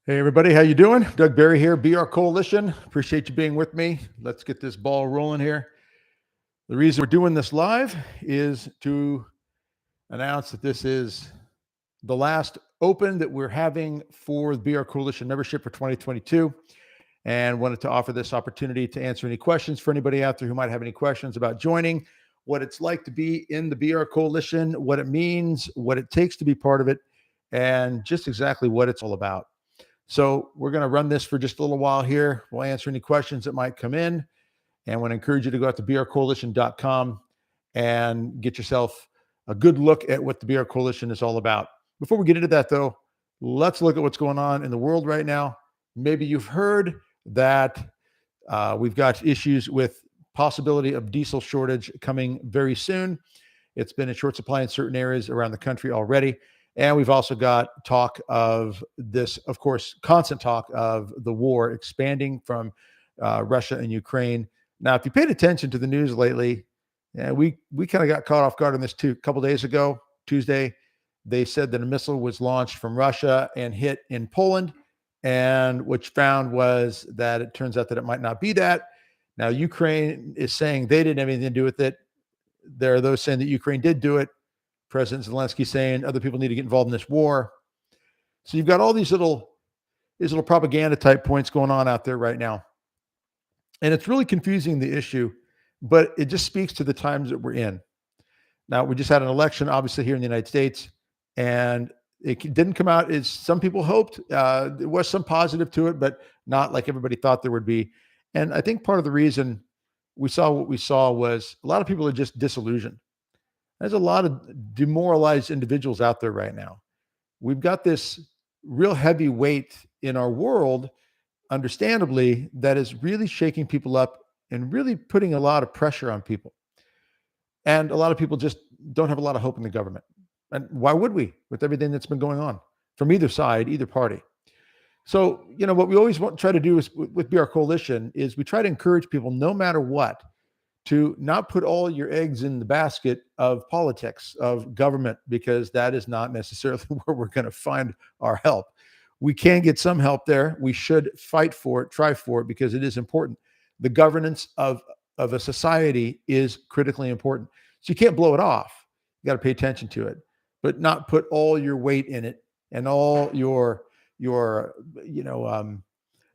Hey everybody, how you doing? Doug Barry here, BR Coalition. Appreciate you being with me. Let's get this ball rolling here. The reason we're doing this live is to announce that this is the last open that we're having for the BR Coalition membership for 2022, and wanted to offer this opportunity to answer any questions for anybody out there who might have any questions about joining, what it's like to be in the BR Coalition, what it means, what it takes to be part of it, and just exactly what it's all about. So we're going to run this for just a little while here. We'll answer any questions that might come in, and want to encourage you to go out to brcoalition.com and get yourself a good look at what the BR Coalition is all about. Before we get into that, though, let's look at what's going on in the world right now. Maybe you've heard that we've got issues with possibility of diesel shortage coming very soon. It's been in short supply in certain areas around the country already. And we've also got talk of this, of course, constant talk of the war expanding from Russia and Ukraine. Now, if you paid attention to the news lately, we kind of got caught off guard on this too. A couple days ago, Tuesday, they said that a missile was launched from Russia and hit in Poland. And what you found was that it turns out that it might not be that. Now, Ukraine is saying they didn't have anything to do with it. There are those saying that Ukraine did do it. President Zelensky saying other people need to get involved in this war. So you've got all these little propaganda type points going on out there right now. And it's really confusing, the issue, but it just speaks to the times that we're in. Now, we just had an election, obviously, here in the United States, and it didn't come out as some people hoped. There was some positive to it, but not like everybody thought there would be. And I think part of the reason we saw what we saw was a lot of people are just disillusioned. There's a lot of demoralized individuals out there right now. We've got this real heavy weight in our world, understandably, that is really shaking people up and really putting a lot of pressure on people. And a lot of people just don't have a lot of hope in the government. And why would we, with everything that's been going on from either side, either party? So, what we always try to do is with BR Coalition is we try to encourage people, no matter what, to not put all your eggs in the basket of politics, of government, because that is not necessarily where we're going to find our help. We can get some help there. We should fight for it, try for it, because it is important. The governance of a society is critically important. So you can't blow it off. You got to pay attention to it, but not put all your weight in it and all your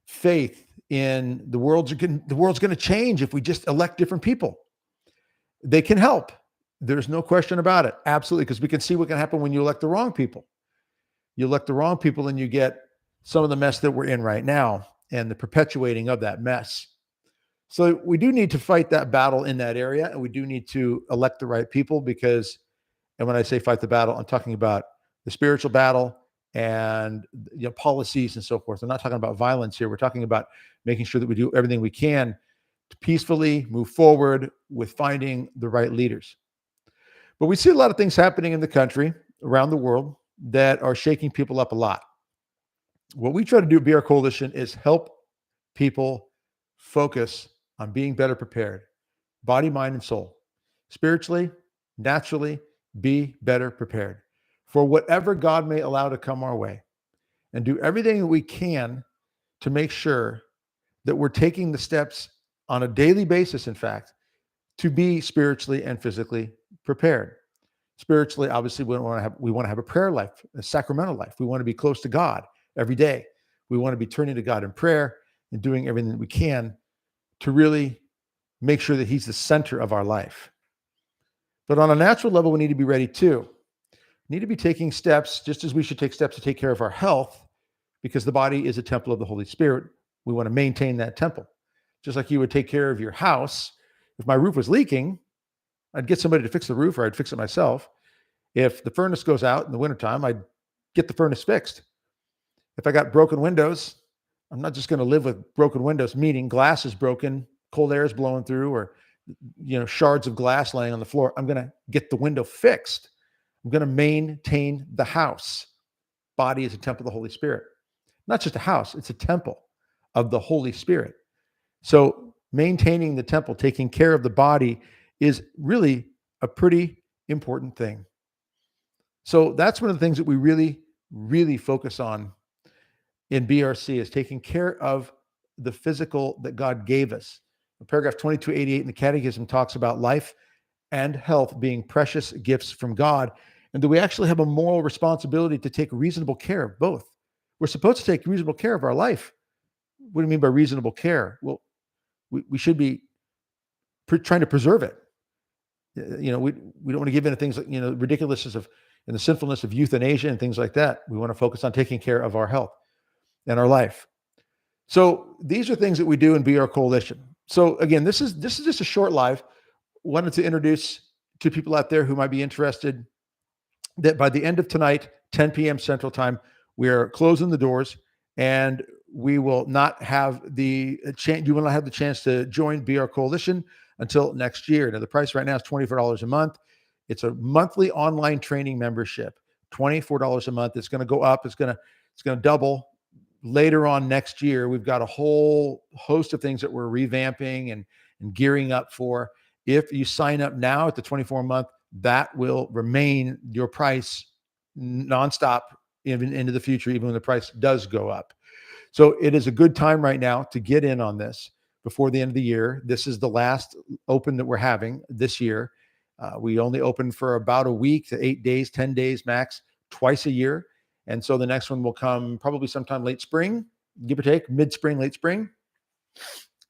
faith in the world's going to change if we just elect different people. They can help. There's no question about it. Absolutely. Because we can see what can happen when you elect the wrong people. You elect the wrong people and you get some of the mess that we're in right now and the perpetuating of that mess. So we do need to fight that battle in that area, and we do need to elect the right people and when I say fight the battle, I'm talking about the spiritual battle and policies and so forth. I'm not talking about violence here. We're talking about making sure that we do everything we can to peacefully move forward with finding the right leaders. But we see a lot of things happening in the country, around the world, that are shaking people up a lot. What we try to do at BR Coalition is help people focus on being better prepared, body, mind, and soul. Spiritually, naturally, be better prepared for whatever God may allow to come our way, and do everything that we can to make sure that we're taking the steps on a daily basis, in fact, to be spiritually and physically prepared. Spiritually, obviously, we want to have a prayer life, a sacramental life. We want to be close to God every day. We want to be turning to God in prayer and doing everything that we can to really make sure that He's the center of our life. But on a natural level, we need to be ready too. Need to be taking steps, just as we should take steps to take care of our health, because the body is a temple of the Holy Spirit. We want to maintain that temple. Just like you would take care of your house. If my roof was leaking, I'd get somebody to fix the roof, or I'd fix it myself. If the furnace goes out in the wintertime, I'd get the furnace fixed. If I got broken windows, I'm not just going to live with broken windows, meaning glass is broken, cold air is blowing through, or shards of glass laying on the floor. I'm going to get the window fixed. I'm going to maintain the house. Body is a temple of the Holy Spirit. Not just a house, it's a temple of the Holy Spirit. So maintaining the temple, taking care of the body, is really a pretty important thing. So that's one of the things that we really, really focus on in BRC is taking care of the physical that God gave us. Paragraph 2288 in the Catechism talks about life and health being precious gifts from God, and that we actually have a moral responsibility to take reasonable care of both. We're supposed to take reasonable care of our life. What do you mean by reasonable care? Well, we should be trying to preserve it. We don't want to give in to things like, ridiculousness of and the sinfulness of euthanasia and things like that. We want to focus on taking care of our health and our life. So these are things that we do in BR Coalition. So again, this is just a short live. Wanted to introduce to people out there who might be interested that by the end of tonight, 10 p.m. Central Time, we are closing the doors, and we will not have the chance. You will not have the chance to join BR Coalition until next year. Now, the price right now is $24 a month. It's a monthly online training membership, $24 a month. It's going to go up. It's going to double later on next year. We've got a whole host of things that we're revamping and gearing up for. If you sign up now at the 24-month, that will remain your price nonstop even into the future, even when the price does go up. So it is a good time right now to get in on this before the end of the year. This is the last open that we're having this year. We only open for about a week to 8 days, 10 days max, twice a year. And so the next one will come probably sometime late spring, give or take, mid-spring, late spring.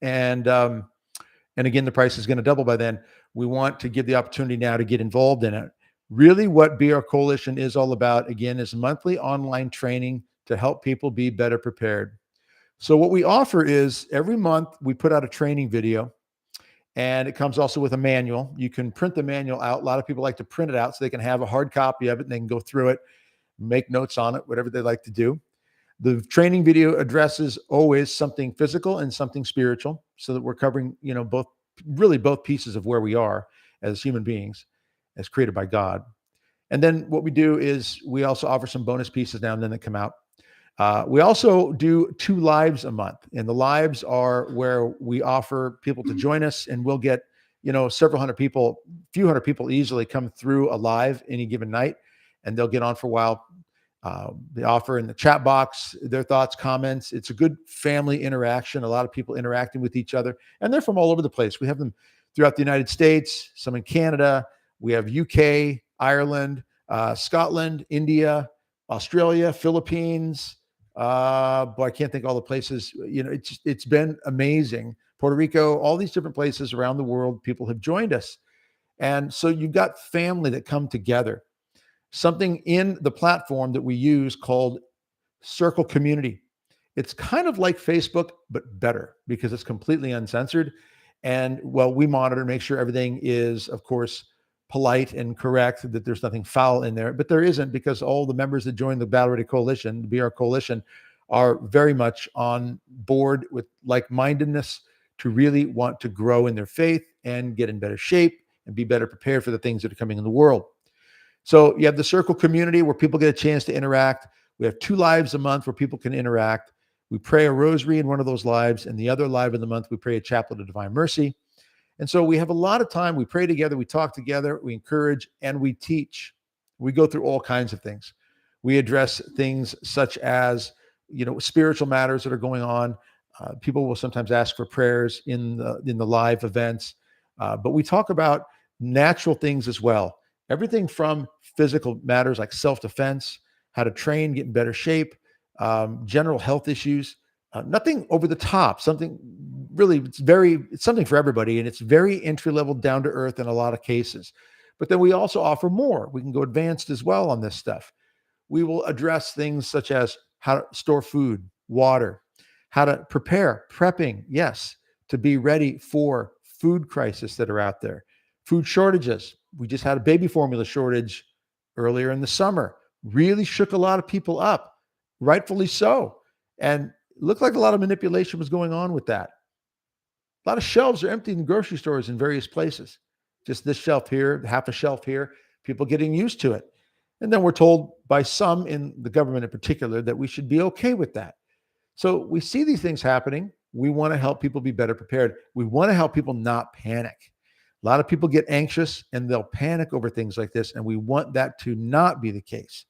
And again, the price is going to double by then. We want to give the opportunity now to get involved in it. Really what BR Coalition is all about, again, is monthly online training to help people be better prepared. So what we offer is every month we put out a training video, and it comes also with a manual. You can print the manual out. A lot of people like to print it out so they can have a hard copy of it and they can go through it, make notes on it, whatever they like to do. The training video addresses always something physical and something spiritual, so that we're covering, both pieces of where we are as human beings, as created by God. And then what we do is we also offer some bonus pieces now and then that come out. We also do 2 lives a month, and the lives are where we offer people to join us, and we'll get, several hundred people, few hundred people easily come through a live any given night, and they'll get on for a while. They offer in the chat box their thoughts, comments. It's a good family interaction. A lot of people interacting with each other, and they're from all over the place. We have them throughout the United States, some in Canada. We have UK, Ireland, Scotland, India, Australia, Philippines. But I can't think all the places. It's been amazing. Puerto Rico, all these different places around the world, people have joined us. And so you've got family that come together. Something in the platform that we use called Circle Community. It's kind of like Facebook, but better because it's completely uncensored. And we monitor, make sure everything is, of course, polite and correct, that there's nothing foul in there, but there isn't, because all the members that join the Battle Ready Coalition, the BR Coalition, are very much on board with like-mindedness to really want to grow in their faith and get in better shape and be better prepared for the things that are coming in the world. So you have the Circle Community where people get a chance to interact. We have 2 lives a month where people can interact. We pray a rosary in one of those lives, and the other live of the month, we pray a chaplet of divine mercy. And so we have a lot of time. We pray together, we talk together, we encourage, and we teach. We go through all kinds of things. We address things such as, spiritual matters that are going on. People will sometimes ask for prayers in the live events, but we talk about natural things as well. Everything from physical matters like self-defense, how to train, get in better shape, general health issues, nothing over the top, something really, it's something for everybody. And it's very entry level, down to earth in a lot of cases. But then we also offer more. We can go advanced as well on this stuff. We will address things such as how to store food, water, how to prepare, prepping, yes, to be ready for food crises that are out there, food shortages. We just had a baby formula shortage earlier in the summer, really shook a lot of people up, rightfully so. And it looked like a lot of manipulation was going on with that. A lot of shelves are empty in grocery stores in various places. Just this shelf here, half a shelf here, people getting used to it. And then we're told by some in the government in particular that we should be okay with that. So we see these things happening. We want to help people be better prepared. We want to help people not panic. A lot of people get anxious and they'll panic over things like this, and we want that to not be the case.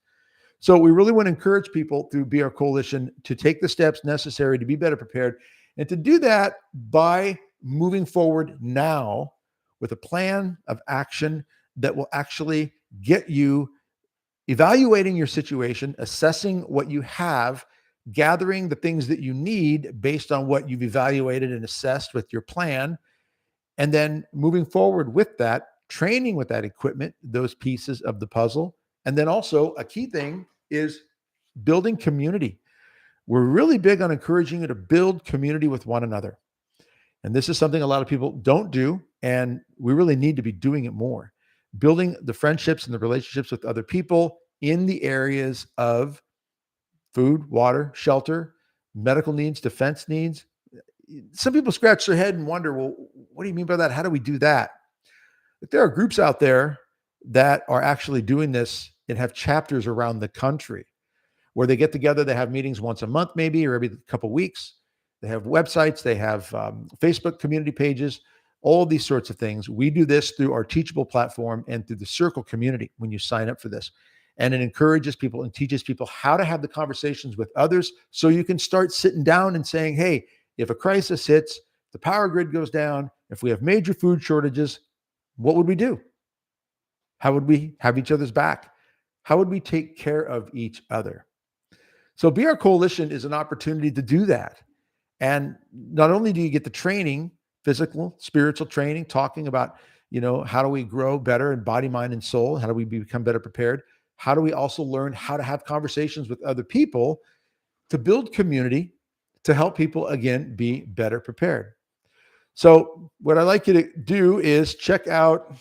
So we really want to encourage people through Be Our Coalition to take the steps necessary to be better prepared, and to do that by moving forward now with a plan of action that will actually get you evaluating your situation, assessing what you have, gathering the things that you need based on what you've evaluated and assessed with your plan, and then moving forward with that, training with that equipment, those pieces of the puzzle. And then also a key thing is building community. We're really big on encouraging you to build community with one another. And this is something a lot of people don't do, and we really need to be doing it more. Building the friendships and the relationships with other people in the areas of food, water, shelter, medical needs, defense needs. Some people scratch their head and wonder, well, what do you mean by that? How do we do that? But there are groups out there that are actually doing this and have chapters around the country where they get together. They have meetings once a month, maybe, or every couple of weeks. They have websites, they have Facebook community pages, all of these sorts of things. We do this through our Teachable platform and through the Circle community when you sign up for this. And it encourages people and teaches people how to have the conversations with others, so you can start sitting down and saying, hey, if a crisis hits, the power grid goes down, if we have major food shortages, what would we do? How would we have each other's back? How would we take care of each other? So Be Our Coalition is an opportunity to do that. And not only do you get the training, physical, spiritual training, talking about, how do we grow better in body, mind, and soul? How do we become better prepared? How do we also learn how to have conversations with other people to build community, to help people, again, be better prepared? So what I'd like you to do is check out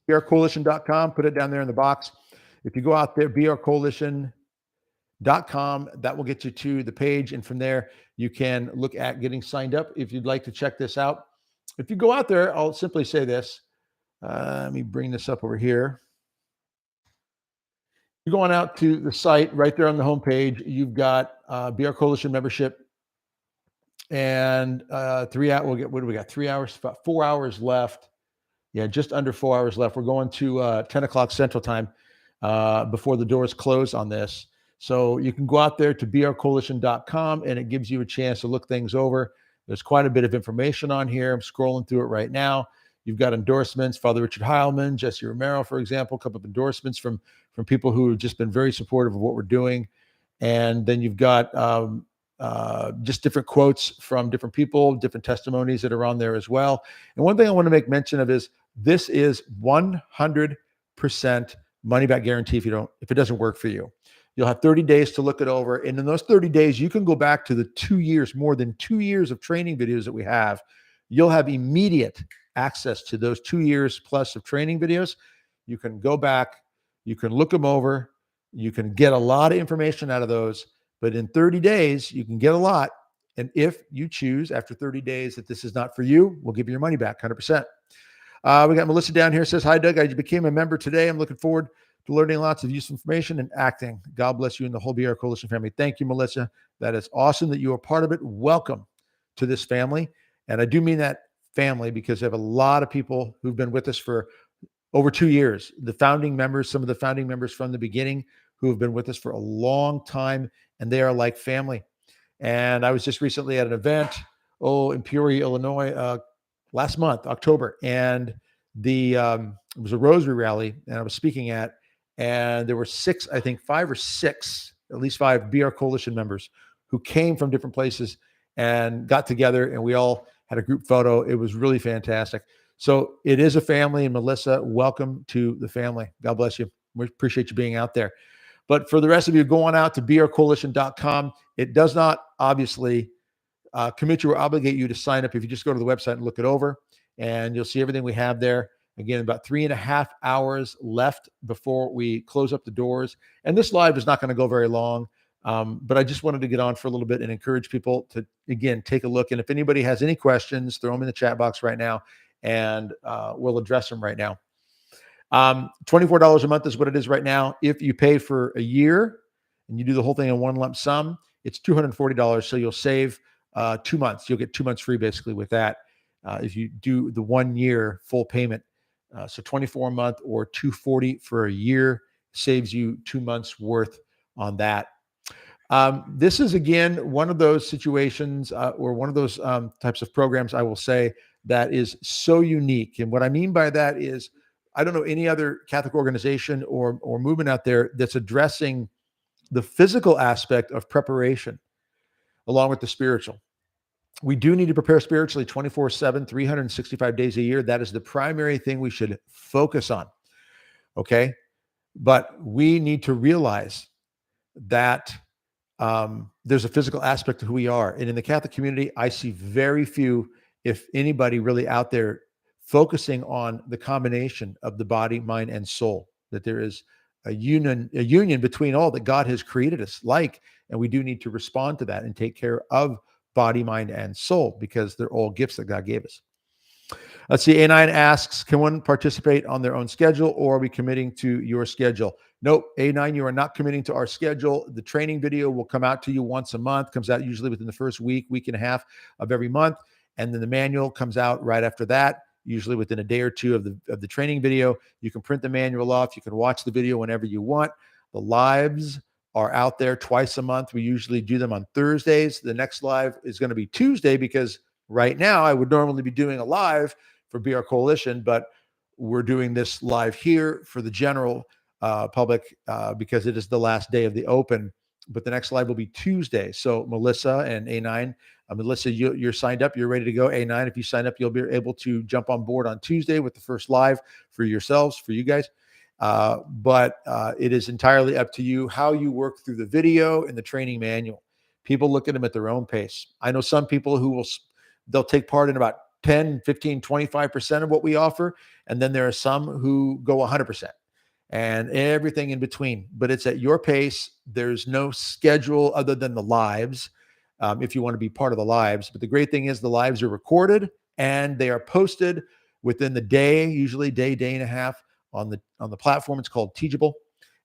beourcoalition.com. Put it down there in the box. If you go out there, beourcoalition.com, that will get you to the page. And from there, you can look at getting signed up if you'd like to check this out. If you go out there, I'll simply say this. Let me bring this up over here. You're going out to the site right there on the homepage. You've got Be Our Coalition membership, and 3 hours. We'll get, what do we got? 3 hours, about 4 hours left. Yeah, just under 4 hours left. We're going to 10 o'clock Central Time before the doors close on this. So you can go out there to beourcoalition.com, and it gives you a chance to look things over. There's quite a bit of information on here. I'm scrolling through it right now. You've got endorsements, Father Richard Heilman, Jesse Romero, for example, a couple of endorsements from people who have just been very supportive of what we're doing. And then you've got just different quotes from different people, different testimonies that are on there as well. And one thing I want to make mention of is this is 100% money back guarantee if it doesn't work for you. You'll have 30 days to look it over. And in those 30 days, you can go back to the 2 years, more than 2 years of training videos that we have. You'll have immediate access to those 2 years plus of training videos. You can go back, you can look them over, you can get a lot of information out of those. But in 30 days, you can get a lot. And if you choose after 30 days that this is not for you, we'll give you your money back 100%. We got Melissa down here, says, hi, Doug. I became a member today. I'm looking forward to learning lots of useful information and acting. God bless you and the whole Be Our Coalition family. Thank you, Melissa. That is awesome that you are part of it. Welcome to this family. And I do mean that family because I have a lot of people who've been with us for over 2 years. The founding members, some of the founding members from the beginning who have been with us for a long time, and they are like family. And I was just recently at an event, in Peoria, Illinois, last month, October, and it was a rosary rally, and I was speaking at, and there were 5 or 6, at least 5 Be Our Coalition members who came from different places and got together, and we all had a group photo. It was really fantastic. So it is a family, and Melissa, welcome to the family. God bless you. We appreciate you being out there. But for the rest of you going out to beourcoalition.com, it does not obviously commit you or obligate you to sign up if you just go to the website and look it over, and you'll see everything we have there. Again, about 3.5 hours left before we close up the doors. And this live is not going to go very long, but I just wanted to get on for a little bit and encourage people to, again, take a look. And if anybody has any questions, throw them in the chat box right now, and we'll address them right now. $24 a month is what it is right now. If you pay for a year and you do the whole thing in one lump sum, it's $240. So you'll save 2 months. You'll get 2 months free basically with that. if you do the 1 year full payment. So 24 a month or 240 for a year saves you 2 months worth on that. This is again one of those situations or one of those types of programs, I will say, that is so unique. And what I mean by that is, I don't know any other Catholic organization or movement out there that's addressing the physical aspect of preparation along with the spiritual. We do need to prepare spiritually 24/7, 365 days a year. That is the primary thing we should focus on. Okay. But we need to realize that there's a physical aspect to who we are. And in the Catholic community, I see very few, if anybody, really out there focusing on the combination of the body, mind, and soul, that there is a union between all that God has created us like, and we do need to respond to that and take care of body, mind, and soul, because they're all gifts that God gave us. Let's see. A9 asks, can one participate on their own schedule, or are we committing to your schedule? Nope. A9, you are not committing to our schedule. The training video will come out to you once a month, comes out usually within the first week and a half of every month. And then the manual comes out right after that, usually within a day or two of the training video. You can print the manual off. You can watch the video whenever you want. The lives are out there twice a month. We usually do them on Thursdays. The next live is going to be Tuesday, because right now I would normally be doing a live for BR Coalition, but we're doing this live here for the general public because it is the last day of the open. But the next live will be Tuesday. So Melissa and A9, Melissa, you're signed up. You're ready to go. A9, if you sign up, you'll be able to jump on board on Tuesday with the first live for yourselves, for you guys. But it is entirely up to you how you work through the video and the training manual. People look at them at their own pace. I know some people who they'll take part in about 10, 15, 25% of what we offer. And then there are some who go 100% and everything in between. But it's at your pace. There's no schedule other than the lives, if you want to be part of the lives. But the great thing is the lives are recorded and they are posted within the day, usually day and a half on the platform. It's called Teachable.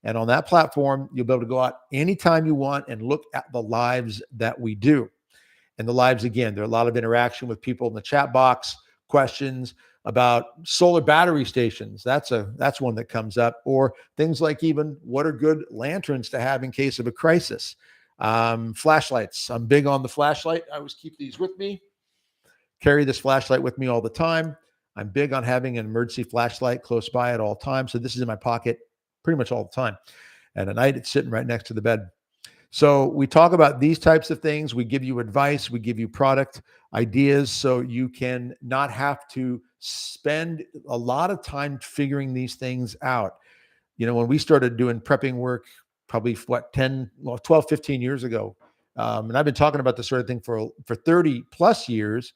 And on that platform, you'll be able to go out anytime you want and look at the lives that we do. And the lives, again, there are a lot of interaction with people in the chat box, questions about solar battery stations. That's one that comes up, or things like even what are good lanterns to have in case of a crisis. Flashlights. I'm big on the flashlight. I always keep these with me. Carry this flashlight with me all the time. I'm big on having an emergency flashlight close by at all times. So this is in my pocket pretty much all the time. And at night, it's sitting right next to the bed. So we talk about these types of things. We give you advice. We give you product ideas so you can not have to spend a lot of time figuring these things out. You know, when we started doing prepping work, probably 12, 15 years ago, and I've been talking about this sort of thing for 30 plus years,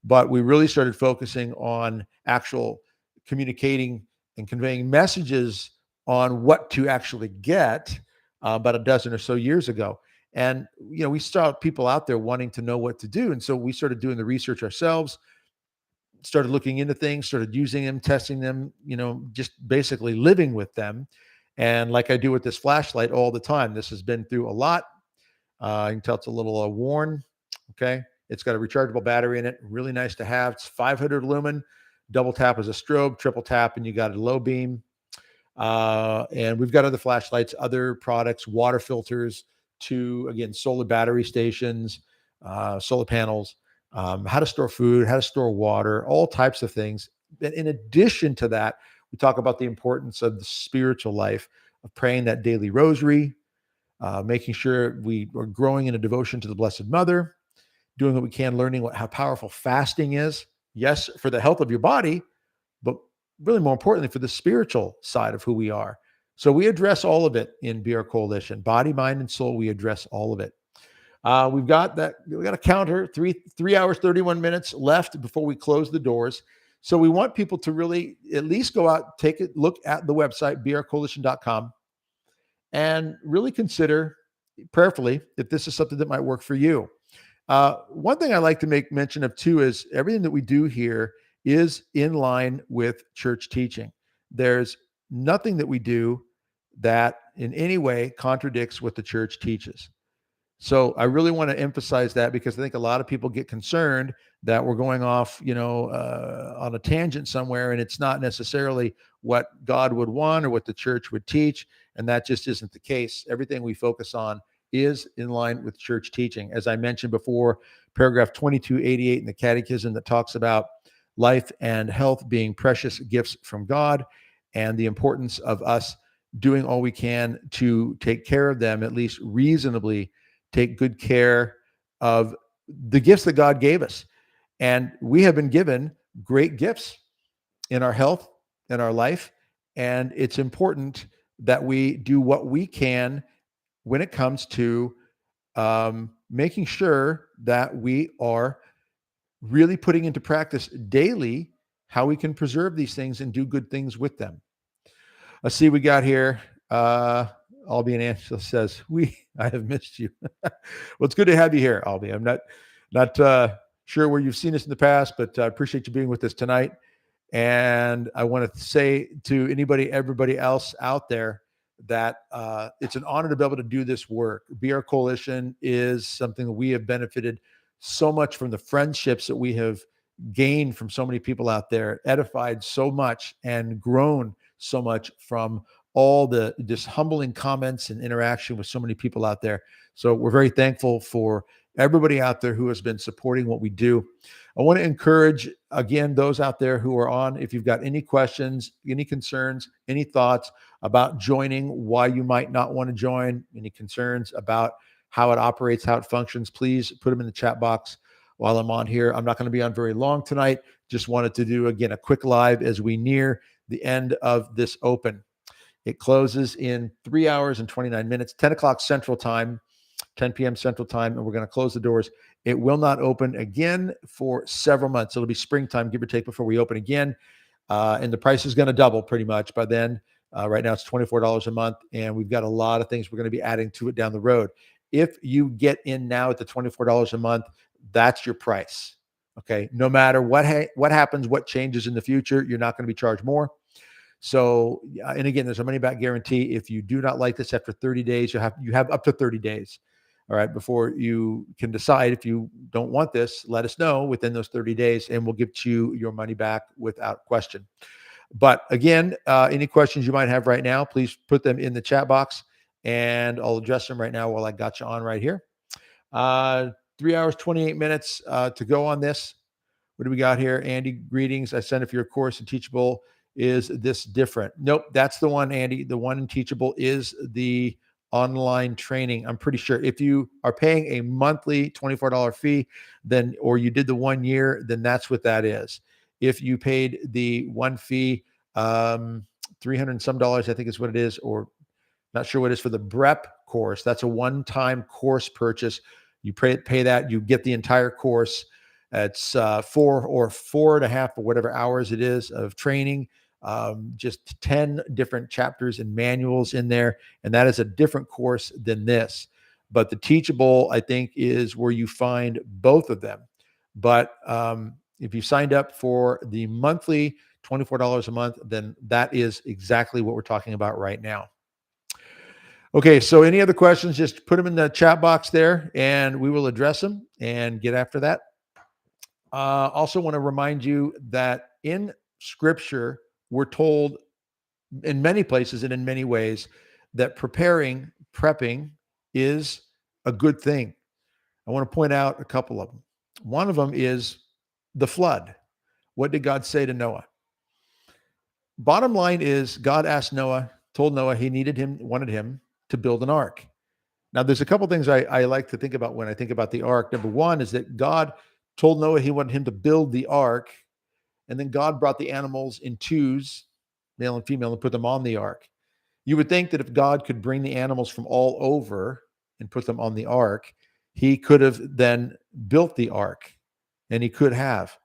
but we really started focusing on actual communicating and conveying messages on what to actually get about a dozen or so years ago. And, you know, we saw people out there wanting to know what to do. And so we started doing the research ourselves, started looking into things, started using them, testing them, you know, just basically living with them. And like I do with this flashlight all the time, this has been through a lot. You can tell it's a little worn. Okay. It's got a rechargeable battery in it. Really nice to have. It's 500 lumen. Double tap as a strobe, triple tap, and you got a low beam. And we've got other flashlights, other products, water filters, to, again, solar battery stations, solar panels, how to store food, how to store water, all types of things. And in addition to that, we talk about the importance of the spiritual life, of praying that daily rosary, making sure we are growing in a devotion to the Blessed Mother, doing what we can, learning how powerful fasting is. Yes, for the health of your body, but really more importantly for the spiritual side of who we are. So we address all of it in BR Coalition, body, mind, and soul. We address all of it. We've got a counter, 3 hours, 31 minutes left before we close the doors. So we want people to really at least go out, take a look at the website, brcoalition.com, and really consider prayerfully if this is something that might work for you. One thing I like to make mention of too is everything that we do here is in line with church teaching. There's nothing that we do that in any way contradicts what the church teaches. So I really want to emphasize that, because I think a lot of people get concerned that we're going off, on a tangent somewhere, and it's not necessarily what God would want or what the church would teach. And that just isn't the case. Everything we focus on is in line with church teaching. As I mentioned before, paragraph 2288 in the Catechism, that talks about life and health being precious gifts from God, and the importance of us doing all we can to take care of them, at least reasonably take good care of the gifts that God gave us. And we have been given great gifts in our health, in our life. And it's important that we do what we can when it comes to making sure that we are really putting into practice daily how we can preserve these things and do good things with them. Let's see, we got here. Albie and Angela says, I have missed you. Well, it's good to have you here, Albie. I'm not sure where you've seen us in the past, but I appreciate you being with us tonight. And I want to say to everybody else out there, that it's an honor to be able to do this work. BR Coalition is something that we have benefited so much from, the friendships that we have gained from so many people out there, edified so much and grown so much from all the just humbling comments and interaction with so many people out there. So we're very thankful for everybody out there who has been supporting what we do. I want to encourage, again, those out there who are on, if you've got any questions, any concerns, any thoughts about joining, why you might not want to join, any concerns about how it operates, how it functions, please put them in the chat box while I'm on here. I'm not going to be on very long tonight. Just wanted to do, again, a quick live as we near the end of this open. It closes in 3 hours and 29 minutes, 10 o'clock Central Time, 10 p.m. Central Time, and we're going to close the doors. It will not open again for several months. It'll be springtime, give or take, before we open again. And the price is going to double pretty much by then. Right now it's $24 a month, and we've got a lot of things we're going to be adding to it down the road. If you get in now at the $24 a month, that's your price. Okay. No matter what happens, what changes in the future, you're not going to be charged more. So, and again, there's a money back guarantee. If you do not like this after 30 days, you have up to 30 days. All right. Before you can decide if you don't want this, let us know within those 30 days, and we'll give you your money back without question. But again, any questions you might have right now, please put them in the chat box, and I'll address them right now while I got you on right here. 3 hours, 28 minutes to go on this. What do we got here? Andy, greetings. I sent it for your course in Teachable. Is this different? Nope, that's the one, Andy. The one in Teachable is the online training. I'm pretty sure if you are paying a monthly $24 fee, then, or you did the 1 year, then that's what that is. If you paid the one fee, 300 and some dollars, I think is what it is, or not sure what it is for the BREP course. That's a one-time course purchase. You pay that, you get the entire course. It's 4 or 4.5 or whatever hours it is of training. Just 10 different chapters and manuals in there. And that is a different course than this. But the Teachable, I think, is where you find both of them. But if you signed up for the monthly $24 a month, then that is exactly what we're talking about right now. Okay, so any other questions, just put them in the chat box there, and we will address them and get after that. Also want to remind you that in Scripture, we're told in many places and in many ways that prepping is a good thing. I want to point out a couple of them. One of them is the flood. What did God say to Noah? Bottom line is, God told Noah he wanted him to build an ark. Now, there's a couple things I like to think about when I think about the ark. Number one is that God told Noah he wanted him to build the ark, and then God brought the animals in twos, male and female, and put them on the ark. You would think that if God could bring the animals from all over and put them on the ark, he could have then built the ark, and he could have.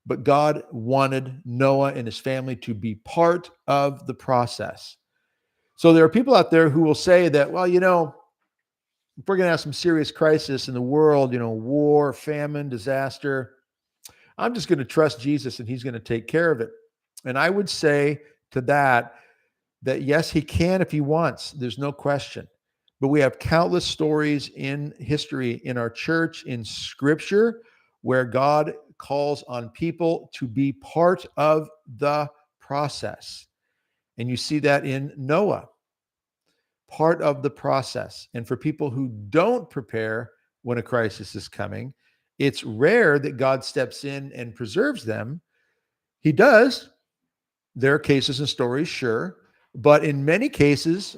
But God wanted Noah and his family to be part of the process. So there are people out there who will say that, well, if we're going to have some serious crisis in the world, war, famine, disaster, I'm just going to trust Jesus and he's going to take care of it. And I would say to that yes, he can if he wants. There's no question. But we have countless stories in history, in our church, in scripture, where God calls on people to be part of the process. And you see that in Noah, part of the process. And for people who don't prepare when a crisis is coming, it's rare that God steps in and preserves them. He does. There are cases and stories, sure. But in many cases,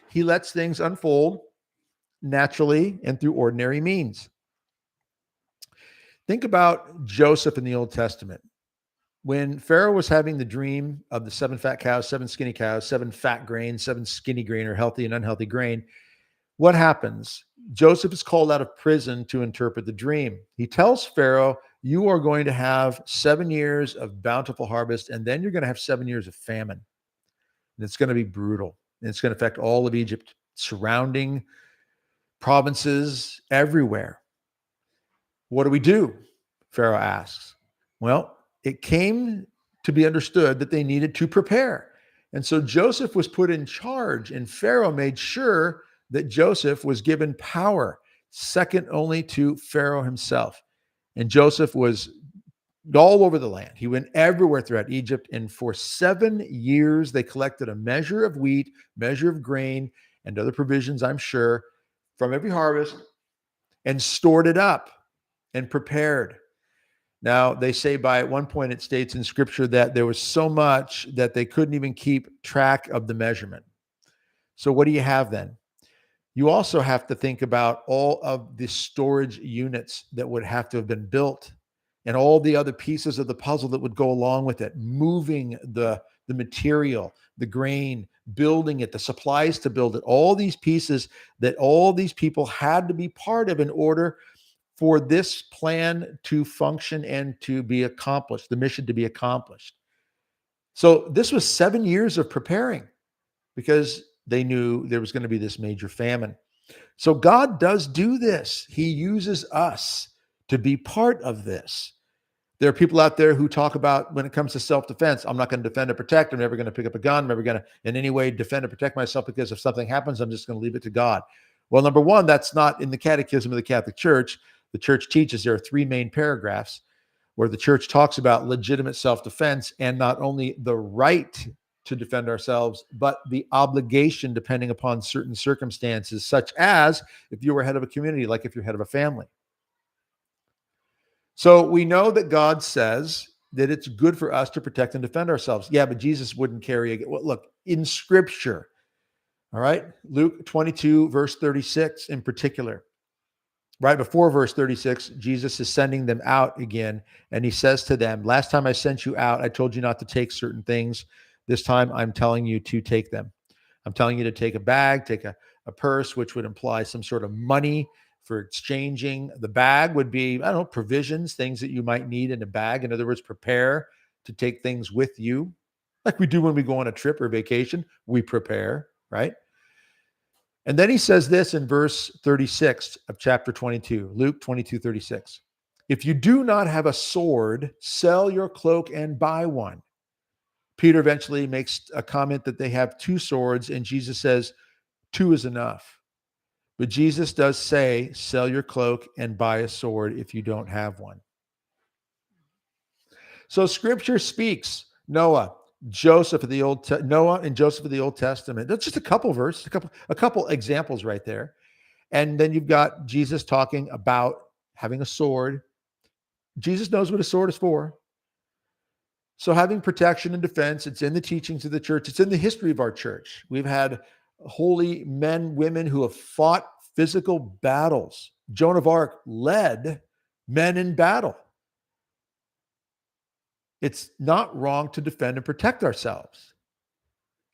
he lets things unfold naturally and through ordinary means. Think about Joseph in the Old Testament. When Pharaoh was having the dream of the 7 fat cows, 7 fat grain, 7 skinny grain, or healthy and unhealthy grain, what happens? Joseph is called out of prison to interpret the dream. He tells Pharaoh, you are going to have 7 years of bountiful harvest, and then you're going to have 7 years of famine. And it's going to be brutal. And it's going to affect all of Egypt, surrounding provinces everywhere. What do we do? Pharaoh asks. Well, it came to be understood that they needed to prepare. And so Joseph was put in charge, and Pharaoh made sure that Joseph was given power, second only to Pharaoh himself. And Joseph was all over the land. He went everywhere throughout Egypt. And for 7 years, they collected a measure of wheat, measure of grain, and other provisions, I'm sure, from every harvest and stored it up and prepared. Now, they say by at one point it states in scripture that there was so much that they couldn't even keep track of the measurement. So what do you have then? You also have to think about all of the storage units that would have to have been built and all the other pieces of the puzzle that would go along with it, moving the material, the grain, building it, the supplies to build it, all these pieces that all these people had to be part of in order for this plan to function and to be accomplished, the mission to be accomplished. So this was 7 years of preparing because they knew there was going to be this major famine. So God does do this. He uses us to be part of this. There are people out there who talk about when it comes to self-defense, I'm not going to defend or protect. I'm never going to pick up a gun. I'm never going to in any way defend or protect myself because if something happens, I'm just going to leave it to God. Well, number one, that's not in the Catechism of the Catholic Church. The church teaches there are 3 main paragraphs where the church talks about legitimate self-defense and not only the right to defend ourselves, but the obligation depending upon certain circumstances, such as if you were head of a community, like if you're head of a family. So we know that God says that it's good for us to protect and defend ourselves. Yeah, but Jesus wouldn't carry well, look, in scripture, all right, Luke 22, verse 36 in particular. Right before verse 36, Jesus is sending them out again, and he says to them, last time I sent you out, I told you not to take certain things. This time I'm telling you to take them. I'm telling you to take a bag, take a purse, which would imply some sort of money for exchanging. The bag would be, I don't know, provisions, things that you might need in a bag. In other words, prepare to take things with you. Like we do when we go on a trip or vacation, we prepare, right? And then he says this in verse 36 of chapter 22, Luke 22:36. If you do not have a sword, sell your cloak and buy one. Peter eventually makes a comment that they have 2 swords, and Jesus says 2 is enough. But Jesus does say, sell your cloak and buy a sword if you don't have one. So scripture speaks Noah, Joseph of the Noah and Joseph of the Old Testament. That's just a couple verses, a couple examples right there. And then you've got Jesus talking about having a sword. Jesus knows what a sword is for. So having protection and defense, it's in the teachings of the church. It's in the history of our church. We've had holy men, women who have fought physical battles. Joan of Arc led men in battle. It's not wrong to defend and protect ourselves.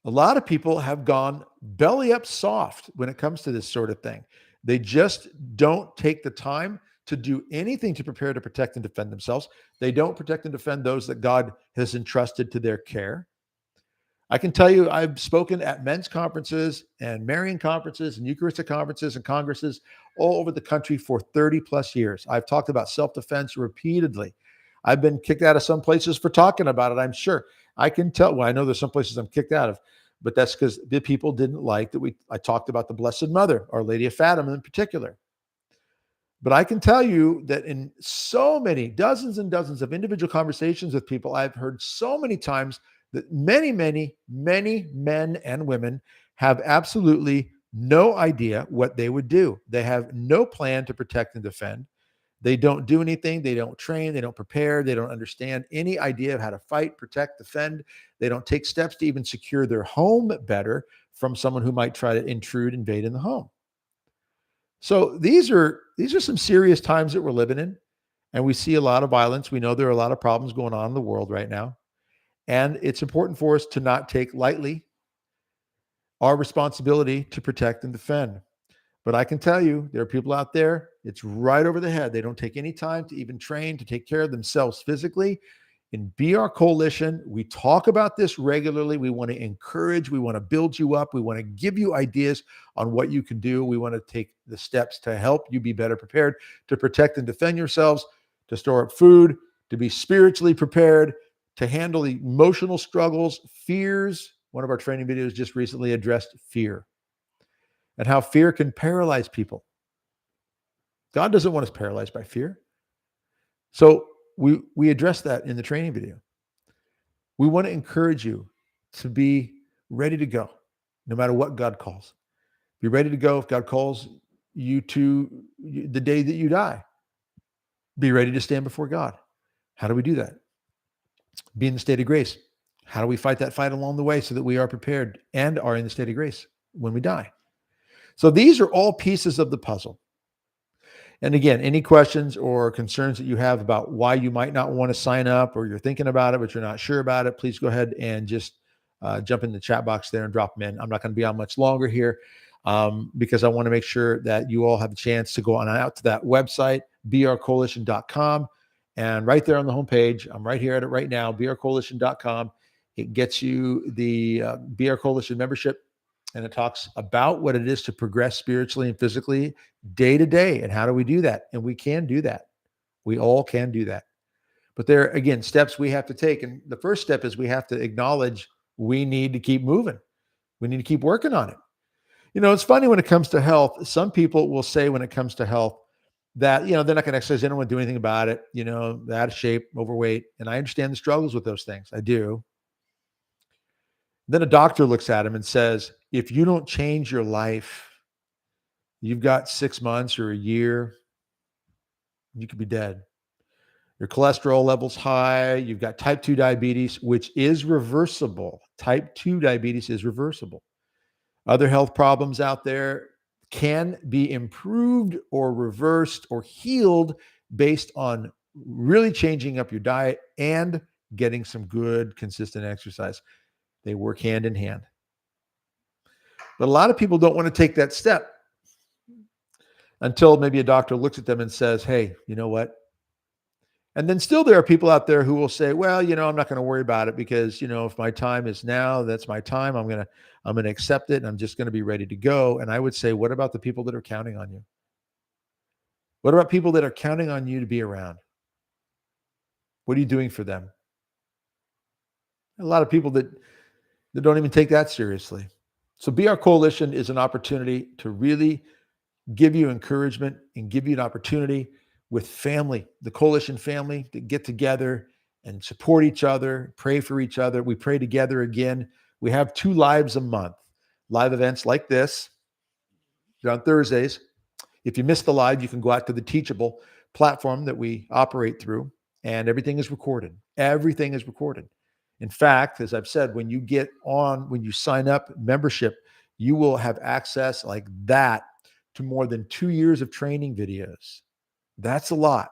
A lot of people have gone belly up soft when it comes to this sort of thing. They just don't take the time to do anything to prepare to protect and defend themselves. They don't protect and defend those that God has entrusted to their care. I can tell you, I've spoken at men's conferences and Marian conferences and Eucharistic conferences and congresses all over the country for 30 plus years. I've talked about self-defense repeatedly. I've been kicked out of some places for talking about it, I'm sure. I can tell, well, I know there's some places I'm kicked out of, but that's because the people didn't like that I talked about the Blessed Mother, Our Lady of Fatima in particular. But I can tell you that in so many, dozens and dozens of individual conversations with people, I've heard so many times that many, many, many men and women have absolutely no idea what they would do. They have no plan to protect and defend. They don't do anything. They don't train. They don't prepare. They don't understand any idea of how to fight, protect, defend. They don't take steps to even secure their home better from someone who might try to invade in the home. So these are some serious times that we're living in, and we see a lot of violence. We know there are a lot of problems going on in the world right now, and it's important for us to not take lightly our responsibility to protect and defend. But I can tell you, there are people out there, it's right over the head. They don't take any time to even train to take care of themselves physically. In BR Coalition, we talk about this regularly. We want to encourage, we want to build you up, we want to give you ideas on what you can do. We want to take the steps to help you be better prepared to protect and defend yourselves, to store up food, to be spiritually prepared, to handle emotional struggles, fears. One of our training videos just recently addressed fear and how fear can paralyze people. God doesn't want us paralyzed by fear. So we address that in the training video. We want to encourage you to be ready to go, no matter what God calls. Be ready to go if God calls you to the day that you die. Be ready to stand before God. How do we do that? Be in the state of grace. How do we fight that fight along the way so that we are prepared and are in the state of grace when we die? So these are all pieces of the puzzle. And again, any questions or concerns that you have about why you might not want to sign up, or you're thinking about it, but you're not sure about it, please go ahead and just jump in the chat box there and drop them in. I'm not going to be on much longer here because I want to make sure that you all have a chance to go on out to that website, brcoalition.com. And right there on the homepage, I'm right here at it right now, brcoalition.com. It gets you the BR Coalition membership. And it talks about what it is to progress spiritually and physically day to day. And how do we do that? And we can do that. We all can do that. But there are, again, steps we have to take. And the first step is we have to acknowledge we need to keep moving. We need to keep working on it. You know, it's funny when it comes to health. Some people will say when it comes to health that, they're not going to exercise. They don't want to do anything about it. They're out of shape, overweight. And I understand the struggles with those things. I do. Then a doctor looks at him and says, if you don't change your life, you've got 6 months or a year, you could be dead. Your cholesterol level's high. You've got type 2 diabetes, which is reversible. Type 2 diabetes is reversible. Other health problems out there can be improved or reversed or healed based on really changing up your diet and getting some good, consistent exercise. They work hand in hand. But a lot of people don't want to take that step until maybe a doctor looks at them and says, hey, you know what? And then still there are people out there who will say, well, I'm not going to worry about it because, if my time is now, that's my time. I'm going to accept it. And I'm just going to be ready to go. And I would say, what about the people that are counting on you? What about people that are counting on you to be around? What are you doing for them? A lot of people that don't even take that seriously. So BR Coalition is an opportunity to really give you encouragement and give you an opportunity with family, the coalition family, to get together and support each other, pray for each other. We pray together again. We have 2 lives a month, live events like this. They're on Thursdays. If you miss the live, you can go out to the Teachable platform that we operate through, and everything is recorded. Everything is recorded. In fact, as I've said, when you sign up membership, you will have access like that to more than 2 years of training videos. That's a lot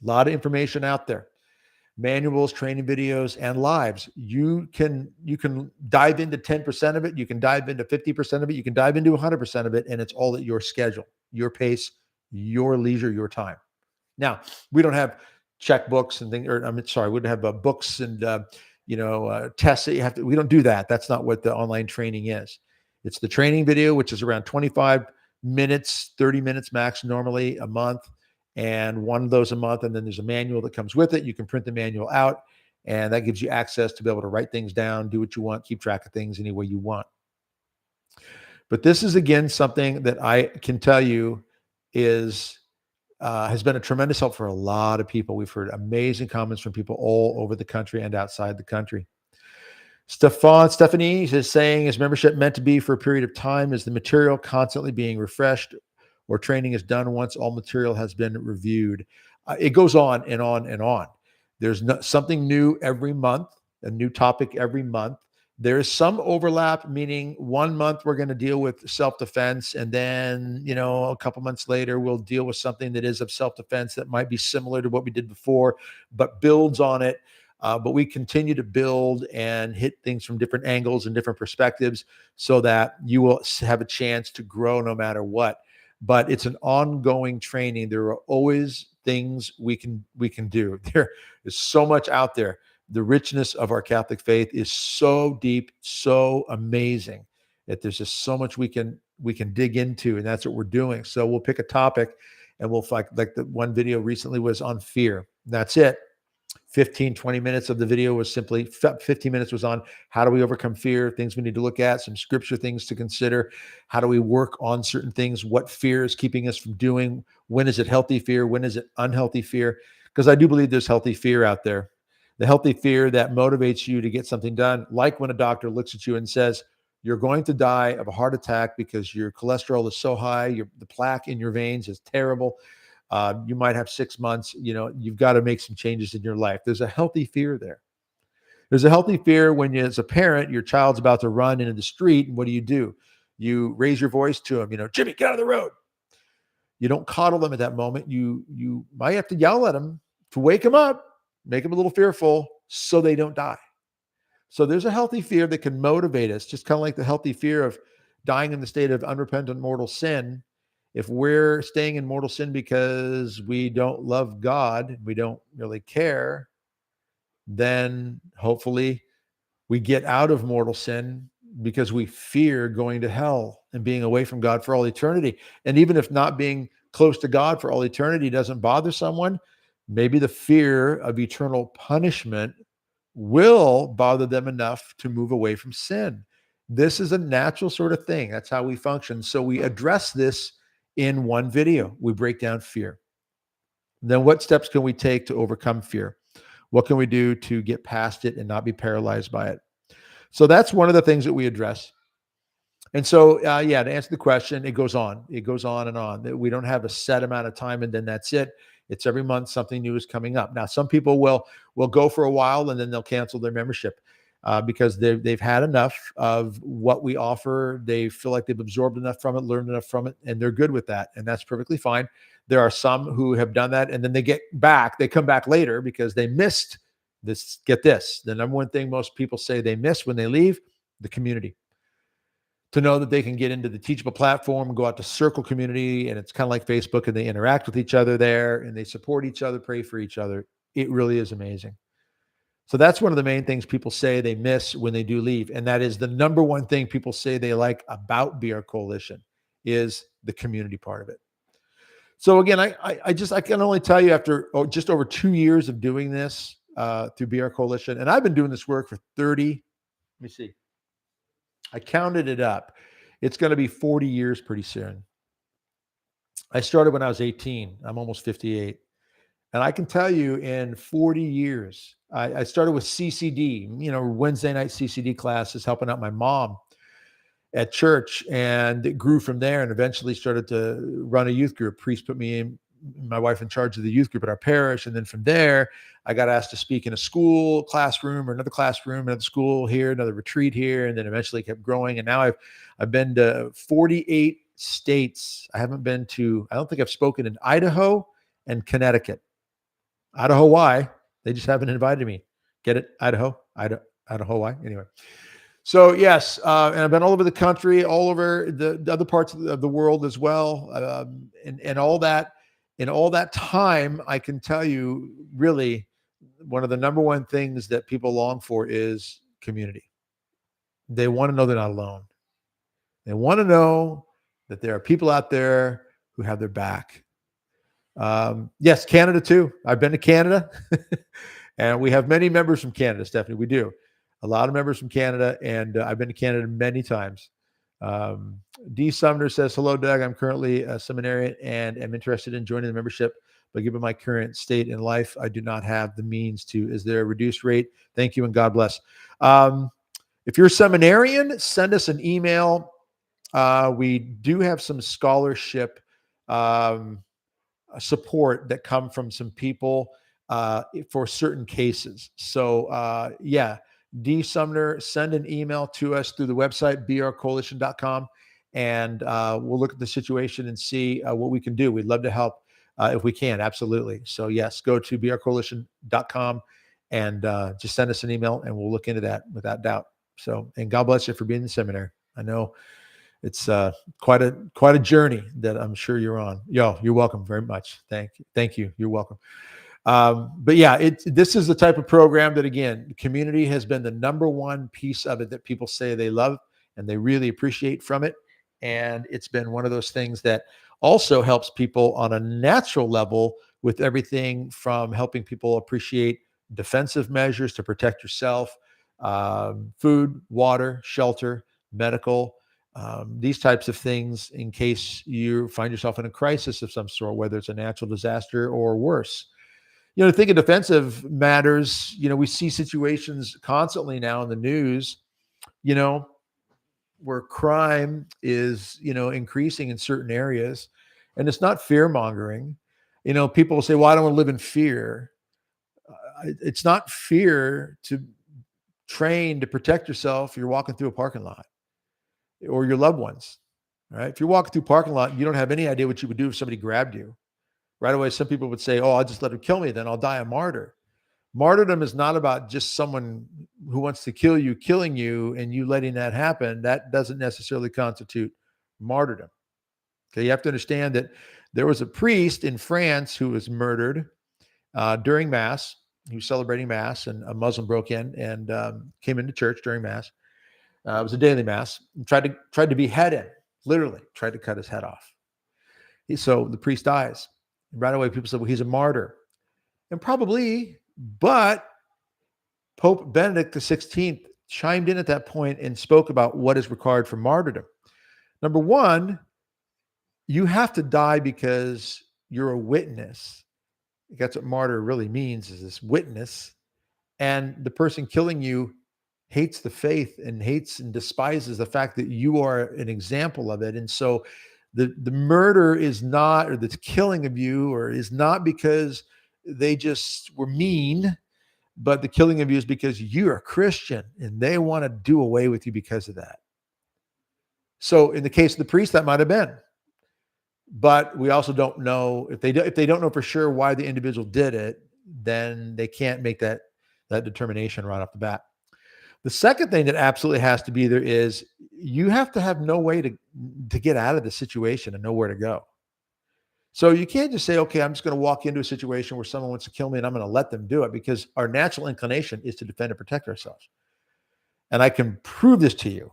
of information out there. Manuals, training videos, and lives. You can dive into 10% of it. You can dive into 50% of it. You can dive into 100% of it. And it's all at your schedule, your pace, your leisure, your time. Now, we don't have checkbooks and things, we don't have books and, tests that you have to, we don't do that. That's not what the online training is. It's the training video, which is around 25 minutes, 30 minutes max normally a month, and one of those a month. And then there's a manual that comes with it. You can print the manual out, and that gives you access to be able to write things down, do what you want, keep track of things any way you want. But this is, again, something that I can tell you is has been a tremendous help for a lot of people. We've heard amazing comments from people all over the country and outside the country. Stephanie is saying, is membership meant to be for a period of time? Is the material constantly being refreshed, or training is done once all material has been reviewed? It goes on and on and on. There's something new every month, a new topic every month. There is some overlap, meaning 1 month we're going to deal with self-defense, and then, a couple months later, we'll deal with something that is of self-defense that might be similar to what we did before, but builds on it. But we continue to build and hit things from different angles and different perspectives so that you will have a chance to grow no matter what. But it's an ongoing training. There are always things we can do. There is so much out there. The richness of our Catholic faith is so deep, so amazing that there's just so much we can dig into, and that's what we're doing. So we'll pick a topic, and we'll like the one video recently was on fear. That's it. 15, 20 minutes of the video was simply 15 minutes was on how do we overcome fear, things we need to look at, some scripture things to consider. How do we work on certain things? What fear is keeping us from doing? When is it healthy fear? When is it unhealthy fear? Because I do believe there's healthy fear out there. The healthy fear that motivates you to get something done, like when a doctor looks at you and says, you're going to die of a heart attack because your cholesterol is so high, the plaque in your veins is terrible. You might have 6 months, you've got to make some changes in your life. There's a healthy fear there. There's a healthy fear when you, as a parent, your child's about to run into the street. And what do? You raise your voice to him, Jimmy, get out of the road. You don't coddle them at that moment. You might have to yell at them to wake them up, make them a little fearful so they don't die. So there's a healthy fear that can motivate us, just kind of like the healthy fear of dying in the state of unrepentant mortal sin. If we're staying in mortal sin because we don't love God, we don't really care, then hopefully we get out of mortal sin because we fear going to hell and being away from God for all eternity. And even if not being close to God for all eternity doesn't bother someone, maybe the fear of eternal punishment will bother them enough to move away from sin. This is a natural sort of thing. That's how we function. So we address this in one video. We break down fear. Then what steps can we take to overcome fear? What can we do to get past it and not be paralyzed by it? So that's one of the things that we address. And so, to answer the question, it goes on. It goes on and on. We don't have a set amount of time and then that's it. It's every month something new is coming up. Now, some people will go for a while and then they'll cancel their membership because they've had enough of what we offer. They feel like they've absorbed enough from it, learned enough from it, and they're good with that. And that's perfectly fine. There are some who have done that and then they come back later because they missed this. Get this. The number one thing most people say they miss when they leave, the community. To know that they can get into the Teachable platform, go out to Circle community, and it's kind of like Facebook, and they interact with each other there, and they support each other, pray for each other. It really is amazing. So that's one of the main things people say they miss when they do leave. And that is the number one thing people say they like about BR Coalition is the community part of it. So again, I can only tell you after just over 2 years of doing this through BR Coalition, and I've been doing this work for 30, let me see. I counted it up. It's going to be 40 years pretty soon. I started when I was 18. I'm almost 58. And I can tell you in 40 years, I started with CCD, Wednesday night CCD classes, helping out my mom at church. And it grew from there and eventually started to run a youth group. Priest put me in, my wife in charge of the youth group at our parish. And then from there, I got asked to speak in a school classroom or another classroom, another school here, another retreat here, and then eventually kept growing. And now I've been to 48 states. I don't think I've spoken in Idaho and Connecticut. Idaho, why? They just haven't invited me. Get it? Idaho, why? Anyway. So yes, and I've been all over the country, all over the other parts of the world as well, and all that. In all that time, I can tell you, really, one of the number one things that people long for is community. They want to know they're not alone. They want to know that there are people out there who have their back. Yes, Canada too. I've been to Canada, and we have many members from Canada, Stephanie. We do. A lot of members from Canada, and I've been to Canada many times. D. Sumner says, hello, Doug. I'm currently a seminarian and am interested in joining the membership, but given my current state in life, I do not have the means to. Is there a reduced rate? Thank you and God bless. If you're a seminarian, send us an email. We do have some scholarship support that come from some people for certain cases. So yeah, D. Sumner, send an email to us through the website, brcoalition.com, and we'll look at the situation and see what we can do. We'd love to help if we can, absolutely. So yes, go to brcoalition.com and just send us an email and we'll look into that without doubt. So, and God bless you for being in the seminary. I know it's quite a journey that I'm sure you're on. You're welcome very much. Thank you. You're welcome. But yeah, this is the type of program that, again, community has been the number one piece of it that people say they love and they really appreciate from it. And it's been one of those things that also helps people on a natural level with everything from helping people appreciate defensive measures to protect yourself, food, water, shelter, medical, these types of things in case you find yourself in a crisis of some sort, whether it's a natural disaster or worse. Think of defensive matters. We see situations constantly now in the news, where crime is, increasing in certain areas, and it's not fear mongering. People say, well, I don't want to live in fear. It's not fear to train to protect yourself. You're walking through a parking lot or your loved ones, right? If you're walking through a parking lot, you don't have any idea what you would do if somebody grabbed you. Right away, some people would say, oh, I'll just let him kill me, then I'll die a martyr. Martyrdom is not about just someone who wants to kill you, killing you, and you letting that happen. That doesn't necessarily constitute martyrdom. Okay, you have to understand that there was a priest in France who was murdered during Mass. He was celebrating Mass, and a Muslim broke in and came into church during Mass. It was a daily Mass. And tried to behead him, literally tried to cut his head off. So the priest dies. Right away, people said, well, he's a martyr. And probably, but Pope Benedict XVI chimed in at that point and spoke about what is required for martyrdom. Number one, you have to die because you're a witness. That's what martyr really means, is this witness. And the person killing you hates the faith and hates and despises the fact that you are an example of it. And so the murder is not, or the killing of you, or is not because they just were mean, but the killing of you is because you're a Christian and they want to do away with you because of that. So in the case of the priest, that might have been, but we also don't know if they don't know for sure why the individual did it, then they can't make that determination right off the bat. The second thing that absolutely has to be there is you have to have no way to get out of the situation and know where to go. So you can't just say, okay, I'm just going to walk into a situation where someone wants to kill me and I'm going to let them do it, because our natural inclination is to defend and protect ourselves. And I can prove this to you.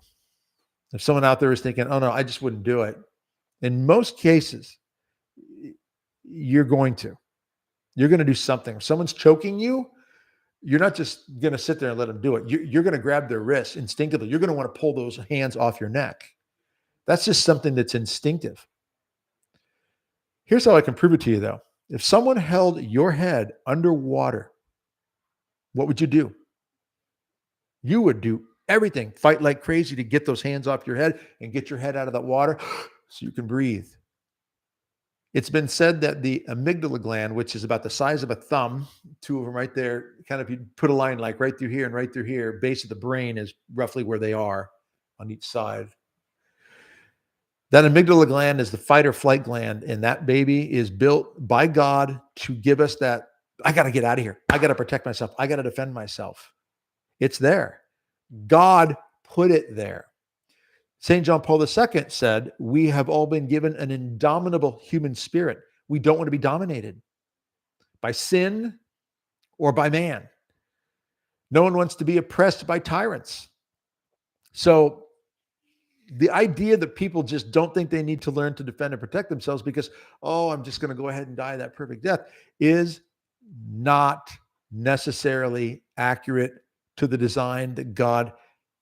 If someone out there is thinking, oh no, I just wouldn't do it. In most cases, you're going to do something. If someone's choking you, you're not just going to sit there and let them do it. You're going to grab their wrists instinctively. You're going to want to pull those hands off your neck. That's just something that's instinctive. Here's how I can prove it to you, though. If someone held your head underwater, what would you do? You would do everything, fight like crazy to get those hands off your head and get your head out of that water so you can breathe. It's been said that the amygdala gland, which is about the size of a thumb, two of them right there, kind of, you put a line like right through here and right through here, base of the brain is roughly where they are on each side. That amygdala gland is the fight or flight gland, and that baby is built by God to give us that, I got to get out of here. I got to protect myself. I got to defend myself. It's there. God put it there. St. John Paul II said, we have all been given an indomitable human spirit. We don't want to be dominated by sin or by man. No one wants to be oppressed by tyrants. So the idea that people just don't think they need to learn to defend and protect themselves because, oh, I'm just going to go ahead and die that perfect death, is not necessarily accurate to the design that God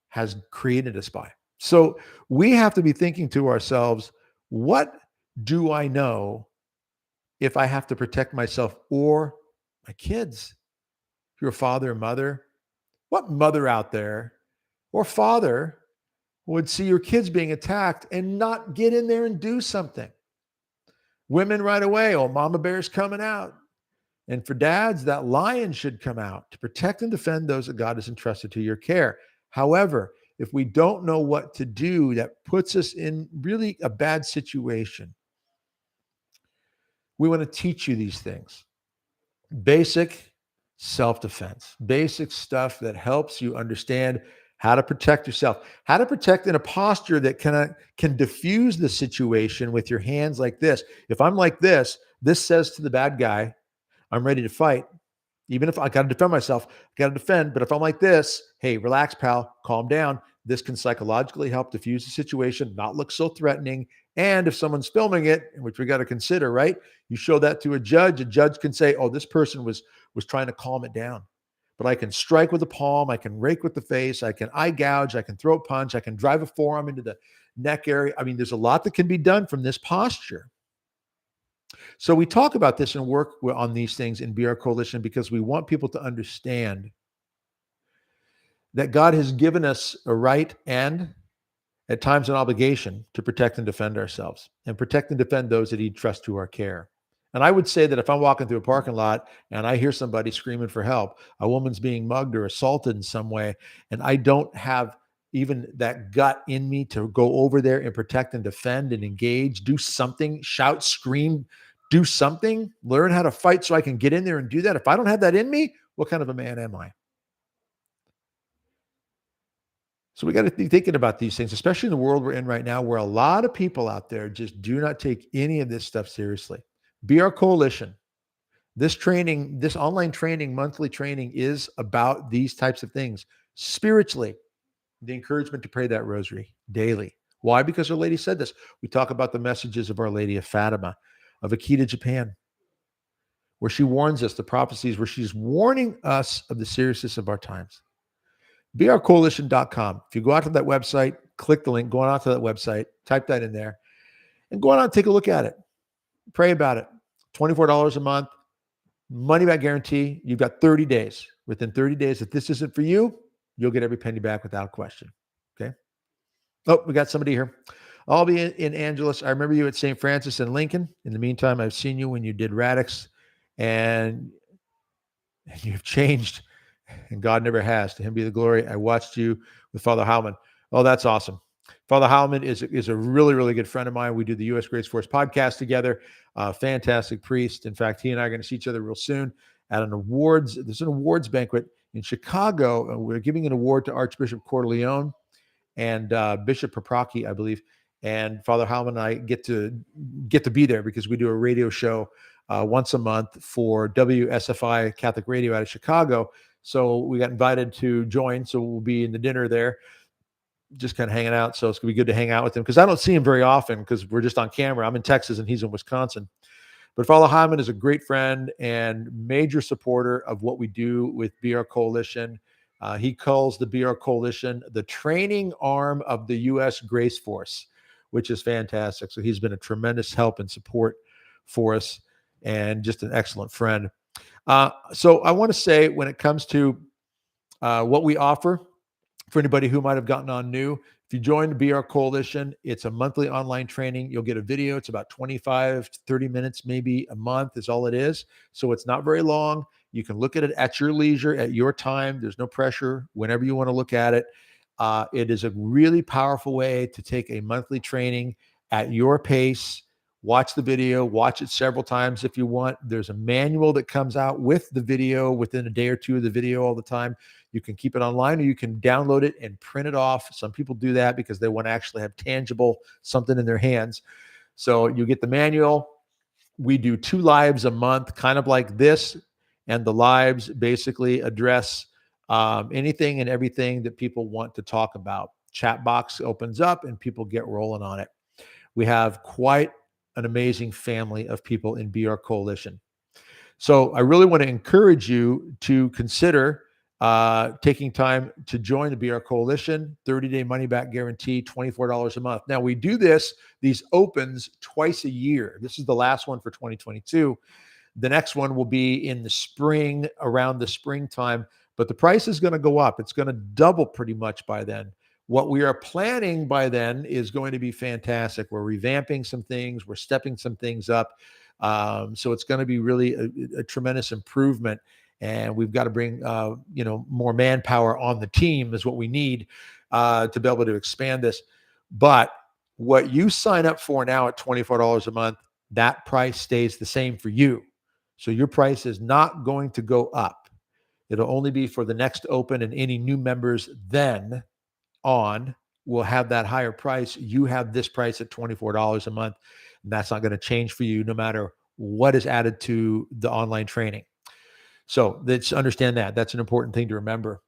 has created us by. So we have to be thinking to ourselves, what do I know if I have to protect myself or my kids? If you're a father or mother, what mother out there or father would see your kids being attacked and not get in there and do something? Women right away, oh, mama bear's coming out. And for dads, that lion should come out to protect and defend those that God has entrusted to your care. However, if we don't know what to do, that puts us in really a bad situation. We want to teach you these things. Basic self-defense, basic stuff that helps you understand how to protect yourself, how to protect in a posture that can diffuse the situation with your hands like this. If I'm like this says to the bad guy, I'm ready to fight. Even if I got to defend myself, I got to defend. But if I'm like this, hey, relax, pal, calm down. This can psychologically help diffuse the situation, not look so threatening. And if someone's filming it, which we got to consider, right? You show that to a judge can say, oh, this person was trying to calm it down. But I can strike with the palm, I can rake with the face, I can eye gouge, I can throat punch, I can drive a forearm into the neck area. I mean, there's a lot that can be done from this posture. So we talk about this and work on these things in BR Coalition because we want people to understand that God has given us a right and at times an obligation to protect and defend ourselves and protect and defend those that he trusts to our care. And I would say that if I'm walking through a parking lot and I hear somebody screaming for help, a woman's being mugged or assaulted in some way, and I don't have even that gut in me to go over there and protect and defend and engage, do something, shout, scream, do something, learn how to fight so I can get in there and do that. If I don't have that in me, what kind of a man am I? So we got to be thinking about these things, especially in the world we're in right now, where a lot of people out there just do not take any of this stuff seriously. BR Coalition, this training, this online training, monthly training is about these types of things. Spiritually, the encouragement to pray that rosary daily. Why? Because Our Lady said this. We talk about the messages of Our Lady of Fatima, of Akita, Japan, where she warns us, the prophecies where she's warning us of the seriousness of our times. brcoalition.com. If you go out to that website, click the link, go on out to that website, type that in there, and go on out and take a look at it. Pray about it. $24 a month, money back guarantee. You've got 30 days. Within 30 days, if this isn't for you, you'll get every penny back without question. Okay. Oh, we got somebody here. I'll be in Angeles. I remember you at St. Francis in Lincoln. In the meantime, I've seen you when you did Radix, and you've changed, and God never has. To him be the glory. I watched you with Father Howman. Oh, that's awesome. Father Howman is a really, really good friend of mine. We do the U.S. Grace Force podcast together. Fantastic priest. In fact, he and I are going to see each other real soon at there's an awards banquet in Chicago. We're giving an award to Archbishop Corleone and Bishop Paprocki, I believe. And Father Howman and I get to be there because we do a radio show once a month for WSFI Catholic Radio out of Chicago. So we got invited to join. So we'll be in the dinner there, just kind of hanging out. So it's going to be good to hang out with him because I don't see him very often because we're just on camera. I'm in Texas and he's in Wisconsin. But Father Hyman is a great friend and major supporter of what we do with BR Coalition. He calls the BR Coalition the training arm of the U.S. Grace Force, which is fantastic. So he's been a tremendous help and support for us and just an excellent friend. So I want to say when it comes to what we offer for anybody who might have gotten on new, if you join the BR Coalition, it's a monthly online training. You'll get a video. It's about 25 to 30 minutes, maybe a month is all it is. So it's not very long. You can look at it at your leisure, at your time. There's no pressure whenever you want to look at it. It is a really powerful way to take a monthly training at your pace. Watch the video, watch it several times if you want. There's a manual that comes out with the video within a day or two of the video all the time. You can keep it online or you can download it and print it off. Some people do that because they want to actually have tangible something in their hands. So you get the manual. We do 2 lives a month, kind of like this. And the lives basically address anything and everything that people want to talk about. Chat box opens up and people get rolling on it. We have quite an amazing family of people in BR Coalition. So I really want to encourage you to consider taking time to join the BR Coalition, 30-day money-back guarantee, $24 a month. Now, we do these opens twice a year. This is the last one for 2022. The next one will be in the spring, around the springtime, but the price is going to go up. It's going to double pretty much by then. What we are planning by then is going to be fantastic. We're revamping some things. We're stepping some things up. So it's going to be really a tremendous improvement. And we've got to bring, more manpower on the team is what we need to be able to expand this. But what you sign up for now at $24 a month, that price stays the same for you. So your price is not going to go up. It'll only be for the next open, and any new members then on will have that higher price. You have this price at $24 a month, and that's not going to change for you no matter what is added to the online training. So let's understand that. That's an important thing to remember.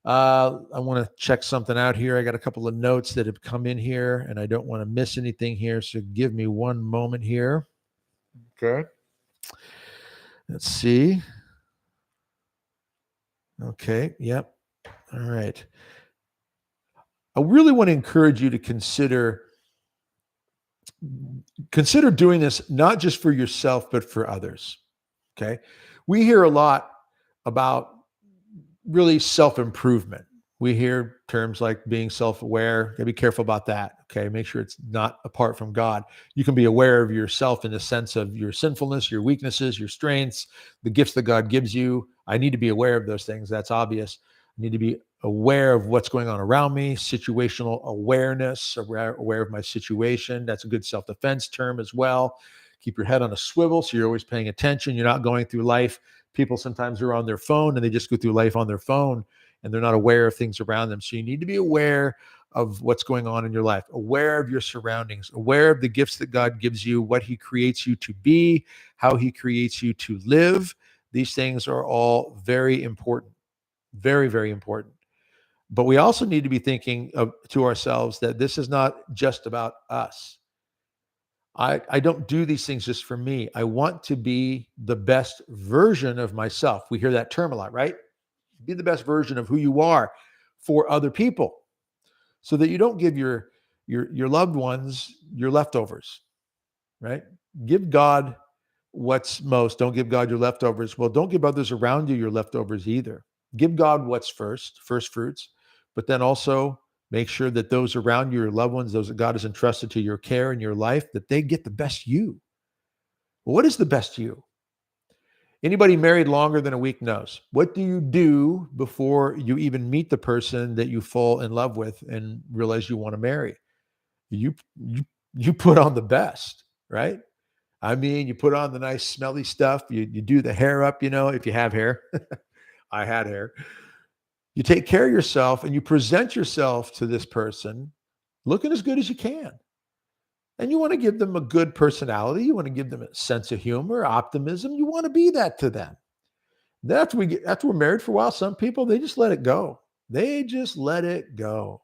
I want to check something out here. I got a couple of notes that have come in here, and I don't want to miss anything here. So give me one moment here. Okay. Let's see. Okay. Yep. All right. I really want to encourage you to consider doing this not just for yourself, but for others. Okay. We hear a lot about really self-improvement. We hear terms like being self-aware. Gotta be careful about that. Okay. Make sure it's not apart from God. You can be aware of yourself in the sense of your sinfulness, your weaknesses, your strengths, the gifts that God gives you. I need to be aware of those things. That's obvious. I need to be aware of what's going on around me, situational awareness, aware of my situation. That's a good self-defense term as well. Keep your head on a swivel so you're always paying attention. You're not going through life. People sometimes are on their phone and they just go through life on their phone and they're not aware of things around them. So you need to be aware of what's going on in your life, aware of your surroundings, aware of the gifts that God gives you, what he creates you to be, how he creates you to live. These things are all very important, very, very important. But we also need to be thinking to ourselves that this is not just about us. I don't do these things just for me. I want to be the best version of myself. We hear that term a lot, right? Be the best version of who you are for other people so that you don't give your loved ones your leftovers, right? Give God what's most. Don't give God your leftovers. Well, don't give others around you your leftovers either. Give God what's first fruits, but then also make sure that those around you, your loved ones, those that God has entrusted to your care in your life, that they get the best you. Well, what is the best you? Anybody married longer than a week knows. What do you do before you even meet the person that you fall in love with and realize you want to marry? You put on the best, right? I mean, you put on the nice smelly stuff. You do the hair up, if you have hair. I had hair. You take care of yourself and you present yourself to this person looking as good as you can. And you want to give them a good personality. You want to give them a sense of humor, optimism. You want to be that to them. After we're married for a while, some people, they just let it go. They just let it go.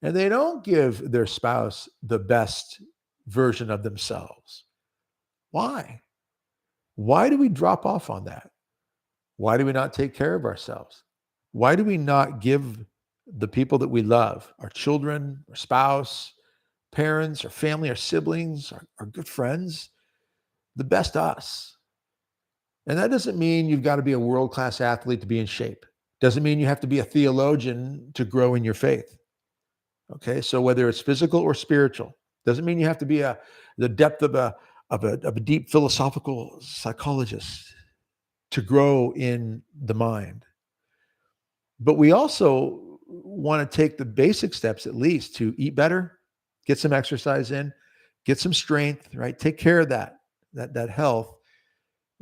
And they don't give their spouse the best version of themselves. Why? Why do we drop off on that? Why do we not take care of ourselves? Why do we not give the people that we love, our children, our spouse, parents, our family, our siblings, our good friends, the best us? And that doesn't mean you've got to be a world-class athlete to be in shape. Doesn't mean you have to be a theologian to grow in your faith. Okay, so whether it's physical or spiritual, doesn't mean you have to be the depth of a deep philosophical psychologist to grow in the mind. But we also want to take the basic steps at least to eat better, get some exercise in, get some strength, right? Take care of that health.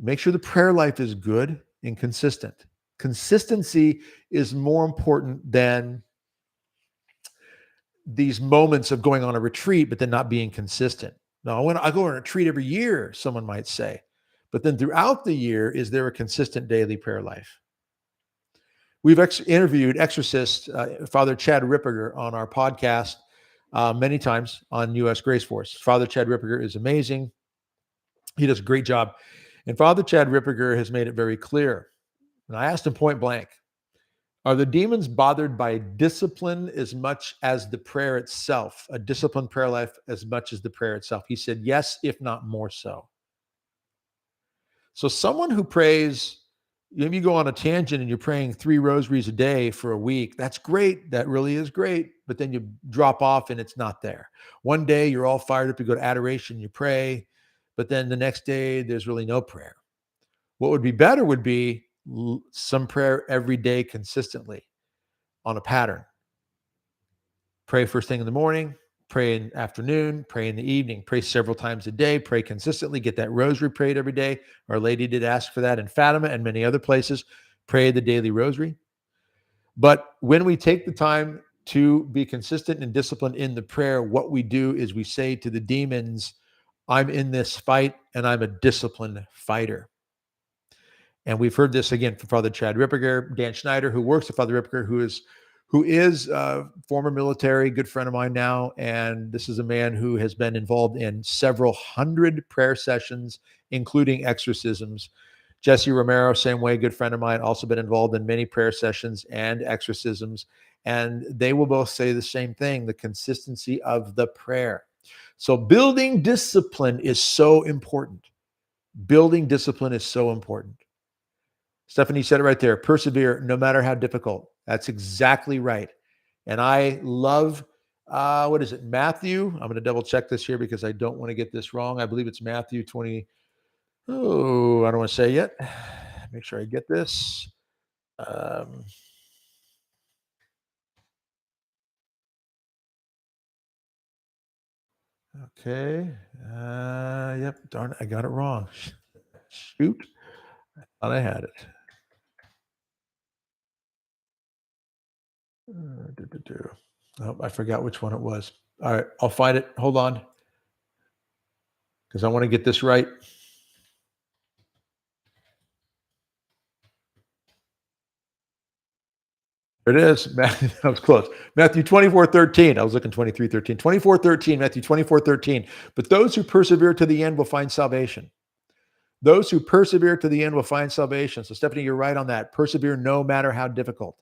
Make sure the prayer life is good and consistent. Consistency is more important than these moments of going on a retreat, but then not being consistent. Now, I go on a retreat every year, someone might say, but then throughout the year, is there a consistent daily prayer life? We've interviewed exorcist Father Chad Ripperger on our podcast many times on U.S. Grace Force. Father Chad Ripperger is amazing. He does a great job. And Father Chad Ripperger has made it very clear. And I asked him point blank, Are the demons bothered by discipline as much as the prayer itself, a disciplined prayer life as much as the prayer itself? He said, yes, if not more so. So someone who prays, if you go on a tangent and you're praying 3 rosaries a day for a week, that's great. That really is great. But then you drop off and it's not there. One day you're all fired up, you go to adoration, you pray, but then the next day there's really no prayer. What would be better would be some prayer every day consistently on a pattern. Pray first thing in the morning, pray in the afternoon, pray in the evening, pray several times a day, pray consistently, get that rosary prayed every day. Our Lady did ask for that in Fatima and many other places. Pray the daily rosary. But when we take the time to be consistent and disciplined in the prayer, what we do is we say to the demons, I'm in this fight and I'm a disciplined fighter. And we've heard this again from Father Chad Ripperger, Dan Schneider, who works with Father Ripperger, who is a former military, good friend of mine now. And this is a man who has been involved in several hundred prayer sessions, including exorcisms. Jesse Romero, same way, good friend of mine, also been involved in many prayer sessions and exorcisms. And they will both say the same thing, the consistency of the prayer. So building discipline is so important. Building discipline is so important. Stephanie said it right there. Persevere no matter how difficult. That's exactly right. And I love, what is it? Matthew. I'm going to double check this here because I don't want to get this wrong. I believe it's Matthew 20. Oh, I don't want to say yet. Make sure I get this. Okay. Yep. Darn it. I got it wrong. Shoot. I thought I had it. Oh, I forgot which one it was. All right. I'll find it. Hold on. Because I want to get this right. It is. Matthew, that was close. Matthew 24:13. I was looking 23:13. 24:13, Matthew 24:13. But those who persevere to the end will find salvation. Those who persevere to the end will find salvation. So, Stephanie, you're right on that. Persevere no matter how difficult.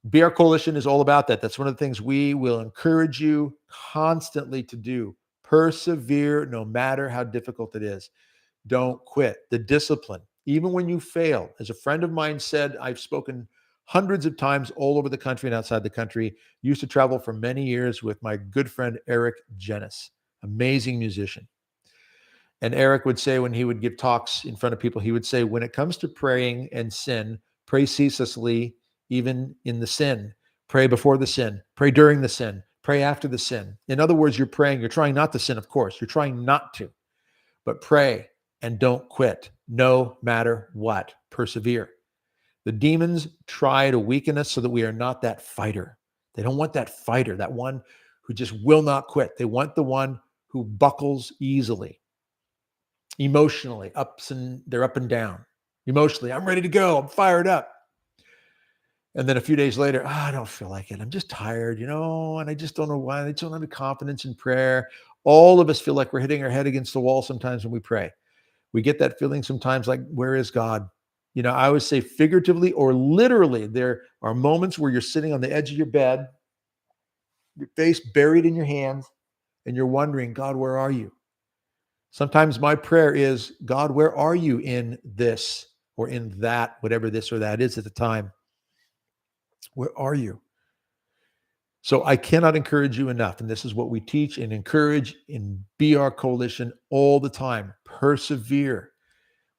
BR Coalition is all about that. That's one of the things we will encourage you constantly to do. Persevere no matter how difficult it is. Don't quit. The discipline, even when you fail. As a friend of mine said, I've spoken hundreds of times all over the country and outside the country. Used to travel for many years with my good friend Eric Jenis, amazing musician. And Eric would say when he would give talks in front of people, he would say, when it comes to praying and sin, pray ceaselessly, even in the sin. Pray before the sin, pray during the sin, pray after the sin. In other words, you're praying, you're trying not to sin, of course. You're trying not to, but pray and don't quit, no matter what. Persevere. The demons try to weaken us so that we are not that fighter. They don't want that fighter, that one who just will not quit. They want the one who buckles easily. Emotionally, they're up and down. Emotionally, I'm ready to go. I'm fired up. And then a few days later, I don't feel like it. I'm just tired, and I just don't know why. I just don't have the confidence in prayer. All of us feel like we're hitting our head against the wall sometimes when we pray. We get that feeling sometimes like, where is God? I always say figuratively or literally, there are moments where you're sitting on the edge of your bed, your face buried in your hands, and you're wondering, God, where are you? Sometimes my prayer is, God, where are you in this or in that, whatever this or that is at the time? Where are you? So I cannot encourage you enough. And this is what we teach and encourage in BR Coalition all the time. Persevere.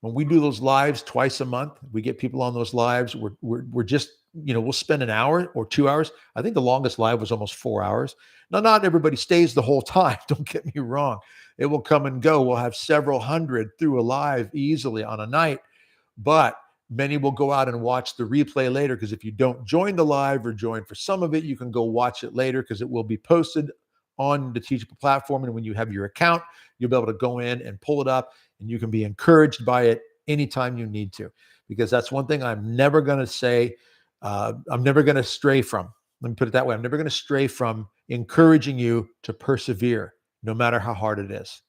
When we do those lives twice a month, we get people on those lives. We're just, we'll spend an hour or 2 hours. I think the longest live was almost 4 hours. Now, not everybody stays the whole time. Don't get me wrong. It will come and go. We'll have several hundred through a live easily on a night, but many will go out and watch the replay later, because if you don't join the live or join for some of it, you can go watch it later because it will be posted on the Teachable platform. And when you have your account, you'll be able to go in and pull it up, and you can be encouraged by it anytime you need to, because that's one thing I'm never going to say. I'm never going to stray from. Let me put it that way. I'm never going to stray from encouraging you to persevere, no matter how hard it is,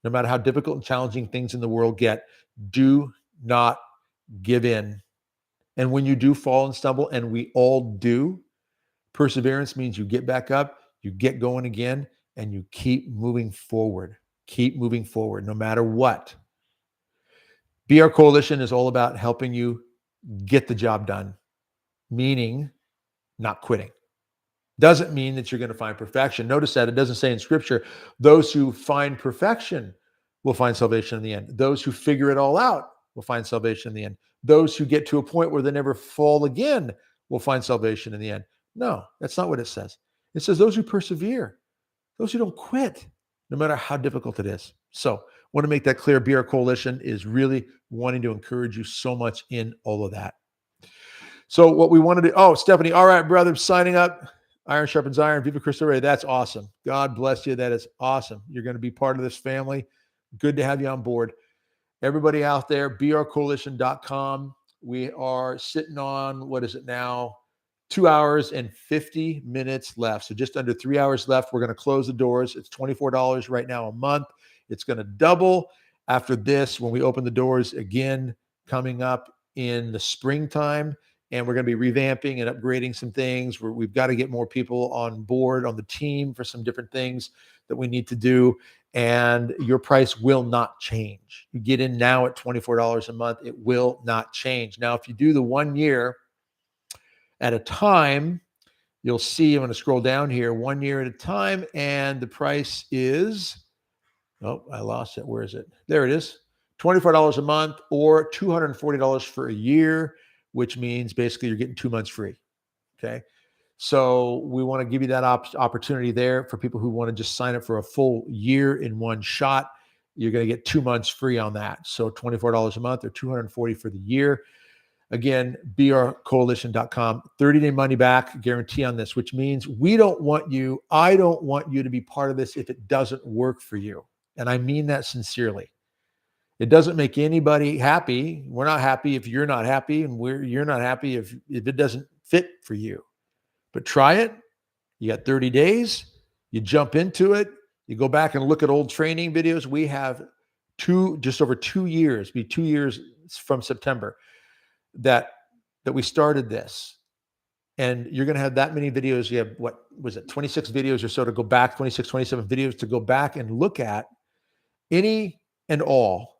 no matter how difficult and challenging things in the world get. Do not give in. And when you do fall and stumble, and we all do, perseverance means you get back up, you get going again, and you keep moving forward. Keep moving forward no matter what. BR Coalition is all about helping you get the job done, meaning not quitting. Doesn't mean that you're going to find perfection. Notice that it doesn't say in scripture, those who find perfection will find salvation in the end. Those who figure it all out will find salvation in the end. Those who get to a point where they never fall again will find salvation in the end. No, that's not what it says. It says those who persevere, those who don't quit, no matter how difficult it is. So I want to make that clear. BR Coalition is really wanting to encourage you so much in all of that. So what we want to do, Stephanie, all right, brother, signing up. Iron sharpens iron. Viva Cristo Rey. That's awesome. God bless you. That is awesome. You're going to be part of this family. Good to have you on board. Everybody out there, brcoalition.com. We are sitting on, what is it now? 2 hours and 50 minutes left. So just under 3 hours left. We're going to close the doors. It's $24 right now a month. It's going to double after this when we open the doors again coming up in the springtime. And we're going to be revamping and upgrading some things. We've got to get more people on board on the team for some different things that we need to do. And your price will not change. You get in now at $24 a month. It will not change. Now, if you do the 1 year at a time, you'll see, I'm going to scroll down here, 1 year at a time. And the price is, I lost it. Where is it? There it is. $24 a month or $240 for a year, which means basically you're getting 2 months free. Okay. So we want to give you that opportunity there for people who want to just sign up for a full year in one shot. You're going to get 2 months free on that. So $24 a month or $240 for the year. Again, brcoalition.com, 30-day money back guarantee on this, which means I don't want you to be part of this if it doesn't work for you. And I mean that sincerely. It doesn't make anybody happy. We're not happy if you're not happy, and you're not happy if it doesn't fit for you. But try it. You got 30 days. You jump into it. You go back and look at old training videos. We have just over 2 years, 2 years from September that we started this. And you're going to have that many videos. You have, what was it, 26 videos or so to go back, 26, 27 videos to go back and look at any and all.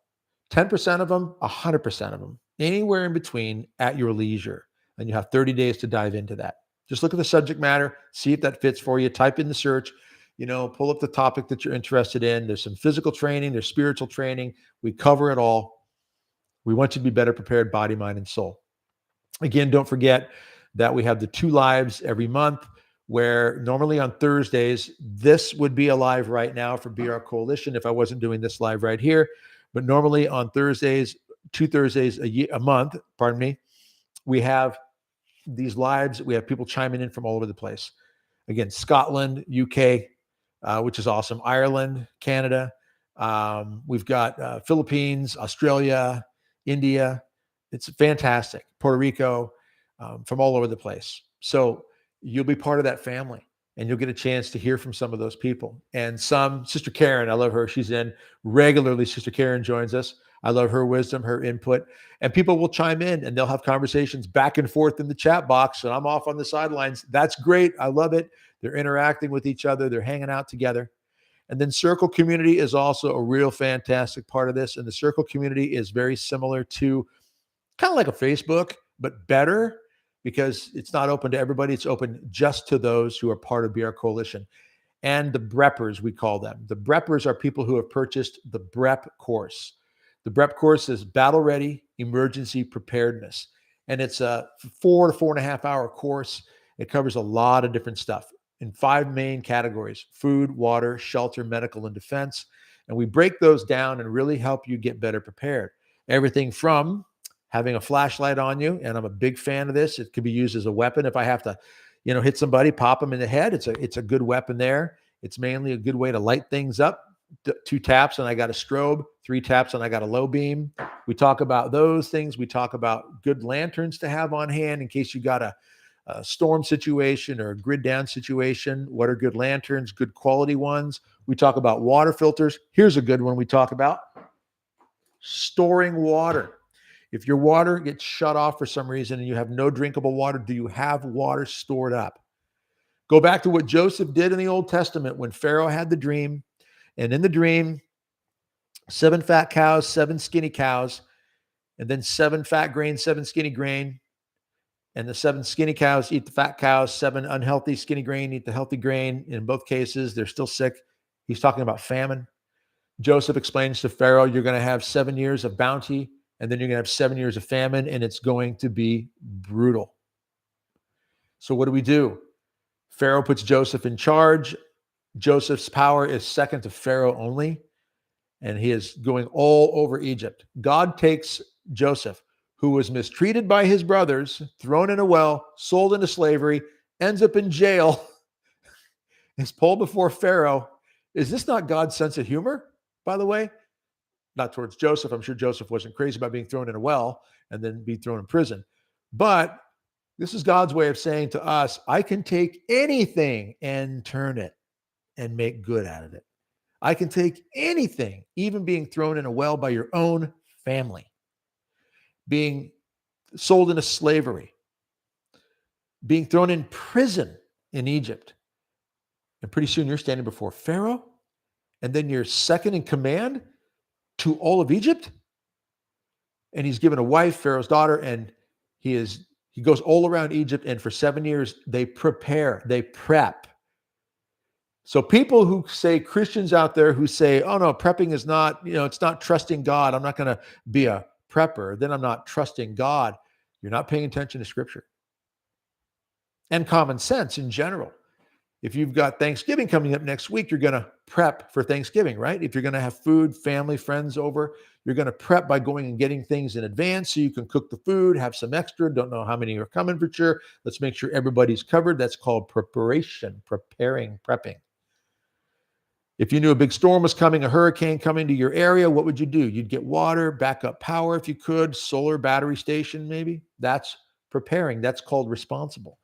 10% of them, 100% of them, anywhere in between at your leisure. And you have 30 days to dive into that. Just look at the subject matter, see if that fits for you. Type in the search, pull up the topic that you're interested in. There's some physical training, there's spiritual training. We cover it all. We want you to be better prepared, body, mind, and soul. Again, don't forget that we have the 2 lives every month, where normally on Thursdays, this would be a live right now for BR Coalition if I wasn't doing this live right here. But normally on Thursdays, 2 Thursdays a month, we have these lives. We have people chiming in from all over the place. Again, Scotland, UK, which is awesome. Ireland, Canada. We've got Philippines, Australia, India. It's fantastic. Puerto Rico, from all over the place. So you'll be part of that family. And you'll get a chance to hear from some of those people. And Sister Karen, I love her. She's in regularly. Sister Karen joins us. I love her wisdom, her input. And people will chime in and they'll have conversations back and forth in the chat box. And I'm off on the sidelines. That's great. I love it. They're interacting with each other. They're hanging out together. And then Circle Community is also a real fantastic part of this. And the Circle Community is very similar to kind of like a Facebook, but better, because it's not open to everybody. It's open just to those who are part of BR Coalition. And the BREPers, we call them. The BREPers are people who have purchased the BREP course. The BREP course is Battle Ready Emergency Preparedness. And it's a 4 to 4.5 hour course. It covers a lot of different stuff in 5 main categories: food, water, shelter, medical, and defense. And we break those down and really help you get better prepared. Everything from having a flashlight on you, and I'm a big fan of this. It could be used as a weapon. If I have to, hit somebody, pop them in the head, it's a good weapon there. It's mainly a good way to light things up. 2 taps and I got a strobe, 3 taps and I got a low beam. We talk about those things. We talk about good lanterns to have on hand in case you got a storm situation or a grid down situation. What are good lanterns, good quality ones? We talk about water filters. Here's a good one we talk about: storing water. If your water gets shut off for some reason and you have no drinkable water, do you have water stored up? Go back to what Joseph did in the Old Testament when Pharaoh had the dream. And in the dream, 7 fat cows, 7 skinny cows, and then 7 fat grain, 7 skinny grain. And the 7 skinny cows eat the fat cows, 7 unhealthy skinny grain eat the healthy grain. In both cases, they're still sick. He's talking about famine. Joseph explains to Pharaoh, you're going to have 7 years of bounty, and then you're going to have 7 years of famine, and it's going to be brutal. So what do? Pharaoh puts Joseph in charge. Joseph's power is second to Pharaoh only, and he is going all over Egypt. God takes Joseph, who was mistreated by his brothers, thrown in a well, sold into slavery, ends up in jail, is pulled before Pharaoh. Is this not God's sense of humor, by the way? Not towards Joseph. I'm sure Joseph wasn't crazy about being thrown in a well and then be thrown in prison. But this is God's way of saying to us, I can take anything and turn it and make good out of it. I can take anything, even being thrown in a well by your own family, being sold into slavery, being thrown in prison in Egypt. And pretty soon you're standing before Pharaoh, and then you're second in command to all of Egypt. And he's given a wife, Pharaoh's daughter, and he goes all around Egypt, and for 7 years they prep. So people who say, Christians out there who say, oh no, prepping is not, it's not trusting God. I'm not going to be a prepper. Then I'm not trusting God. You're not paying attention to Scripture and common sense in general. If you've got Thanksgiving coming up next week, you're going to prep for Thanksgiving, right? If you're going to have food, family, friends over, you're going to prep by going and getting things in advance so you can cook the food, have some extra. Don't know how many are coming for sure. Let's make sure everybody's covered. That's called preparation, prepping. If you knew a big storm was coming, a hurricane coming to your area, what would you do? You'd get water, backup power if you could, solar battery station maybe. That's preparing. That's called responsible.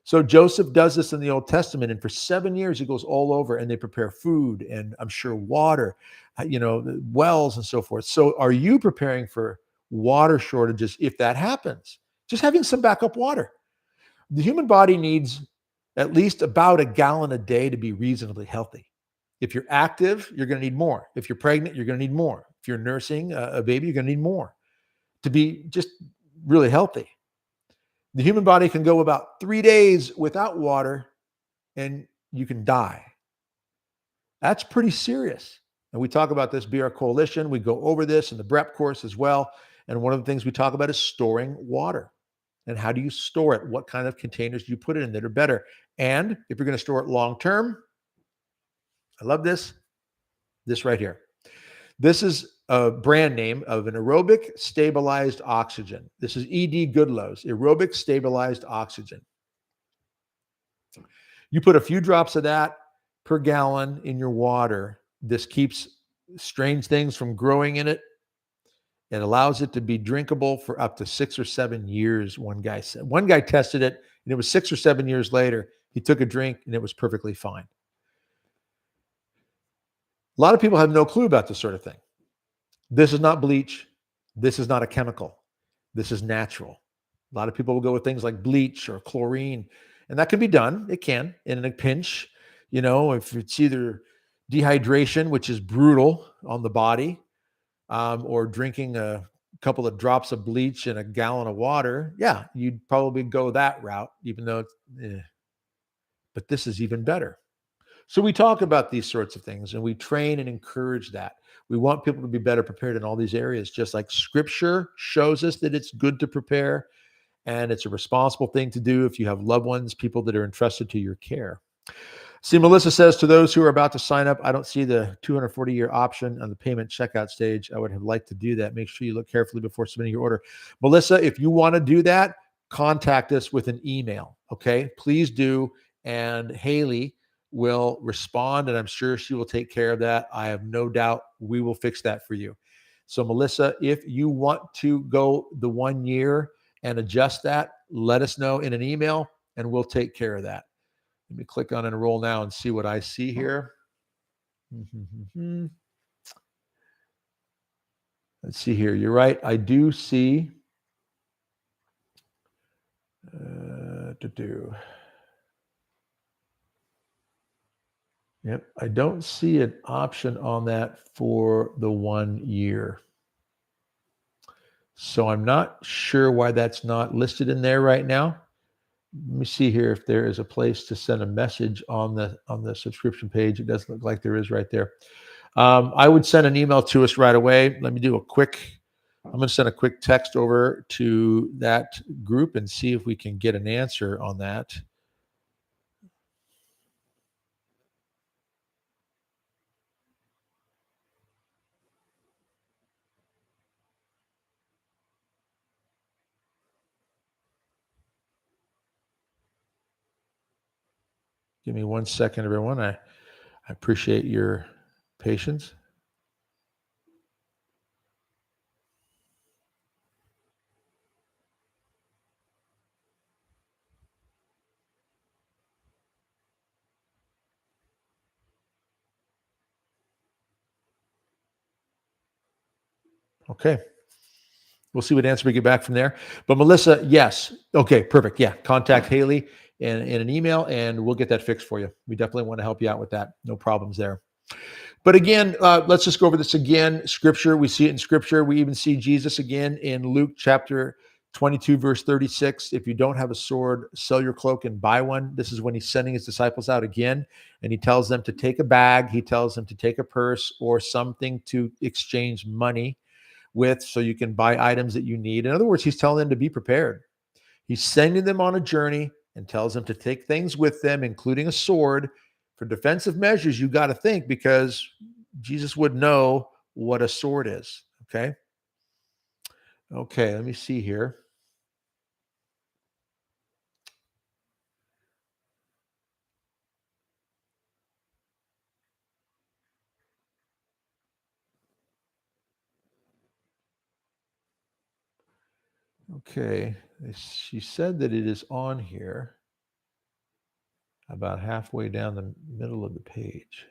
So Joseph does this in the Old Testament, and for 7 years he goes all over, and they prepare food and I'm sure water, wells and so forth. So are you preparing for water shortages if that happens? Just having some backup water. The human body needs at least about a gallon a day to be reasonably healthy. If you're active, you're going to need more. If you're pregnant, you're going to need more. If you're nursing a baby, you're going to need more to be just really healthy. The human body can go about 3 days without water and you can die. That's pretty serious. And we talk about this, BR Coalition. We go over this in the BREP course as well. And one of the things we talk about is storing water. And how do you store it? What kind of containers do you put it in that are better? And if you're going to store it long term, I love this right here. This is a brand name of an aerobic stabilized oxygen. This is ED Goodlow's aerobic stabilized oxygen. You put a few drops of that per gallon in your water. This keeps strange things from growing in it. It allows it to be drinkable for up to 6 or 7 years, one guy said. One guy tested it, and it was 6 or 7 years later. He took a drink, and it was perfectly fine. A lot of people have no clue about this sort of thing. This is not bleach. This is not a chemical. This is natural. A lot of people will go with things like bleach or chlorine, and that can be done. It can in a pinch, if it's either dehydration, which is brutal on the body, or drinking a couple of drops of bleach in a gallon of water. Yeah, you'd probably go that route, even though but this is even better. So we talk about these sorts of things and we train and encourage that. We want people to be better prepared in all these areas, just like Scripture shows us that it's good to prepare and it's a responsible thing to do if you have loved ones, people that are entrusted to your care. See, Melissa says, to those who are about to sign up, I don't see the 240-year option on the payment checkout stage. I would have liked to do that. Make sure you look carefully before submitting your order. Melissa, if you want to do that, contact us with an email, okay? Please do, and Haley will respond, and I'm sure she will take care of that. I have no doubt we will fix that for you. So Melissa, if you want to go the 1 year and adjust that, let us know in an email and we'll take care of that. Let me click on enroll now and see what I see here. Let's Let's see here. You're right. I do see to do. Yep. I don't see an option on that for the 1 year. So I'm not sure why that's not listed in there right now. Let me see here if there is a place to send a message on the subscription page. It doesn't look like there is right there. I would send an email to us right away. Let me do I'm going to send a quick text over to that group and see if we can get an answer on that. Give me 1 second, everyone. I appreciate your patience. Okay. We'll see what answer we get back from there. But Melissa, yes. Okay, perfect. Yeah. Contact Haley in an email and we'll get that fixed for you. We definitely want to help you out with that. No problems there. But again, let's just go over this again. Scripture, we see it in Scripture. We even see Jesus again in Luke chapter 22, verse 36. If you don't have a sword, sell your cloak and buy one. This is when he's sending his disciples out again, and he tells them to take a bag. He tells them to take a purse or something to exchange money with so you can buy items that you need. In other words, he's telling them to be prepared. He's sending them on a journey and tells them to take things with them, including a sword. For defensive measures, you got to think because Jesus would know what a sword is. Okay. Okay. Let me see here. Okay. She said that it is on here about halfway down the middle of the page.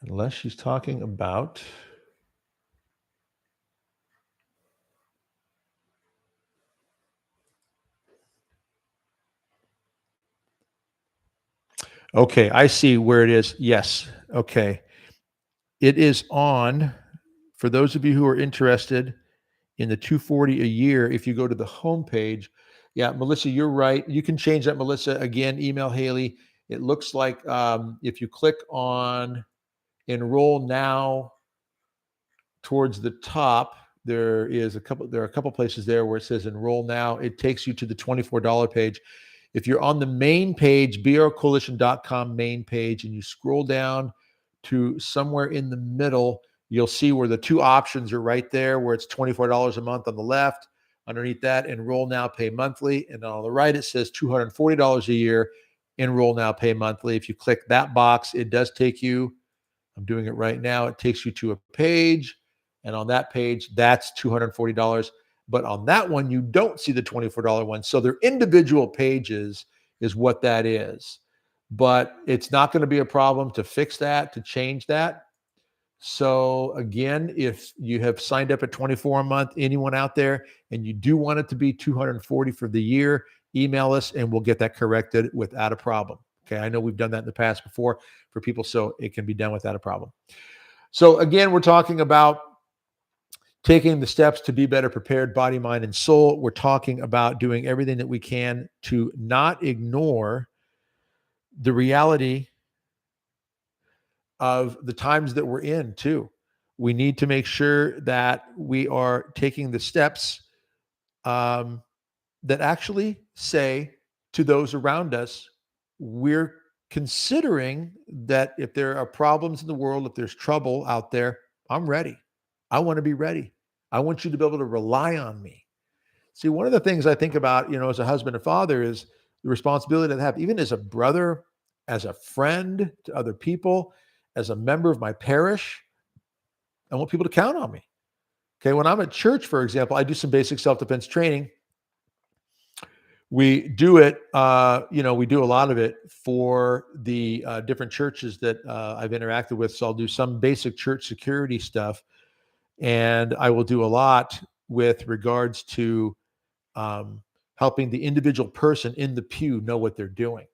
Unless she's talking about okay, I see where it is. Yes. Okay. It is on, for those of you who are interested in the 240 a year, if you go to the homepage. Yeah, Melissa, you're right. You can change that, Melissa. Again, email Haley. It looks like if you click on enroll now towards the top, there are a couple places there where it says enroll now. It takes you to the $24 page. If you're on the main page, brcoalition.com main page, and you scroll down to somewhere in the middle, you'll see where the two options are right there, where it's $24 a month on the left. Underneath that, enroll now, pay monthly. And on the right, it says $240 a year, enroll now, pay monthly. If you click that box, it does take you, I'm doing it right now, it takes you to a page. And on that page, that's $240. But on that one, you don't see the $24 one. So they're individual pages is what that is. But it's not going to be a problem to fix that, to change that. So again, if you have signed up at 24 a month, anyone out there, and you do want it to be 240 for the year, email us and we'll get that corrected without a problem. Okay. I know we've done that in the past before for people, so it can be done without a problem. So again, we're talking about taking the steps to be better prepared, body, mind, and soul. We're talking about doing everything that we can to not ignore the reality of the times that we're in too. We need to make sure that we are taking the steps that actually say to those around us, we're considering that if there are problems in the world, if there's trouble out there, I'm ready. I want to be ready. I want you to be able to rely on me. See, one of the things I think about, as a husband and father is the responsibility that I have, even as a brother, as a friend to other people, as a member of my parish. I want people to count on me. Okay. When I'm at church, for example, I do some basic self-defense training We do it, we do a lot of it for the different churches that I've interacted with. So I'll do some basic church security stuff, and I will do a lot with regards to um, helping the individual person in the pew know what they're doing.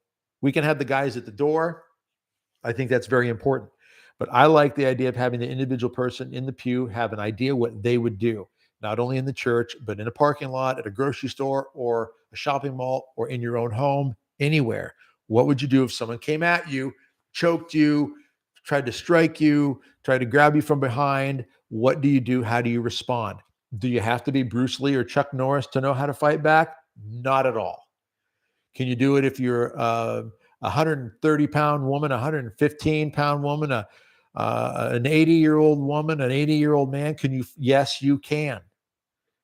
We can have the guys at the door. I think that's very important. But I like the idea of having the individual person in the pew have an idea what they would do, not only in the church, but in a parking lot, at a grocery store, or a shopping mall, or in your own home, anywhere. What would you do if someone came at you, choked you, tried to strike you, tried to grab you from behind? What do you do? How do you respond? Do you have to be Bruce Lee or Chuck Norris to know how to fight back? Not at all. Can you do it if you're a 130-pound woman, a 115-pound woman, an 80-year-old woman, an 80-year-old man? Can you? Yes, you can.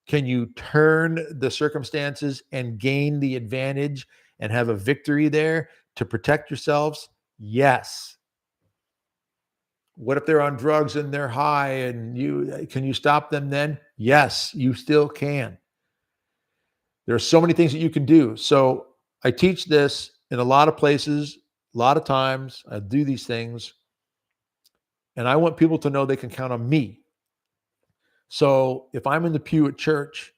Can you turn the circumstances and gain the advantage and have a victory there to protect yourselves? Yes. What if they're on drugs and they're high and can you stop them then? Yes, you still can. There are so many things that you can do. So I teach this in a lot of places, a lot of times. I do these things, and I want people to know they can count on me. So if I'm in the pew at church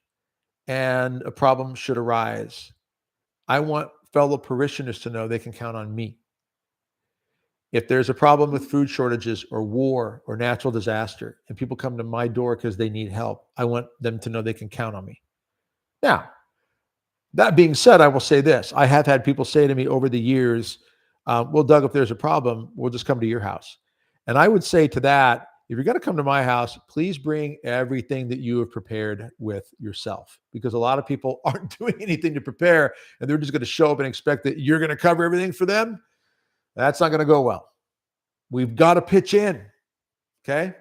and a problem should arise, I want fellow parishioners to know they can count on me. If there's a problem with food shortages or war or natural disaster, and people come to my door because they need help, I want them to know they can count on me. Now, that being said, I will say this. I have had people say to me over the years, well, Doug, if there's a problem, we'll just come to your house. And I would say to that, if you're going to come to my house, please bring everything that you have prepared with yourself, because a lot of people aren't doing anything to prepare, and they're just going to show up and expect that you're going to cover everything for them. That's not going to go well. We've got to pitch in. Okay.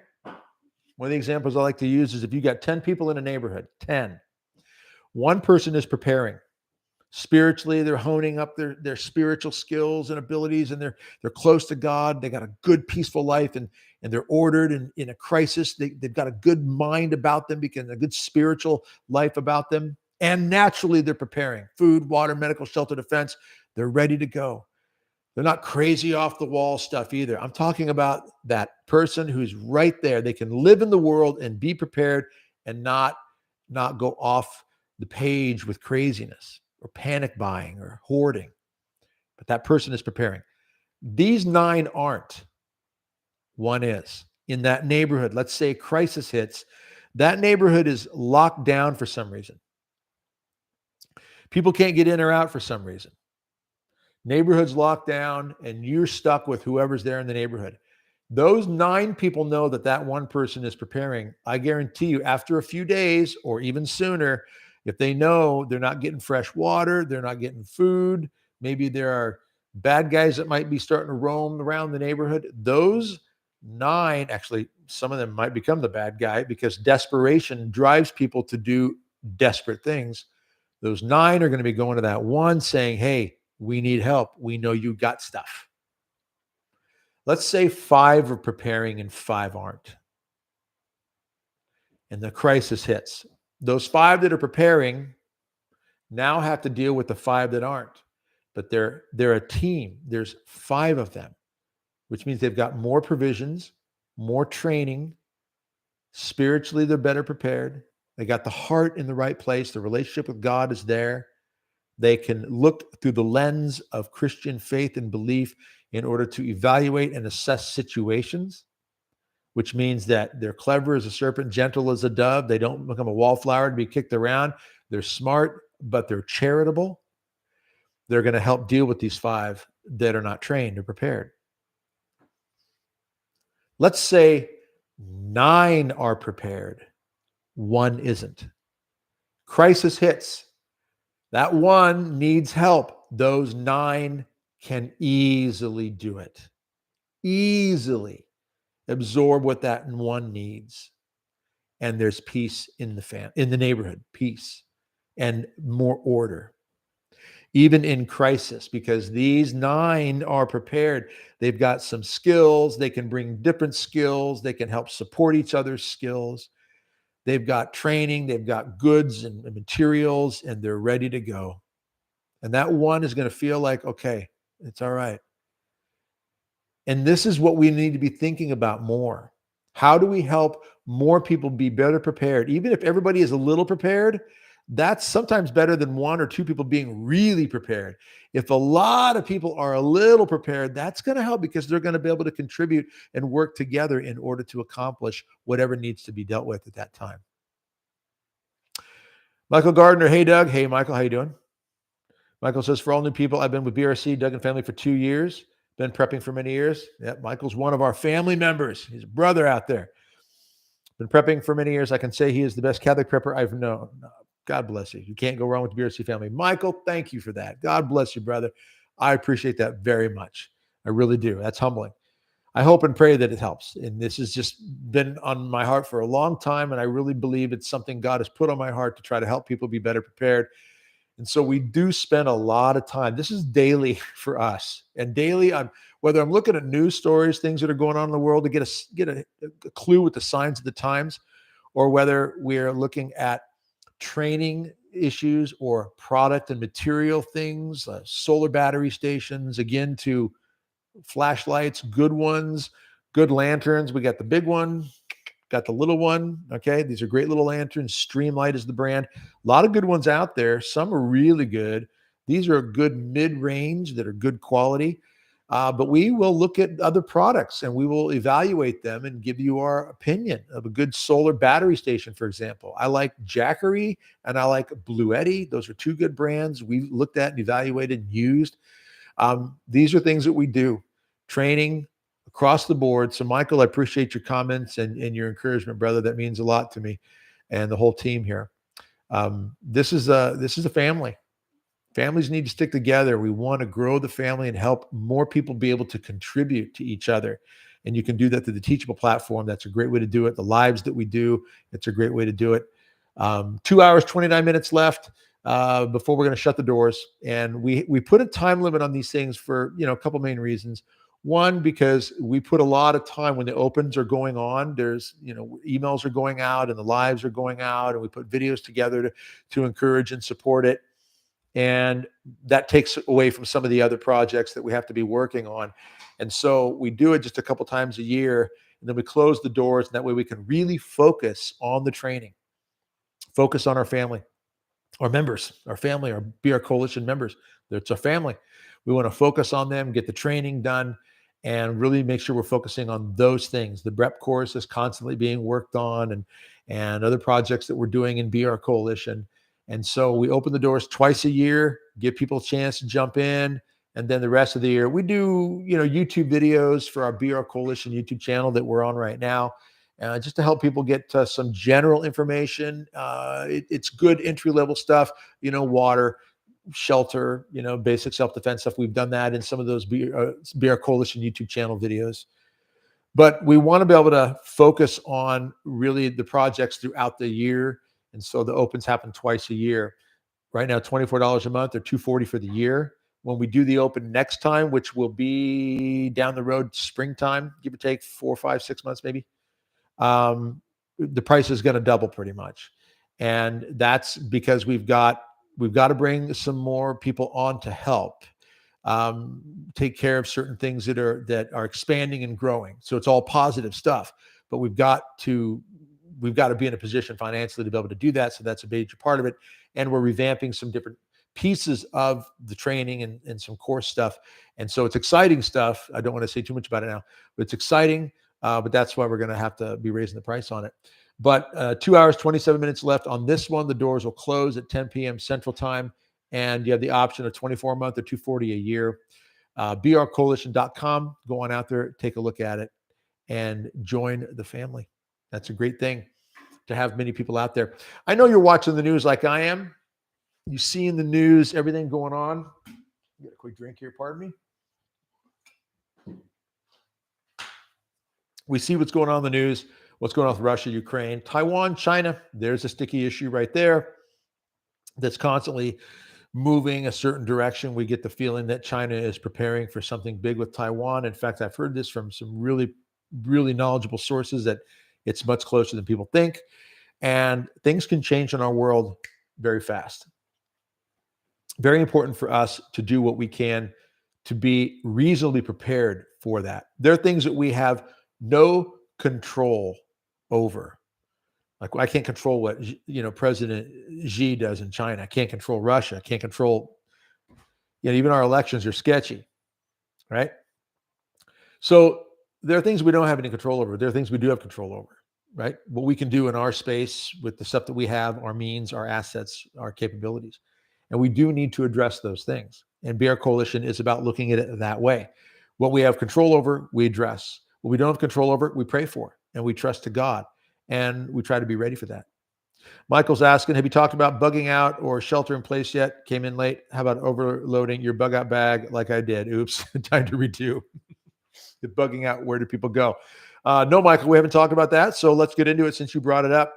One of the examples I like to use is if you got 10 people in a neighborhood, 10, one person is preparing. Spiritually, they're honing up their spiritual skills and abilities, and they're close to God. They got a good, peaceful life, and they're ordered. And in a crisis, they've got a good mind about them, because a good spiritual life about them. And naturally, they're preparing food, water, medical shelter, defense. They're ready to go. They're not crazy off the wall stuff either. I'm talking about that person who's right there. They can live in the world and be prepared and not go off the page with craziness or panic buying or hoarding. But that person is preparing. These 9 aren't. One is. In that neighborhood, let's say crisis hits, that neighborhood is locked down for some reason. People can't get in or out for some reason. Neighborhood's locked down, and you're stuck with whoever's there in the neighborhood. Those 9 people know that one person is preparing. I guarantee you, after a few days or even sooner, if they know they're not getting fresh water, they're not getting food, maybe there are bad guys that might be starting to roam around the neighborhood, those 9, actually, some of them might become the bad guy, because desperation drives people to do desperate things. Those 9 are going to be going to that one saying, hey, we need help. We know you got stuff. Let's say 5 are preparing and 5 aren't. And the crisis hits. Those 5 that are preparing now have to deal with the 5 that aren't. But they're a team. There's 5 of them, which means they've got more provisions, more training. Spiritually, they're better prepared. They got the heart in the right place. The relationship with God is there. They can look through the lens of Christian faith and belief in order to evaluate and assess situations, which means that they're clever as a serpent, gentle as a dove. They don't become a wallflower to be kicked around. They're smart, but they're charitable. They're going to help deal with these 5 that are not trained or prepared. Let's say 9 are prepared, 1 isn't. Crisis hits. That 1 needs help. Those 9 can easily do it. Easily absorb what that 1 needs. And there's peace in the neighborhood, peace and more order. Even in crisis, because these 9 are prepared. They've got some skills. They can bring different skills. They can help support each other's skills. They've got training. They've got goods and materials, and they're ready to go. And that one is going to feel like, okay, it's all right. And this is what we need to be thinking about more. How do we help more people be better prepared? Even if everybody is a little prepared, that's sometimes better than one or two people being really prepared. If a lot of people are a little prepared, that's going to help because they're going to be able to contribute and work together in order to accomplish whatever needs to be dealt with at that time. Michael Gardner, hey Doug. Hey Michael, how you doing? Michael says, for all new people, I've been with BRC, Doug and family for 2 years. Been prepping for many years. Yep, Michael's one of our family members. He's a brother out there. Been prepping for many years. I can say he is the best Catholic prepper I've known. God bless you. You can't go wrong with the BRC family. Michael, thank you for that. God bless you, brother. I appreciate that very much. I really do. That's humbling. I hope and pray that it helps. And this has just been on my heart for a long time. And I really believe it's something God has put on my heart to try to help people be better prepared. And so we do spend a lot of time. This is daily for us. And daily, whether I'm looking at news stories, things that are going on in the world to get a clue with the signs of the times, or whether we're looking at training issues or product and material things, solar battery stations, again, to flashlights, good ones, good lanterns. We got the big one, got the little one. Okay. These are great little lanterns. Streamlight is the brand. A lot of good ones out there. Some are really good. These are good mid-range that are good quality. But we will look at other products and we will evaluate them and give you our opinion of a good solar battery station, for example. I like Jackery and I like Bluetti. Those are two good brands we looked at and evaluated and used. These are things that we do. Training across the board. So Michael, I appreciate your comments and your encouragement, brother. That means a lot to me and the whole team here. This is a family. Families need to stick together. We want to grow the family and help more people be able to contribute to each other. And you can do that through the Teachable platform. That's a great way to do it. The lives that we do, it's a great way to do it. 2 hours, 29 minutes left before we're going to shut the doors. And we put a time limit on these things for, a couple main reasons. One, because we put a lot of time when the opens are going on. There's, emails are going out and the lives are going out, and we put videos together to encourage and support it. And that takes away from some of the other projects that we have to be working on. And so we do it just a couple times a year, and then we close the doors. And that way we can really focus on the training, focus on our family, our members, our family, our BR Coalition members. It's our family. We want to focus on them, get the training done, and really make sure we're focusing on those things. The BREP course is constantly being worked on, and other projects that we're doing in BR Coalition. And so we open the doors twice a year, give people a chance to jump in. And then the rest of the year, we do, YouTube videos for our BR Coalition YouTube channel that we're on right now, just to help people get some general information. It's good entry-level stuff, water, shelter, basic self-defense stuff. We've done that in some of those BR Coalition YouTube channel videos. But we want to be able to focus on really the projects throughout the year. And so the opens happen twice a year. Right now, $24 a month or $240 for the year. When we do the open next time, which will be down the road, springtime, give or take 4, 5, 6 months maybe, the price is going to double pretty much. And that's because we've got to bring some more people on to help take care of certain things that are expanding and growing. So it's all positive stuff, but we've got to be in a position financially to be able to do that. So that's a major part of it. And we're revamping some different pieces of the training and some course stuff. And so it's exciting stuff. I don't want to say too much about it now, but it's exciting. But that's why we're going to have to be raising the price on it. But 2 hours, 27 minutes left on this one. The doors will close at 10 p.m. Central Time. And you have the option of 24 a month or $240 a year. brcoalition.com. Go on out there, take a look at it, and join the family. That's a great thing to have many people out there. I know you're watching the news like I am. You see in the news everything going on. Get a quick drink here, pardon me. We see what's going on in the news, what's going on with Russia, Ukraine, Taiwan, China. There's a sticky issue right there that's constantly moving a certain direction. We get the feeling that China is preparing for something big with Taiwan. In fact, I've heard this from some really, really knowledgeable sources that it's much closer than people think. And things can change in our world very fast. Very important for us to do what we can to be reasonably prepared for that. There are things that we have no control over. Like I can't control what President Xi does in China. I can't control Russia. I can't control, even our elections are sketchy, right? So there are things we don't have any control over. There are things we do have control over, right? What we can do in our space with the stuff that we have, our means, our assets, our capabilities. And we do need to address those things. And BR Coalition is about looking at it that way. What we have control over, we address. What we don't have control over, we pray for, and we trust to God. And we try to be ready for that. Michael's asking, have you talked about bugging out or shelter in place yet? Came in late. How about overloading your bug out bag like I did? Oops, time to redo. The bugging out, where do people go? No, Michael, we haven't talked about that. So let's get into it since you brought it up.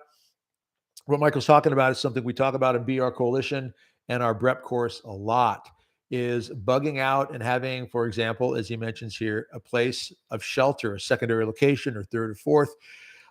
What Michael's talking about is something we talk about in BR Coalition and our BREP course a lot, is bugging out and having, for example, as he mentions here, a place of shelter, a secondary location or third or fourth.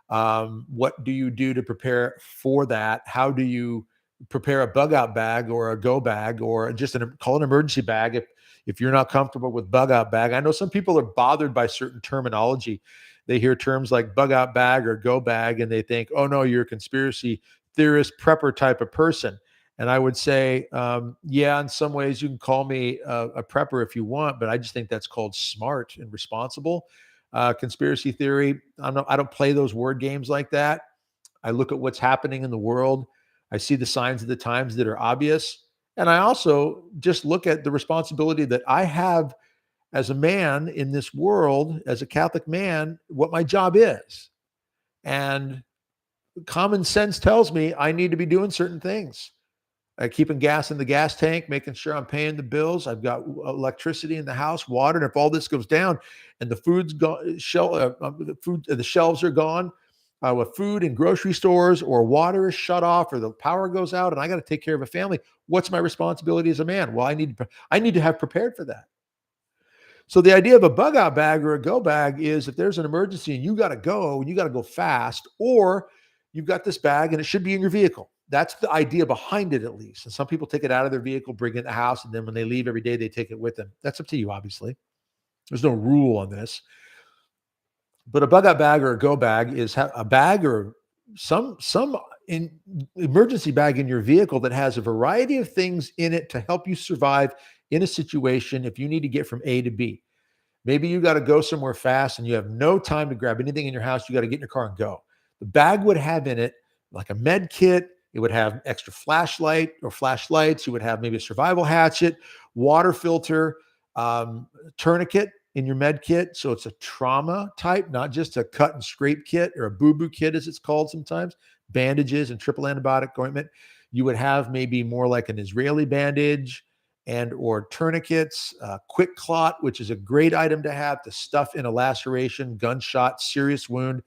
What do you do to prepare for that? How do you prepare a bug out bag or a go bag or just call an emergency bag if you're not comfortable with bug out bag? I know some people are bothered by certain terminology. They hear terms like bug out bag or go bag and they think, oh no, you're a conspiracy theorist prepper type of person. And I would say, yeah, in some ways you can call me a prepper if you want, but I just think that's called smart and responsible. Conspiracy theory, I don't play those word games like that. I look at what's happening in the world. I see the signs of the times that are obvious. And I also just look at the responsibility that I have as a man in this world, as a Catholic man, what my job is. And common sense tells me I need to be doing certain things. Keeping gas in the gas tank, making sure I'm paying the bills. I've got electricity in the house, water. And if all this goes down and the food's gone, the shelves are gone, with food in grocery stores or water is shut off or the power goes out and I got to take care of a family, what's my responsibility as a man? Well, I need to have prepared for that. So the idea of a bug out bag or a go bag is if there's an emergency and you got to go and you got to go fast, or you've got this bag and it should be in your vehicle. That's the idea behind it, at least. And some people take it out of their vehicle, bring it in the house, and then when they leave every day, they take it with them. That's up to you, obviously. There's no rule on this. But a bug out bag or a go bag is a bag or some emergency bag in your vehicle that has a variety of things in it to help you survive in a situation if you need to get from A to B. Maybe you got to go somewhere fast and you have no time to grab anything in your house. You got to get in your car and go. The bag would have in it like a med kit. It would have extra flashlight or flashlights. You would have maybe a survival hatchet, water filter, tourniquet in your med kit. So it's a trauma type, not just a cut and scrape kit or a boo-boo kit, as it's called sometimes, bandages and triple antibiotic ointment. You would have maybe more like an Israeli bandage and or tourniquets, quick clot, which is a great item to have to stuff in a laceration, gunshot, serious wound.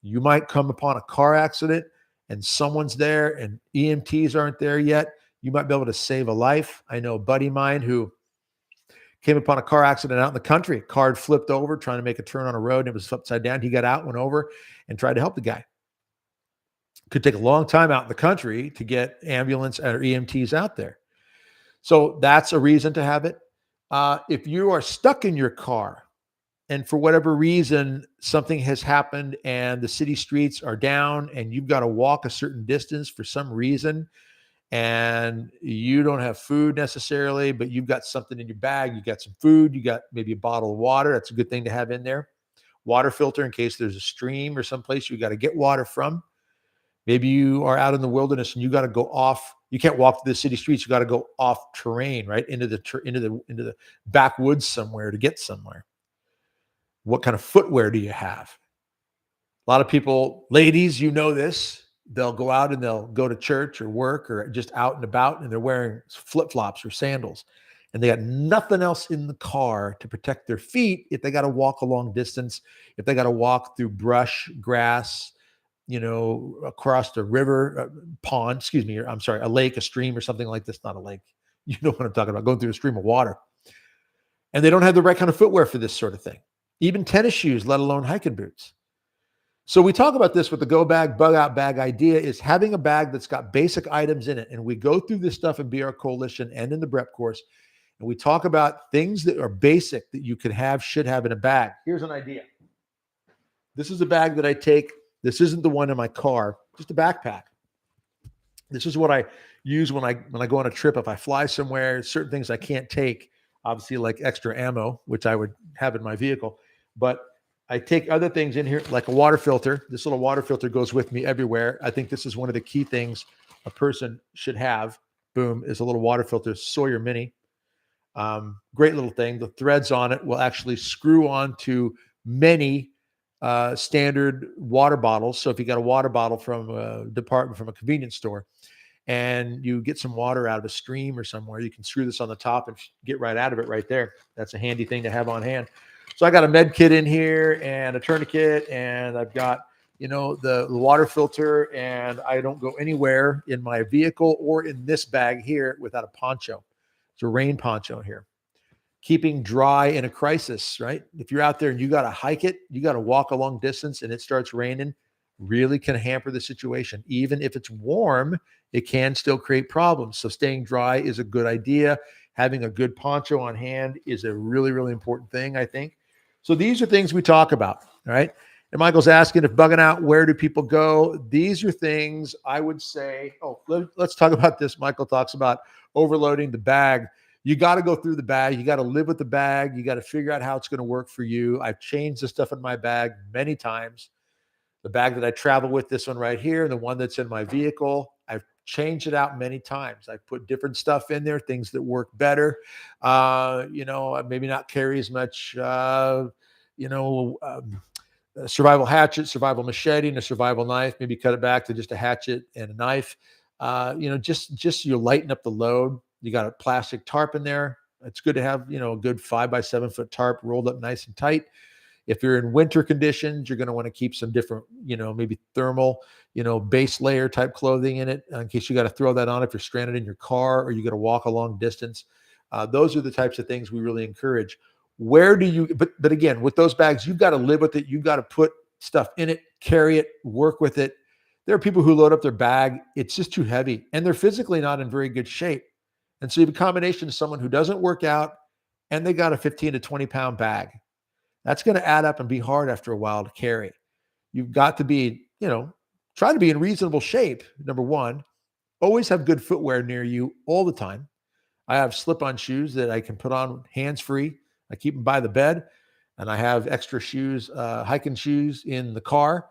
You might come upon a car accident and someone's there and EMTs aren't there yet. You might be able to save a life. I know a buddy of mine who came upon a car accident out in the country. Car had flipped over trying to make a turn on a road and it was upside down. He got out, went over and tried to help the guy. Could take a long time out in the country to get ambulance or EMTs out there. So that's a reason to have it. If you are stuck in your car and for whatever reason, something has happened and the city streets are down and you've got to walk a certain distance for some reason and you don't have food necessarily, but you've got something in your bag, you got some food, you got maybe a bottle of water. That's a good thing to have in there. Water filter in case there's a stream or someplace you got to get water from. Maybe you are out in the wilderness and you got to go off. You can't walk to the city streets. You got to go off terrain, right? Into the backwoods somewhere to get somewhere. What kind of footwear do you have? A lot of people, ladies, you know this, they'll go out and they'll go to church or work or just out and about and they're wearing flip-flops or sandals and they got nothing else in the car to protect their feet if they got to walk a long distance, if they got to walk through brush, grass, across the river, pond, a lake, a stream or something like this, not a lake. You know what I'm talking about, going through a stream of water. And they don't have the right kind of footwear for this sort of thing. Even tennis shoes, let alone hiking boots. So we talk about this with the go bag, bug out bag idea is having a bag that's got basic items in it. And we go through this stuff in BR Coalition and in the BREP course. And we talk about things that are basic that you could have, should have in a bag. Here's an idea. This is a bag that I take. This isn't the one in my car, just a backpack. This is what I use when I go on a trip. If I fly somewhere, certain things I can't take, obviously like extra ammo, which I would have in my vehicle. But I take other things in here, like a water filter. This little water filter goes with me everywhere. I think this is one of the key things a person should have. Boom, is a little water filter, Sawyer Mini. Great little thing. The threads on it will actually screw on to many standard water bottles. So if you got a water bottle from a convenience store and you get some water out of a stream or somewhere, you can screw this on the top and get right out of it right there. That's a handy thing to have on hand. So I got a med kit in here and a tourniquet, and I've got, the water filter, and I don't go anywhere in my vehicle or in this bag here without a poncho. It's a rain poncho here. Keeping dry in a crisis, right? If you're out there and you got to hike it, you got to walk a long distance and it starts raining, really can hamper the situation. Even if it's warm, it can still create problems. So staying dry is a good idea. Having a good poncho on hand is a really, really important thing, I think. So these are things we talk about, right? And Michael's asking, if bugging out, where do people go? These are things I would say, let's talk about this. Michael talks about overloading the bag. You got to go through the bag. You got to live with the bag. You got to figure out how it's going to work for you. I've changed the stuff in my bag many times. The bag that I travel with, this one right here, the one that's in my vehicle, I've changed it out many times. I've put different stuff in there, things that work better. Maybe not carry as much, a survival hatchet, survival machete, and a survival knife. Maybe cut it back to just a hatchet and a knife. Just you lighten up the load. You got a plastic tarp in there. It's good to have, a good 5 by 7 foot tarp rolled up nice and tight. If you're in winter conditions, you're going to want to keep some different, maybe thermal, base layer type clothing in it in case you got to throw that on if you're stranded in your car or you got to walk a long distance. Those are the types of things we really encourage. Where do you, but again, with those bags, you've got to live with it. You've got to put stuff in it, carry it, work with it. There are people who load up their bag. It's just too heavy and they're physically not in very good shape. And so you have a combination of someone who doesn't work out and they got a 15 to 20 pound bag. That's going to add up and be hard after a while to carry. You've got to be, try to be in reasonable shape. Number one, always have good footwear near you all the time. I have slip-on shoes that I can put on hands-free. I keep them by the bed, and I have extra shoes, hiking shoes in the car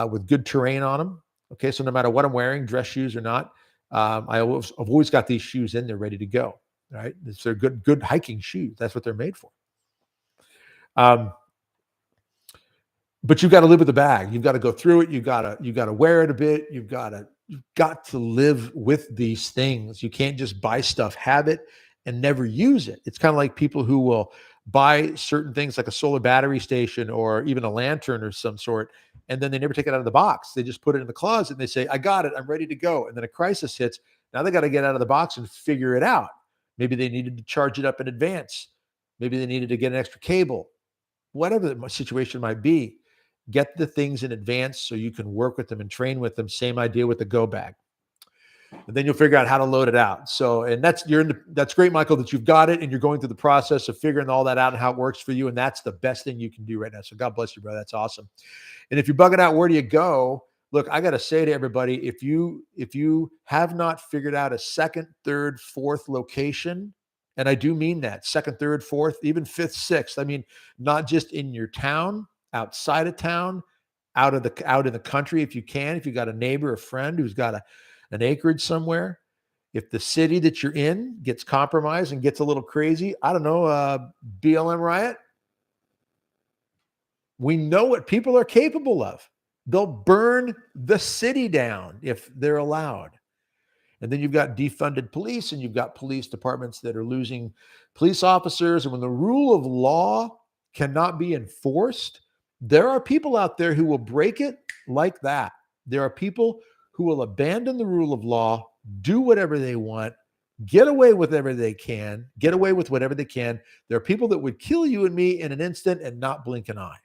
with good terrain on them. Okay, so no matter what I'm wearing, dress shoes or not, I've always got these shoes in there ready to go. Right, they're good hiking shoes. That's what they're made for. But you've got to live with the bag. You've got to go through it. You got to wear it a bit. You've got to live with these things. You can't just buy stuff, have it, and never use it. It's kind of like people who will buy certain things like a solar battery station or even a lantern or some sort, and then they never take it out of the box. They just put it in the closet and they say, I got it. I'm ready to go. And then a crisis hits. Now they got to get out of the box and figure it out. Maybe they needed to charge it up in advance. Maybe they needed to get an extra cable. Whatever the situation might be, get the things in advance so you can work with them and train with them. Same idea with the go bag. And then you'll figure out how to load it out. So, and that's great, Michael, that you've got it and you're going through the process of figuring all that out and how it works for you. And that's the best thing you can do right now. So God bless you, brother. That's awesome. And if you're bugging out, where do you go? Look, I got to say to everybody, if you have not figured out a second, third, fourth location, and I do mean that, second, third, fourth, even fifth, sixth. I mean, not just in your town, outside of town, out in the country, if you can, if you got a neighbor, a friend who's got an acreage somewhere. If the city that you're in gets compromised and gets a little crazy, I don't know, BLM riot. We know what people are capable of. They'll burn the city down if they're allowed. And then you've got defunded police and you've got police departments that are losing police officers. And when the rule of law cannot be enforced, there are people out there who will break it like that. There are people who will abandon the rule of law, do whatever they want, get away with whatever they can. There are people that would kill you and me in an instant and not blink an eye.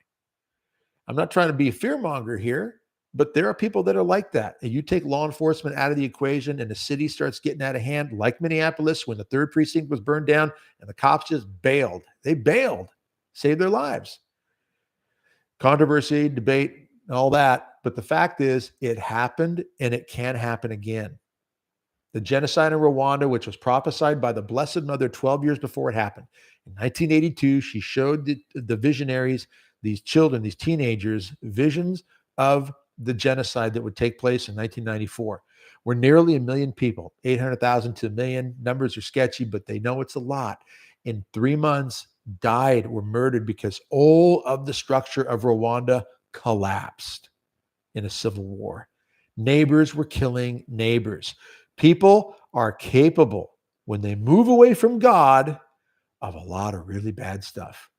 I'm not trying to be a fearmonger here, but there are people that are like that. And you take law enforcement out of the equation and the city starts getting out of hand, like Minneapolis when the 3rd precinct was burned down and the cops just bailed. They bailed, saved their lives. Controversy, debate, all that. But the fact is, it happened and it can happen again. The genocide in Rwanda, which was prophesied by the Blessed Mother 12 years before it happened. In 1982, she showed the visionaries, these children, these teenagers, visions of the genocide that would take place in 1994, where nearly 1 million people, 800,000 to 1 million, numbers are sketchy, but they know it's a lot, in 3 months died, were murdered because all of the structure of Rwanda collapsed in a civil war. Neighbors were killing neighbors. People are capable, when they move away from God, of a lot of really bad stuff.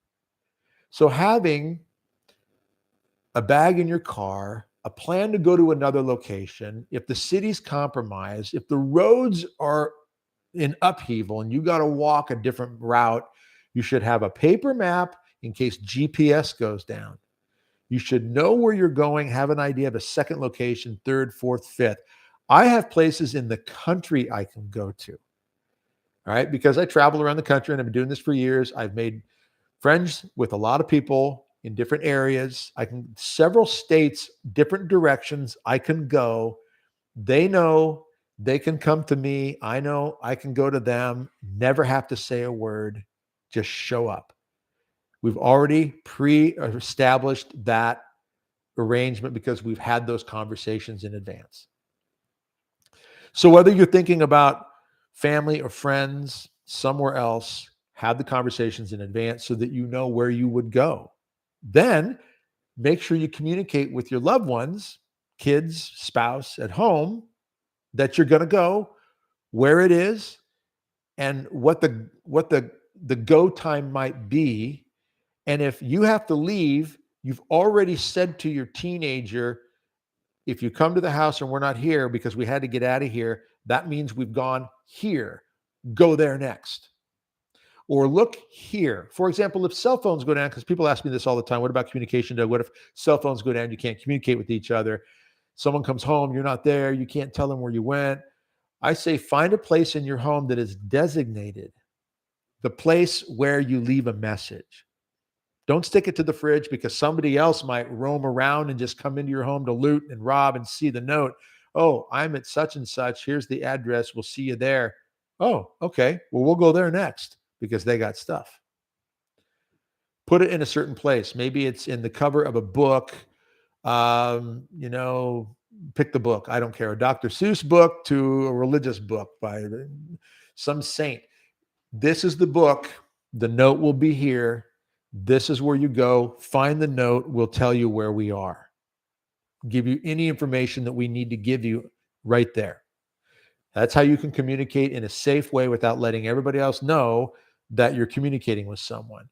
So having a bag in your car, a plan to go to another location, if the city's compromised, if the roads are in upheaval and you got to walk a different route, you should have a paper map in case GPS goes down. You should know where you're going, have an idea of a second location, 3rd, 4th, 5th. I have places in the country I can go to, all right, because I travel around the country and I've been doing this for years. I've made friends with a lot of people in different areas. Several states, different directions I can go. They know they can come to me. I know I can go to them, never have to say a word, just show up. We've already pre-established that arrangement because we've had those conversations in advance. So whether you're thinking about family or friends somewhere else, have the conversations in advance so that you know where you would go. Then make sure you communicate with your loved ones, kids, spouse at home, that you're going to go, where it is, and what the go time might be. And if you have to leave, you've already said to your teenager, if you come to the house and we're not here because we had to get out of here, that means we've gone here. Go there next. Or look here. For example, if cell phones go down, because people ask me this all the time, what about communication, Doug? What if cell phones go down? You can't communicate with each other. Someone comes home, you're not there, you can't tell them where you went. I say find a place in your home that is designated, the place where you leave a message. Don't stick it to the fridge because somebody else might roam around and just come into your home to loot and rob and see the note. Oh, I'm at such and such. Here's the address. We'll see you there. Oh, okay. Well, we'll go there next because they got stuff. Put it in a certain place. Maybe it's in the cover of a book. Pick the book. I don't care. A Dr. Seuss book to a religious book by some saint. This is the book. The note will be here. This is where you go. Find the note. We'll tell you where we are. Give you any information that we need to give you right there. That's how you can communicate in a safe way without letting everybody else know that you're communicating with someone.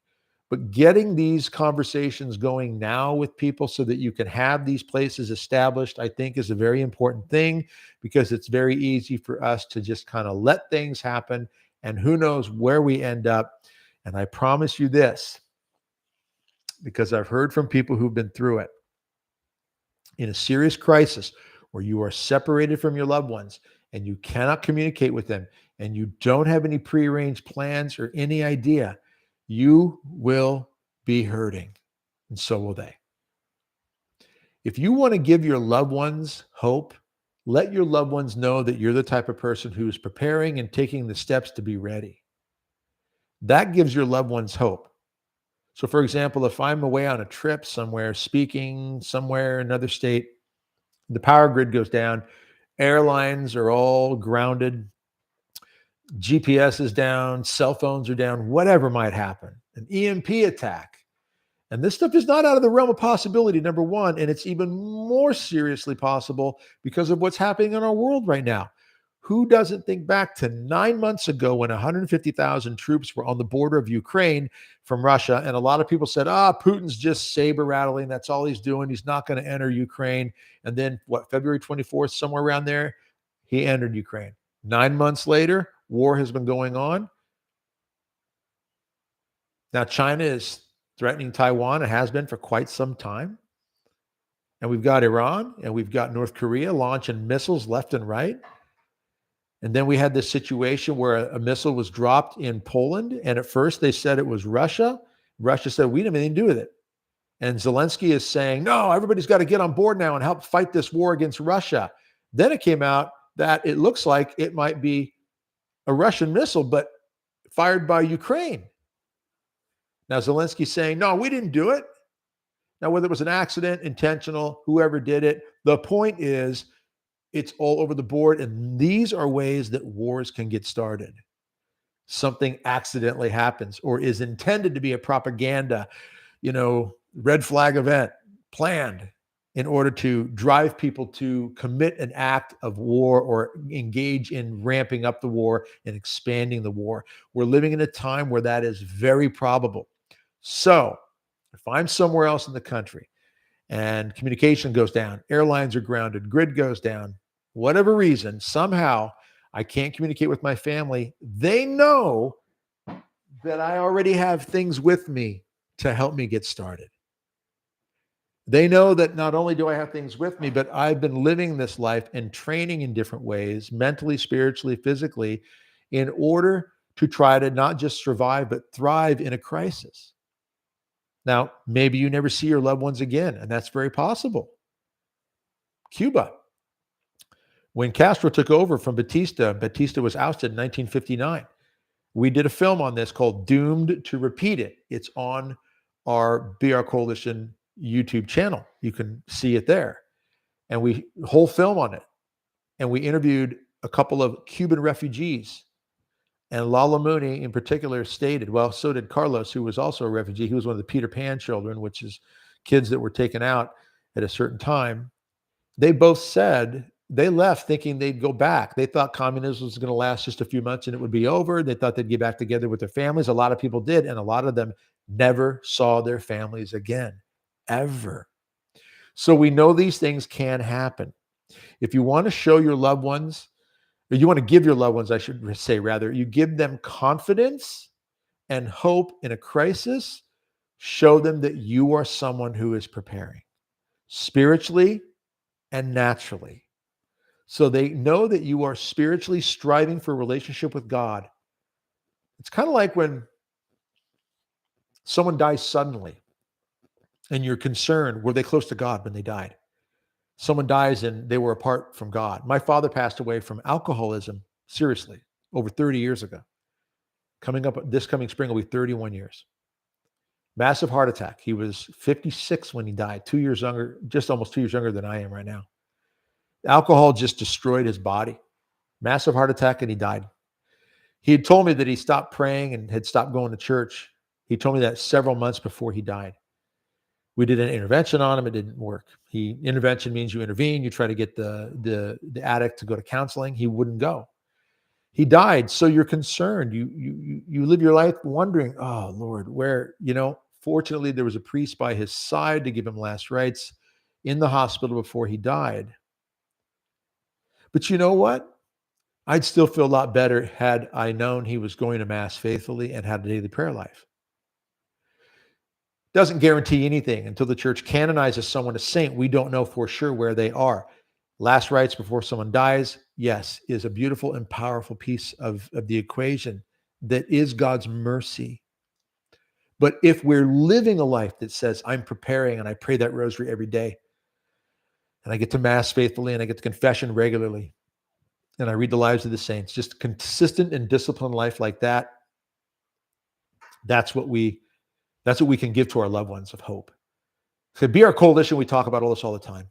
But getting these conversations going now with people so that you can have these places established, I think is a very important thing because it's very easy for us to just kind of let things happen and who knows where we end up. And I promise you this, because I've heard from people who've been through it. In a serious crisis where you are separated from your loved ones and you cannot communicate with them and you don't have any prearranged plans or any idea, you will be hurting, and so will they. If you want to give your loved ones hope, let your loved ones know that you're the type of person who is preparing and taking the steps to be ready. That gives your loved ones hope. So, for example, if I'm away on a trip somewhere, speaking somewhere in another state, the power grid goes down, airlines are all grounded, GPS is down, cell phones are down, whatever might happen, an EMP attack. And this stuff is not out of the realm of possibility, number one, and it's even more seriously possible because of what's happening in our world right now. Who doesn't think back to 9 months ago when 150,000 troops were on the border of Ukraine from Russia? And a lot of people said, Putin's just saber rattling. That's all he's doing. He's not going to enter Ukraine. And then February 24th, somewhere around there, he entered Ukraine. 9 months later, war has been going on. Now, China is threatening Taiwan. It has been for quite some time. and we've got Iran, and we've got North Korea launching missiles left and right. And then we had this situation where a missile was dropped in Poland, and at first they said it was Russia. Russia said, we didn't have anything to do with it. And Zelensky is saying, no, everybody's got to get on board now and help fight this war against Russia. Then it came out that it looks like it might be a Russian missile, but fired by Ukraine. Now Zelensky's saying, no, we didn't do it. Now, whether it was an accident, intentional, whoever did it, the point is it's all over the board. And these are ways that wars can get started. Something accidentally happens or is intended to be a propaganda, red flag event planned in order to drive people to commit an act of war or engage in ramping up the war and expanding the war. We're living in a time where that is very probable. So if I'm somewhere else in the country and communication goes down, airlines are grounded, grid goes down, whatever reason, somehow I can't communicate with my family, they know that I already have things with me to help me get started. They know that not only do I have things with me, but I've been living this life and training in different ways, mentally, spiritually, physically, in order to try to not just survive, but thrive in a crisis. Now, maybe you never see your loved ones again, and that's very possible. Cuba. When Castro took over from Batista was ousted in 1959. We did a film on this called Doomed to Repeat It. It's on our BR Coalition YouTube channel. You can see it there. And we whole film on it. And we interviewed a couple of Cuban refugees. And Lala Mooney in particular stated, well, so did Carlos, who was also a refugee. He was one of the Peter Pan children, which is kids that were taken out at a certain time. They both said they left thinking they'd go back. They thought communism was going to last just a few months and it would be over. They thought they'd get back together with their families. A lot of people did. And a lot of them never saw their families again, ever. So we know these things can happen. If you want to show your loved ones, or you want to give your loved ones, I should say rather, you give them confidence and hope in a crisis, show them that you are someone who is preparing spiritually and naturally. So they know that you are spiritually striving for a relationship with God. It's kind of like when someone dies suddenly and you're concerned, were they close to God when they died? Someone dies and they were apart from God. My father passed away from alcoholism, seriously, over 30 years ago. This coming spring will be 31 years. Massive heart attack. He was 56 when he died, 2 years younger, just almost 2 years younger than I am right now. Alcohol just destroyed his body. Massive heart attack, and he died. He had told me that he stopped praying and had stopped going to church. He told me that several months before he died. We did an intervention on him. It didn't work. Intervention means you intervene. You try to get the addict to go to counseling. He wouldn't go. He died. So you're concerned. You live your life wondering, oh, Lord, where, fortunately there was a priest by his side to give him last rites in the hospital before he died. But you know what? I'd still feel a lot better had I known he was going to Mass faithfully and had a daily prayer life. Doesn't guarantee anything. Until the church canonizes someone a saint, we don't know for sure where they are. Last rites before someone dies, yes, is a beautiful and powerful piece of the equation that is God's mercy. But if we're living a life that says, I'm preparing and I pray that rosary every day, and I get to Mass faithfully and I get to confession regularly, and I read the lives of the saints, just consistent and disciplined life like that, that's what we can give to our loved ones of hope. So BR Coalition, we talk about all this all the time.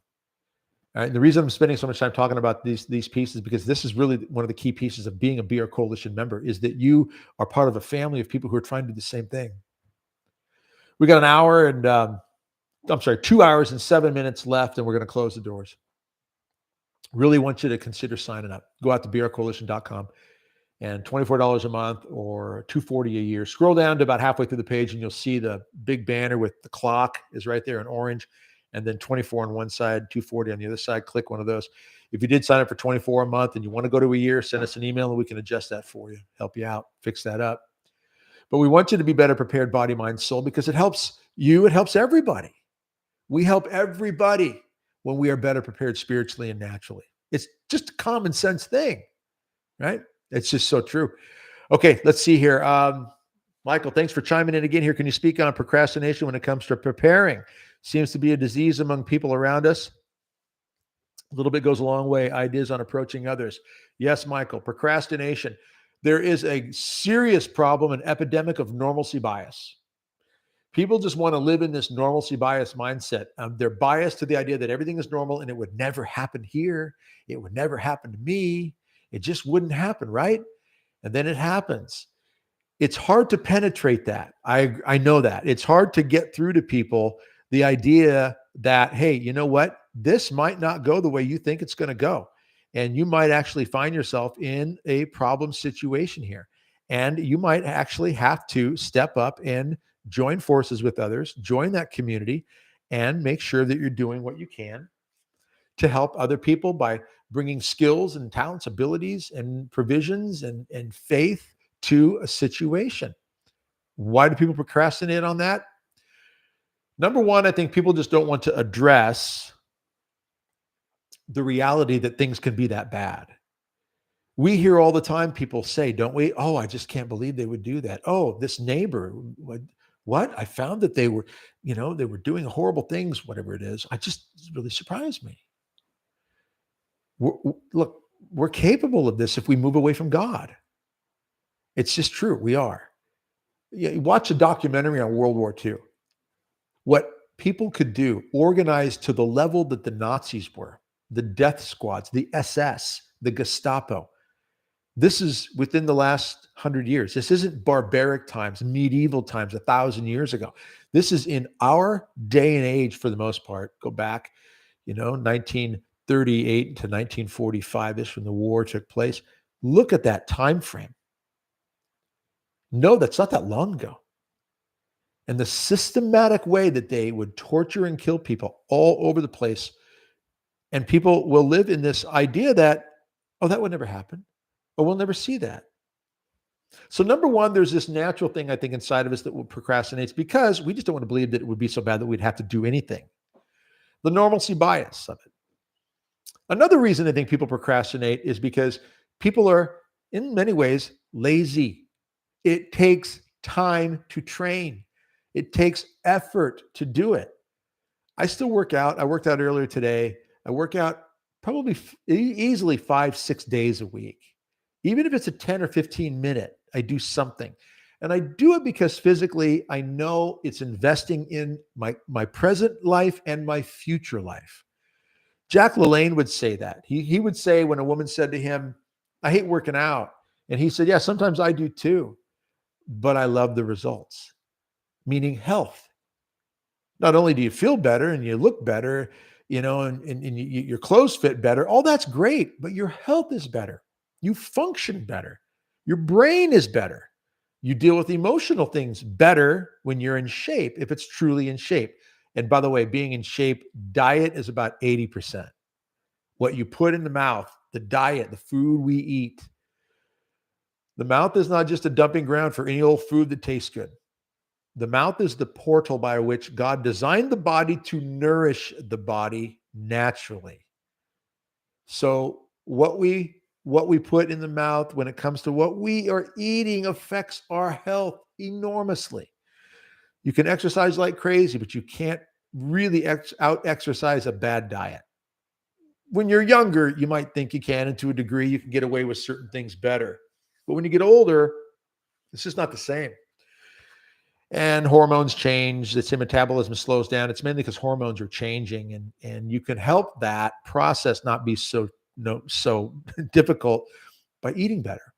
All right. The reason I'm spending so much time talking about these pieces, because this is really one of the key pieces of being a BR Coalition member, is that you are part of a family of people who are trying to do the same thing. We got 2 hours and 7 minutes left, and we're going to close the doors. Really want you to consider signing up. Go out to brcoalition.com. And $24 a month or $240 a year. Scroll down to about halfway through the page and you'll see the big banner with the clock is right there in orange, and then 24 on one side, 240 on the other side. Click one of those. If you did sign up for 24 a month and you want to go to a year, send us an email and we can adjust that for you, help you out, fix that up. But we want you to be better prepared, body, mind, soul, because it helps you. It helps everybody. We help everybody. when we are better prepared spiritually and naturally. It's just a common sense thing, right? It's just so true. Okay, let's see here. Michael, thanks for chiming in again here. Can you speak on procrastination when it comes to preparing? Seems to be a disease among people around us. A little bit goes a long way. Ideas on approaching others. Yes, Michael, procrastination. There is a serious problem, an epidemic of normalcy bias. People just want to live in this normalcy bias mindset. They're biased to the idea that everything is normal and it would never happen here. It would never happen to me. It just wouldn't happen, right? And then it happens. It's hard to penetrate that. I know that. It's hard to get through to people the idea that, hey, you know what? This might not go the way you think it's going to go. And you might actually find yourself in a problem situation here. And you might actually have to step up and join forces with others, join that community, and make sure that you're doing what you can to help other people by bringing skills and talents, abilities, and provisions and faith to a situation. Why do people procrastinate on that? Number one, I think people just don't want to address the reality that things can be that bad. We hear all the time people say, don't we? Oh, I just can't believe they would do that. Oh, this neighbor, what? I found that they were doing horrible things, whatever it is. It really surprised me. Look, we're capable of this if we move away from God. It's just true. We are. You watch a documentary on World War II. What people could do, organized to the level that the Nazis were, the death squads, the SS, the Gestapo. This is within the last 100 years. This isn't barbaric times, medieval times, 1,000 years ago. This is in our day and age for the most part. Go back, 1938 to 1945 is when the war took place. Look at that time frame. No, that's not that long ago. And the systematic way that they would torture and kill people all over the place. And people will live in this idea that, oh, that would never happen. Or we'll never see that. So number one, there's this natural thing, I think, inside of us that will procrastinate because we just don't want to believe that it would be so bad that we'd have to do anything. The normalcy bias of it. Another reason I think people procrastinate is because people are, in many ways, lazy. It takes time to train. It takes effort to do it. I still work out. I worked out earlier today. I work out probably easily 5-6 days a week. Even if it's a 10 or 15 minute, I do something. And I do it because physically, I know it's investing in my present life and my future life. Jack LaLanne would say that. He would say when a woman said to him, I hate working out. And he said, yeah, sometimes I do too, but I love the results, meaning health. Not only do you feel better and you look better, and your clothes fit better, all that's great, but your health is better. You function better. Your brain is better. You deal with emotional things better when you're in shape, if it's truly in shape. And by the way, being in shape, diet is about 80%. What you put in the mouth, the diet, the food we eat. The mouth is not just a dumping ground for any old food that tastes good. The mouth is the portal by which God designed the body to nourish the body naturally. So what we put in the mouth when it comes to what we are eating affects our health enormously. You can exercise like crazy, but you can't really out-exercise a bad diet. When you're younger, you might think you can, and to a degree, you can get away with certain things better. But when you get older, it's just not the same. And hormones change. Let's say metabolism slows down. It's mainly because hormones are changing, and you can help that process not be so difficult by eating better.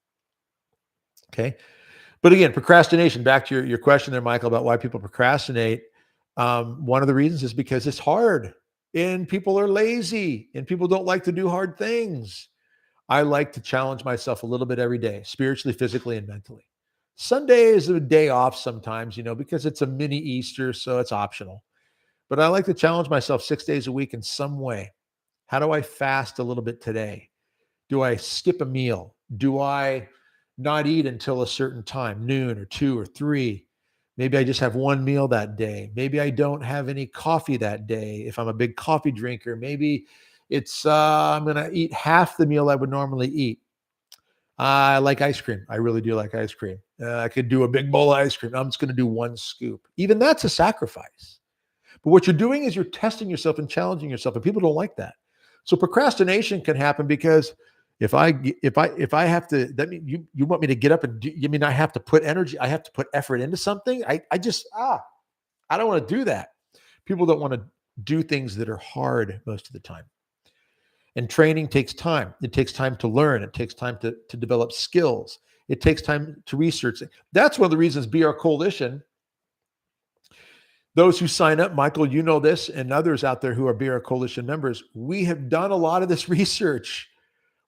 Okay. But again, procrastination, back to your question there, Michael, about why people procrastinate. One of the reasons is because it's hard and people are lazy and people don't like to do hard things. I like to challenge myself a little bit every day, spiritually, physically, and mentally. Sunday is a day off sometimes, because it's a mini Easter, so it's optional. But I like to challenge myself 6 days a week in some way. How do I fast a little bit today? Do I skip a meal? Do I not eat until a certain time, noon or 2 or 3? Maybe I just have one meal that day. Maybe I don't have any coffee that day. If I'm a big coffee drinker, maybe it's I'm going to eat half the meal I would normally eat. I like ice cream. I really do like ice cream. I could do a big bowl of ice cream. I'm just going to do one scoop. Even that's a sacrifice. But what you're doing is you're testing yourself and challenging yourself, and people don't like that. So procrastination can happen because if I have to, that means you want me to get up and do, you mean I have to put energy, I have to put effort into something. I just I don't want to do that. People don't want to do things that are hard most of the time. And training takes time. It takes time to learn. It takes time to develop skills. It takes time to research. That's one of the reasons BR Coalition, those who sign up, Michael, you know this, and others out there who are BR Coalition members, we have done a lot of this research.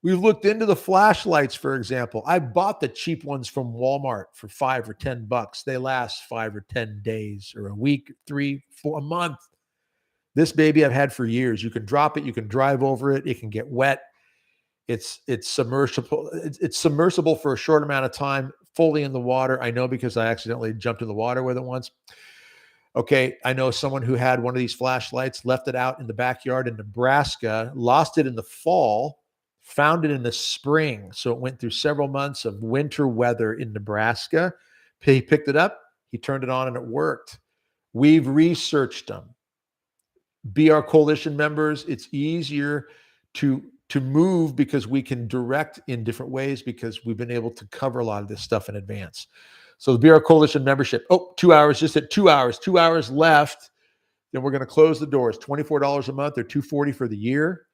We've looked into the flashlights, for example. I bought the cheap ones from Walmart for $5 or $10. They last 5 or 10 days or a week, 3, 4, a month. This baby I've had for years. You can drop it. You can drive over it. It can get wet. It's submersible. It's submersible for a short amount of time, fully in the water. I know because I accidentally jumped in the water with it once. Okay, I know someone who had one of these flashlights, left it out in the backyard in Nebraska, lost it in the fall, found it in the spring. So it went through several months of winter weather in Nebraska. He picked it up, he turned it on, and it worked. We've researched them. BR Coalition members, it's easier to move because we can direct in different ways because we've been able to cover a lot of this stuff in advance. So the BR Coalition membership, 2 hours, just at 2 hours, 2 hours left. Then we're going to close the doors, $24 a month or $240 for the year.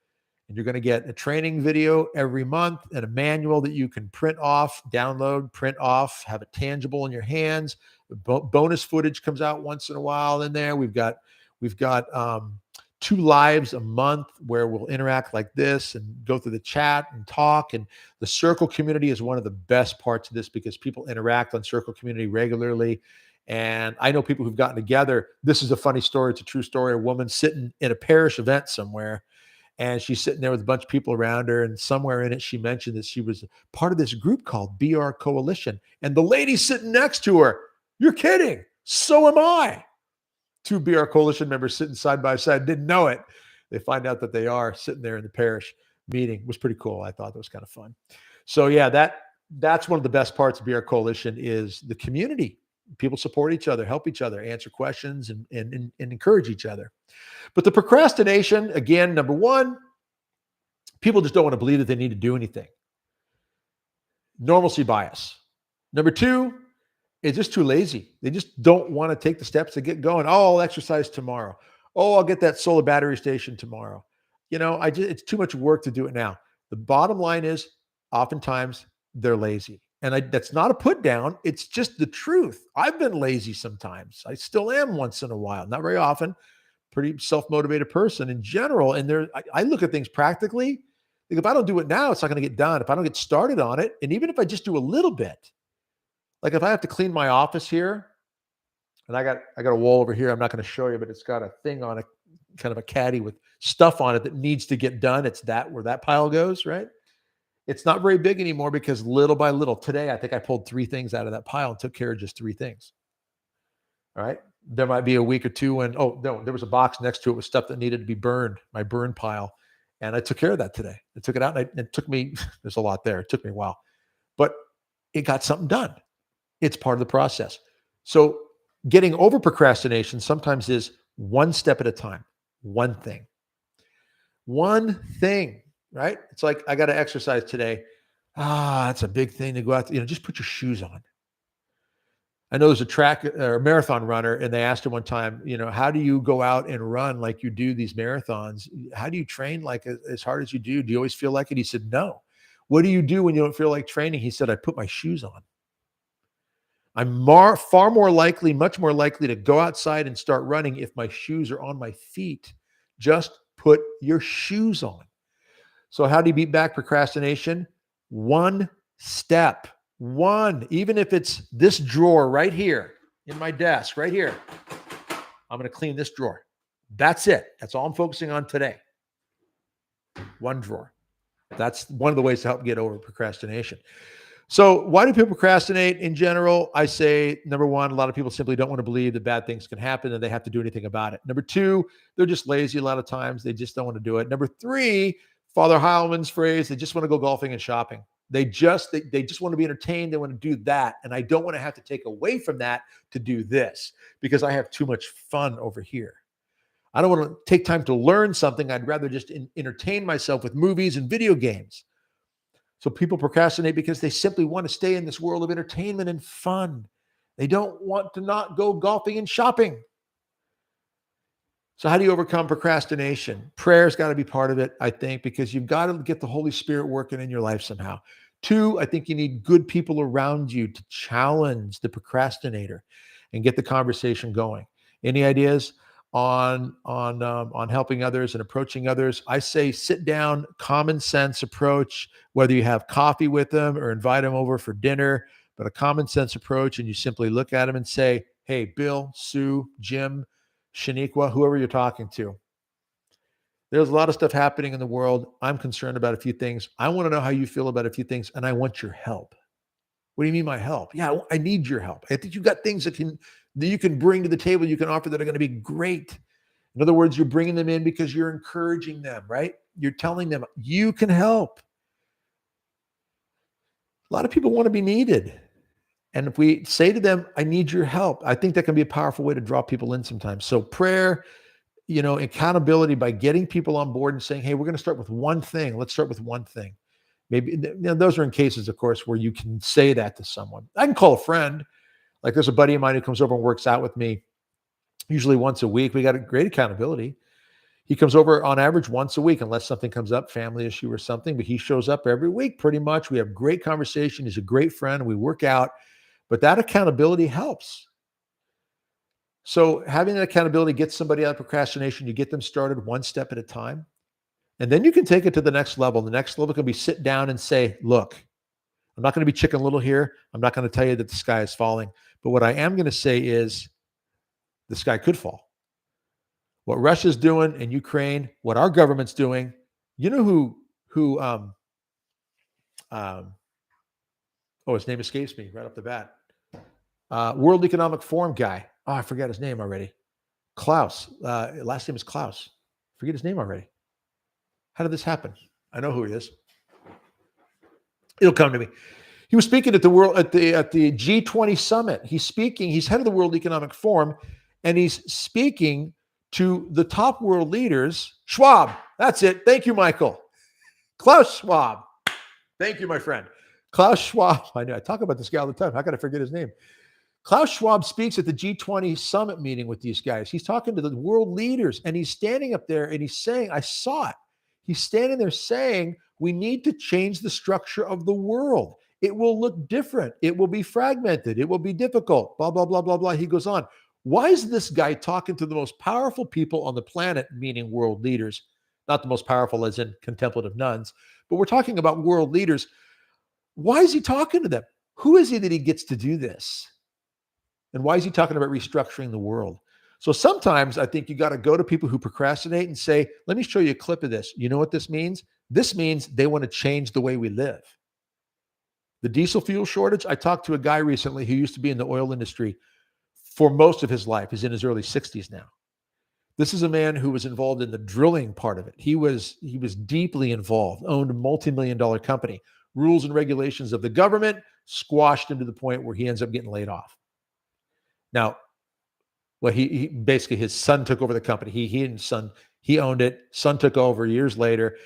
And you're going to get a training video every month and a manual that you can print off, download, print off, have it tangible in your hands. Bonus footage comes out once in a while in there. We've got 2 lives a month where we'll interact like this and go through the chat and talk. And the Circle community is one of the best parts of this because people interact on Circle community regularly. And I know people who've gotten together. This is a funny story. It's a true story. A woman sitting in a parish event somewhere, and she's sitting there with a bunch of people around her. And somewhere in it, she mentioned that she was part of this group called BR Coalition. And the lady sitting next to her, you're kidding. So am I. 2 BR Coalition members sitting side by side, didn't know it. They find out that they are sitting there in the parish meeting. It was pretty cool. I thought that was kind of fun. So yeah, that's one of the best parts of BR Coalition is the community. People support each other, help each other, answer questions, and encourage each other. But the procrastination, again, number one, people just don't want to believe that they need to do anything. Normalcy bias. Number two, it's just too lazy. They just don't want to take the steps to get going. Oh, I'll exercise tomorrow. Oh, I'll get that solar battery station tomorrow. It's too much work to do it now. The bottom line is oftentimes they're lazy. And that's not a put down. It's just the truth. I've been lazy sometimes. I still am once in a while, not very often. Pretty self-motivated person in general. And I look at things practically. Like if I don't do it now, it's not going to get done. If I don't get started on it, and even if I just do a little bit, like if I have to clean my office here, and I got a wall over here, I'm not going to show you, but it's got a thing on it, kind of a caddy with stuff on it that needs to get done. It's where that pile goes, right? It's not very big anymore because little by little, today, I think I pulled 3 things out of that pile and took care of just 3 things. All right. There might be a week or two when, there was a box next to it with stuff that needed to be burned, my burn pile. And I took care of that today. I took it out and it took me, there's a lot there. It took me a while, but it got something done. It's part of the process. So getting over procrastination sometimes is one step at a time, one thing, right? It's like, I got to exercise today. That's a big thing to go out, just put your shoes on. I know there's a track or marathon runner, and they asked him one time, how do you go out and run like you do these marathons? How do you train like as hard as you do? Do you always feel like it? He said, no. What do you do when you don't feel like training? He said, I put my shoes on. I'm much more likely to go outside and start running if my shoes are on my feet. Just put your shoes on. So how do you beat back procrastination? One step. Even if it's this drawer right here in my desk, right here. I'm going to clean this drawer. That's it. That's all I'm focusing on today. One drawer. That's one of the ways to help get over procrastination. So why do people procrastinate in general? I say, number one, a lot of people simply don't want to believe that bad things can happen and they have to do anything about it. Number two, they're just lazy a lot of times. They just don't want to do it. Number three, Father Heilman's phrase, they just want to go golfing and shopping. They just want to be entertained. They want to do that. And I don't want to have to take away from that to do this because I have too much fun over here. I don't want to take time to learn something. I'd rather just entertain myself with movies and video games. So people procrastinate because they simply want to stay in this world of entertainment and fun. They don't want to not go golfing and shopping. So how do you overcome procrastination? Prayer's got to be part of it, I think, because you've got to get the Holy Spirit working in your life somehow. Two, I think you need good people around you to challenge the procrastinator and get the conversation going. Any ideas on helping others and approaching others? I say sit down, common sense approach, whether you have coffee with them or invite them over for dinner, but a common sense approach, and you simply look at them and say, hey, Bill, Sue, Jim, Shaniqua, whoever you're talking to, there's a lot of stuff happening in the world. I'm concerned about a few things. I want to know how you feel about a few things, and I want your help. What do you mean my help? Yeah, I need your help. I think you've got things that you can bring to the table, you can offer that are going to be great. In other words, you're bringing them in because you're encouraging them, right? You're telling them you can help. A lot of people want to be needed. And if we say to them, I need your help, I think that can be a powerful way to draw people in sometimes. So prayer, accountability by getting people on board and saying, hey, we're going to start with one thing. Let's start with one thing. Maybe those are in cases, of course, where you can say that to someone. I can call a friend. Like there's a buddy of mine who comes over and works out with me usually once a week. We got a great accountability. He comes over on average once a week, unless something comes up, family issue or something, but he shows up every week pretty much. We have great conversation. He's a great friend. We work out, but that accountability helps. So having that accountability gets somebody out of procrastination. You get them started one step at a time. And then you can take it to the next level. The next level can be sit down and say, look, I'm not going to be chicken little here. I'm not going to tell you that the sky is falling. But what I am going to say is the sky could fall. What Russia's doing in Ukraine, what our government's doing, you know his name escapes me right off the bat. World Economic Forum guy. Oh, I forgot his name already. Klaus. Last name is Klaus. Forget his name already. How did this happen? I know who he is. It'll come to me. He was speaking at the G20 summit. He's head of the World Economic Forum, and he's speaking to the top world leaders. Schwab. That's it. Thank you, Michael. Klaus Schwab. Thank you, my friend. Klaus Schwab. I know I talk about this guy all the time. How can I forget his name? Klaus Schwab speaks at the G20 summit meeting with these guys. He's talking to the world leaders, and he's standing up there and he's saying, I saw it. He's standing there saying, we need to change the structure of the world. It will look different. It will be fragmented. It will be difficult, blah, blah, blah, blah, blah. He goes on. Why is this guy talking to the most powerful people on the planet, meaning world leaders, not the most powerful as in contemplative nuns, but we're talking about world leaders. Why is he talking to them? Who is he that he gets to do this? And why is he talking about restructuring the world? So sometimes I think you got to go to people who procrastinate and say, let me show you a clip of this. You know what this means? This means they want to change the way we live. The diesel fuel shortage, I talked to a guy recently who used to be in the oil industry for most of his life. He's in his early 60s now. This is a man who was involved in the drilling part of it. He was deeply involved, owned a multi-million-dollar company. Rules and regulations of the government squashed him to the point where he ends up getting laid off. Now, well, he basically, his son took over the company. He owned it. Son took over years later.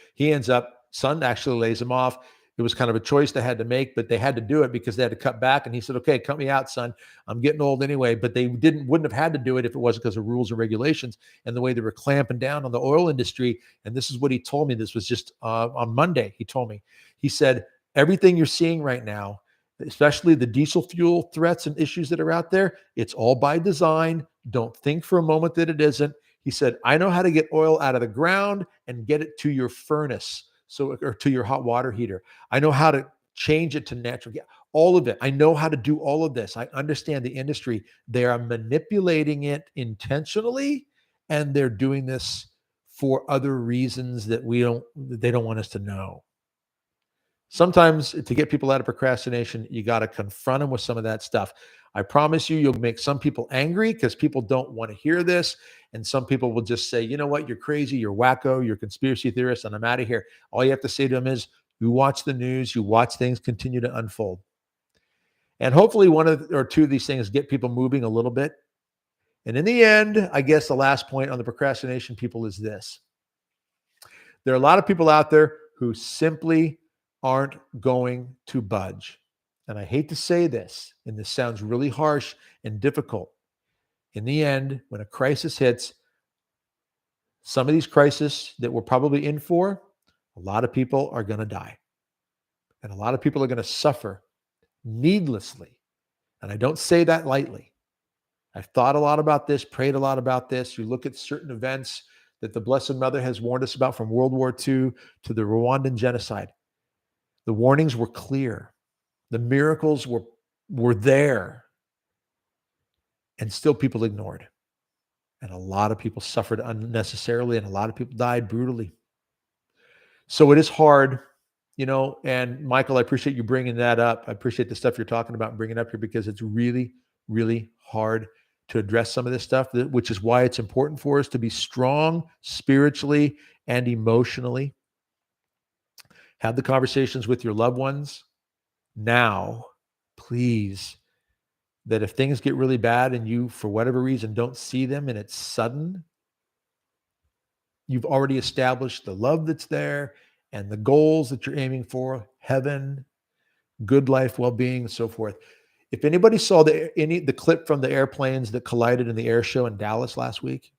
Son actually lays him off. It was kind of a choice they had to make, but they had to do it because they had to cut back. And he said, okay, cut me out, son. I'm getting old anyway. But they wouldn't have had to do it if it wasn't because of rules and regulations and the way they were clamping down on the oil industry. And this is what he told me. This was just on Monday. He told me, he said, everything you're seeing right now, especially the diesel fuel threats and issues that are out there, it's all by design. Don't think for a moment that it isn't. He said, I know how to get oil out of the ground and get it to your furnace, or to your hot water heater. I know how to change it to natural gas, all of it. I know how to do all of this. I understand the industry. They are manipulating it intentionally, and they're doing this for other reasons that they don't want us to know. Sometimes to get people out of procrastination, you got to confront them with some of that stuff. I promise you, you'll make some people angry because people don't want to hear this. And some people will just say, you know what, you're crazy, you're wacko, you're a conspiracy theorist, and I'm out of here. All you have to say to them is, you watch the news, you watch things continue to unfold. And hopefully or two of these things get people moving a little bit. And in the end, I guess the last point on the procrastination people is this. There are a lot of people out there who simply aren't going to budge. And I hate to say this, and this sounds really harsh and difficult. In the end, when a crisis hits, some of these crises that we're probably in for, a lot of people are going to die. And a lot of people are going to suffer needlessly. And I don't say that lightly. I've thought a lot about this, prayed a lot about this. You look at certain events that the Blessed Mother has warned us about, from World War II to the Rwandan genocide. The warnings were clear. The miracles were there. And still people ignored. And a lot of people suffered unnecessarily, and a lot of people died brutally. So it is hard, and Michael, I appreciate you bringing that up. I appreciate the stuff you're talking about and bringing up here, because it's really, really hard to address some of this stuff, which is why it's important for us to be strong spiritually and emotionally. Have the conversations with your loved ones now, please, that if things get really bad and you, for whatever reason, don't see them and it's sudden, you've already established the love that's there and the goals that you're aiming for, heaven, good life, well-being, and so forth. If anybody saw the clip from the airplanes that collided in the air show in Dallas last week,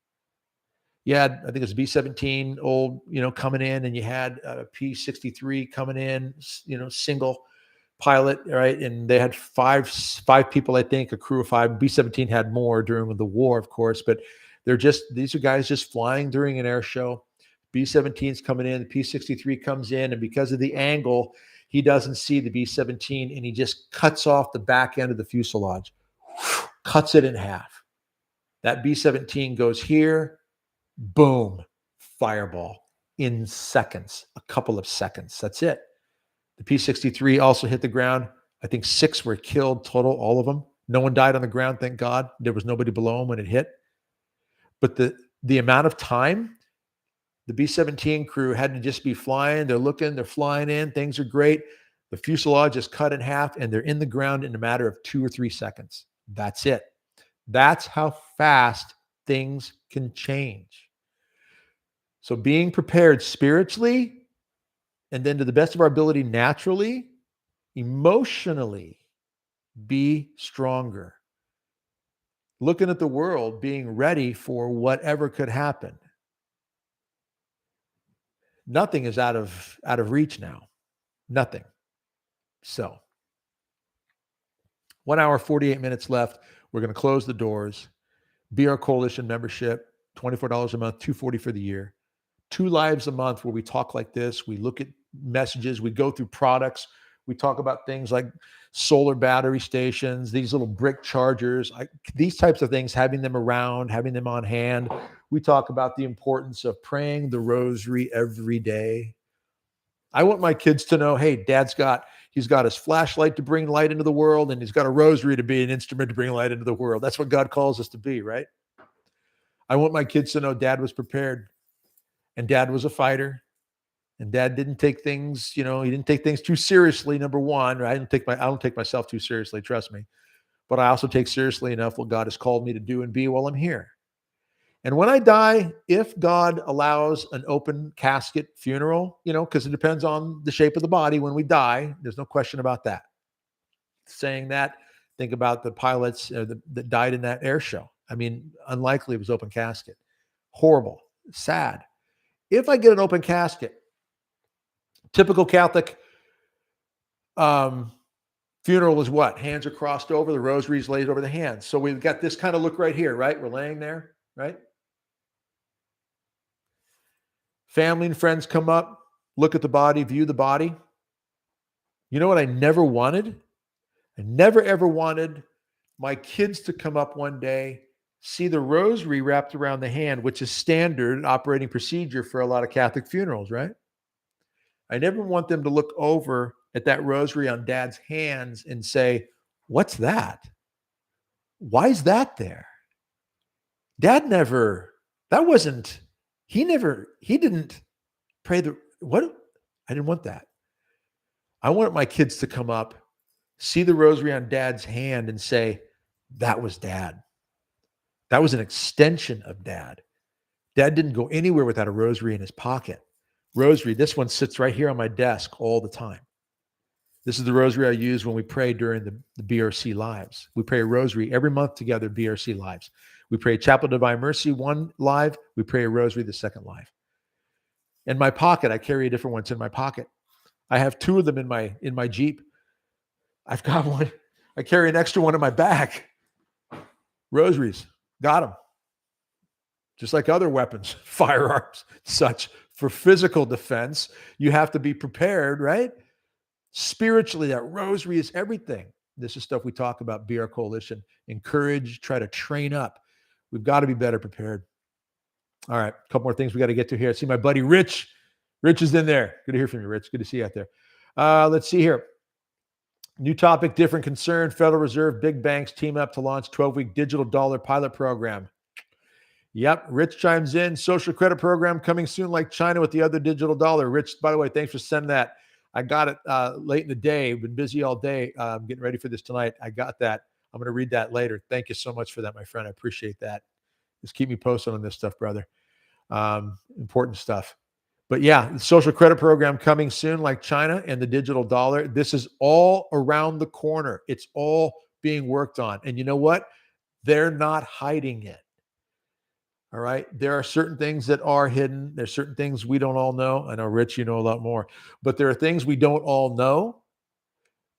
you had, I think it was B-17 coming in, and you had a P-63 coming in, single pilot, right? And they had five people, I think, a crew of 5. B-17 had more during the war, of course, but these are guys just flying during an air show. B-17's coming in, the P-63 comes in, and because of the angle, he doesn't see the B-17, and he just cuts off the back end of the fuselage, cuts it in half. That B-17 goes here, boom, fireball in seconds, a couple of seconds. That's it. The P-63 also hit the ground. I think 6 were killed total, all of them. No one died on the ground, thank God. There was nobody below them when it hit. But the amount of time the B-17 crew had to just be flying, they're looking, they're flying in, things are great. The fuselage is cut in half, and they're in the ground in a matter of 2 or 3 seconds. That's it. That's how fast things can change. So being prepared spiritually, and then to the best of our ability naturally, emotionally, be stronger. Looking at the world, being ready for whatever could happen. Nothing is out of reach now. Nothing. So 1 hour, 48 minutes left. We're going to close the doors. Be our coalition membership, $24 a month, $240 for the year. 2 lives a month where we talk like this. We look at messages. We go through products. We talk about things like solar battery stations, these little brick chargers, these types of things, having them around, having them on hand. We talk about the importance of praying the rosary every day. I want my kids to know, hey, he's got his flashlight to bring light into the world, and he's got a rosary to be an instrument to bring light into the world. That's what God calls us to be, right? I want my kids to know Dad was prepared, and Dad was a fighter, and Dad didn't take things, he didn't take things too seriously. Number one, right? I don't take myself too seriously, trust me. But I also take seriously enough what God has called me to do and be while I'm here. And when I die, if God allows an open casket funeral, because it depends on the shape of the body when we die, there's no question about that. Saying that, think about the pilots that died in that air show. I mean, unlikely it was open casket. Horrible, sad. If I get an open casket, typical Catholic funeral is what? Hands are crossed over, the rosary is laid over the hands. So we've got this kind of look right here, right? We're laying there, right? Family and friends come up, look at the body, view the body. You know what I never wanted? I never, ever wanted my kids to come up one day, see the rosary wrapped around the hand, which is standard operating procedure for a lot of Catholic funerals, right? I never want them to look over at that rosary on dad's hands and say, what's that? Why is that there? Dad never, that wasn't, he didn't pray what? I didn't want that. I wanted my kids to come up, see the rosary on dad's hand and say, that was dad. That was an extension of dad. Dad didn't go anywhere without a rosary in his pocket. Rosary, this one sits right here on my desk all the time. This is the rosary I use when we pray during the BRC lives. We pray a rosary every month together, BRC lives. We pray Chapel Divine Mercy, one live. We pray a rosary, the second live. In my pocket, I carry a different one. It's in my pocket. I have two of them in my Jeep. I've got one. I carry an extra one in my bag. Rosaries, got them. Just like other weapons, firearms, such. For physical defense, you have to be prepared, right? Spiritually, that rosary is everything. This is stuff we talk about, BR Coalition. Encourage, try to train up. We've got to be better prepared. All right, a couple more things we got to get to here. I see my buddy Rich. Rich is in there. Good to hear from you, Rich. Good to see you out there. Let's see here. New topic, different concern. Federal Reserve, big banks team up to launch 12-week digital dollar pilot program. Yep, Rich chimes in. Social credit program coming soon like China with the other digital dollar. Rich, by the way, thanks for sending that. I got it late in the day. Been busy all day. Getting ready for this tonight. I got that. I'm going to read that later. Thank you so much for that, my friend. I appreciate that. Just keep me posted on this stuff, brother. Important stuff. But yeah, the social credit program coming soon like China and the digital dollar. This is all around the corner. It's all being worked on. And you know what? They're not hiding it. All right. There are certain things that are hidden. There's certain things we don't all know. I know, Rich, you know a lot more. But there are things we don't all know.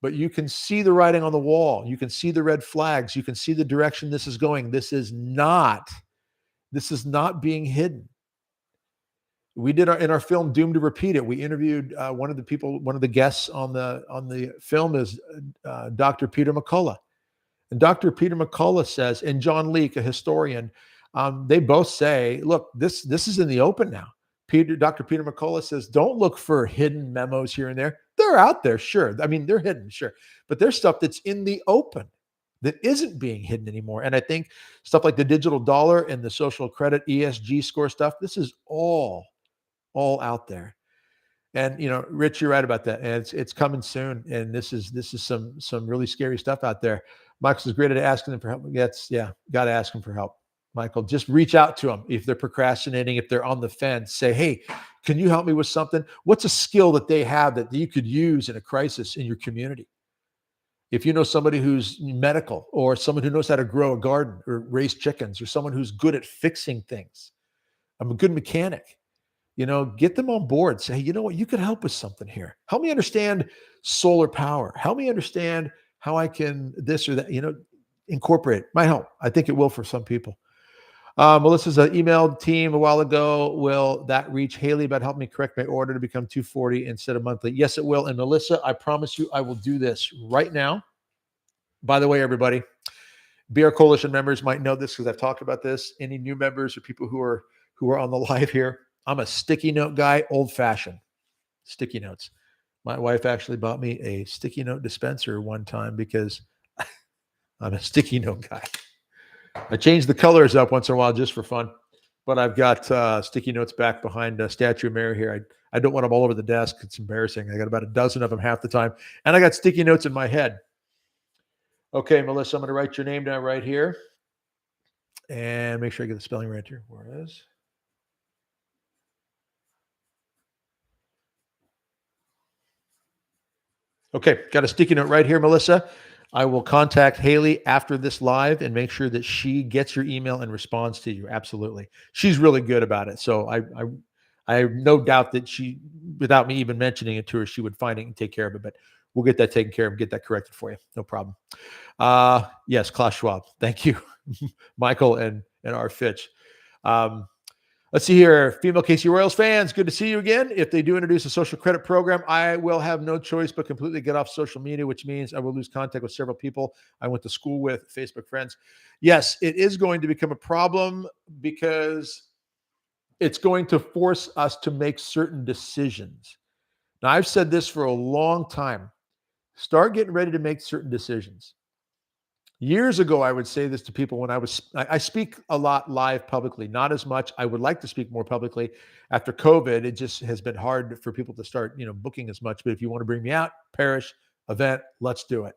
But you can see the writing on the wall. You can see the red flags. You can see the direction this is going. This is not being hidden. We did in our film Doomed to Repeat It. We interviewed one of the guests on the film is Dr. Peter McCullough. And Dr. Peter McCullough says, and John Leake, a historian, they both say, look, this is in the open now. Dr. Peter McCullough says, don't look for hidden memos here and there. They're out there, sure. I mean, they're hidden, sure. But there's stuff that's in the open that isn't being hidden anymore. And I think stuff like the digital dollar and the social credit ESG score stuff, this is all out there. And Rich, you're right about that. And it's coming soon. And this is some really scary stuff out there. Michael's great at asking them for help. Got to ask them for help. Michael, just reach out to them. If they're procrastinating, if they're on the fence, say, hey, can you help me with something? What's a skill that they have that you could use in a crisis in your community? If you know somebody who's medical or someone who knows how to grow a garden or raise chickens or someone who's good at fixing things, I'm a good mechanic. Get them on board. Say, you know what, you could help with something here. Help me understand solar power. Help me understand how I can this or that, incorporate. Might help. I think it will for some people. Melissa's emailed team a while ago. Will that reach Haley about helping me correct my order to become 240 instead of monthly? Yes, it will. And Melissa, I promise you, I will do this right now. By the way, everybody, BR Coalition members might know this because I've talked about this. Any new members or people who are on the live here, I'm a sticky note guy, old-fashioned sticky notes. My wife actually bought me a sticky note dispenser one time because I'm a sticky note guy. I change the colors up once in a while just for fun, but I've got sticky notes back behind Statue of Mary here. I don't want them all over the desk. It's embarrassing. I got about a dozen of them half the time, and I got sticky notes in my head. Okay, Melissa, I'm going to write your name down right here and make sure I get the spelling right here. Where it is. Okay, got a sticky note right here, Melissa. I will contact Haley after this live and make sure that she gets your email and responds to you. Absolutely. She's really good about it. So I have no doubt that she, without me even mentioning it to her, she would find it and take care of it. But we'll get that taken care of and get that corrected for you. No problem. Yes, Klaus Schwab. Thank you, Michael and R. Fitch. Let's see here. Female KC Royals fans, good to see you again. If they do introduce a social credit program, I will have no choice but completely get off social media, which means I will lose contact with several people I went to school with, Facebook friends. Yes, it is going to become a problem because it's going to force us to make certain decisions. Now, I've said this for a long time. Start getting ready to make certain decisions. Years ago, I would say this to people when I speak a lot live publicly, not as much. I would like to speak more publicly. After COVID, it just has been hard for people to start, booking as much. But if you want to bring me out, parish, event, let's do it.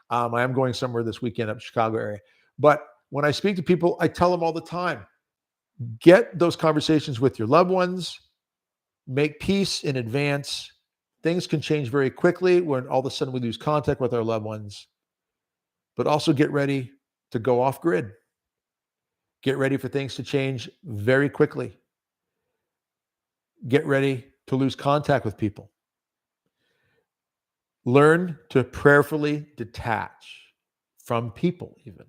I am going somewhere this weekend up in the Chicago area. But when I speak to people, I tell them all the time, get those conversations with your loved ones, make peace in advance. Things can change very quickly when all of a sudden we lose contact with our loved ones. But also get ready to go off grid. Get ready for things to change very quickly. Get ready to lose contact with people. Learn to prayerfully detach from people even.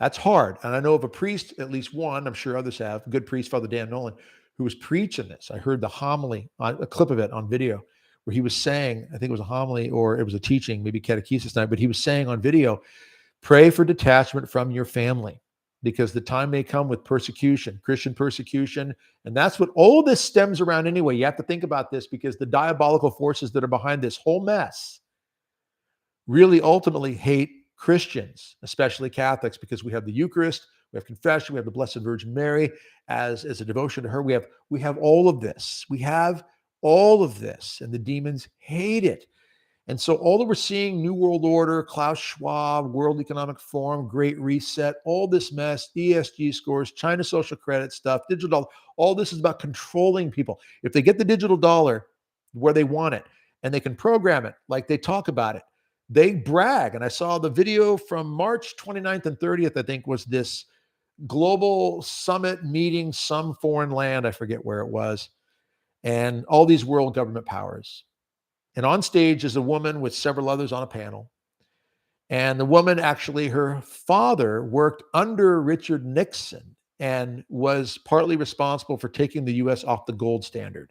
That's hard. And I know of a priest, at least one, I'm sure others have, good priest, Father Dan Nolan, who was preaching this. I heard the homily, a clip of it on video, where he was saying, I think it was a homily or it was a teaching, maybe catechesis night, but he was saying on video, pray for detachment from your family because the time may come with persecution, Christian persecution. And that's what all this stems around anyway. You have to think about this because the diabolical forces that are behind this whole mess really ultimately hate Christians, especially Catholics, because we have the Eucharist, we have confession, we have the Blessed Virgin Mary as a devotion to her. We have all of this. We have all of this, and the demons hate it. And so all that we're seeing, New World Order, Klaus Schwab, World Economic Forum, Great Reset, all this mess, ESG scores, China social credit stuff, digital dollar, all this is about controlling people. If they get the digital dollar where they want it and they can program it like they talk about it, they brag. And I saw the video from March 29th and 30th, I think, was this global summit meeting, some foreign land, I forget where it was, and all these world government powers. And on stage is a woman with several others on a panel. And the woman, actually, her father worked under Richard Nixon and was partly responsible for taking the US off the gold standard.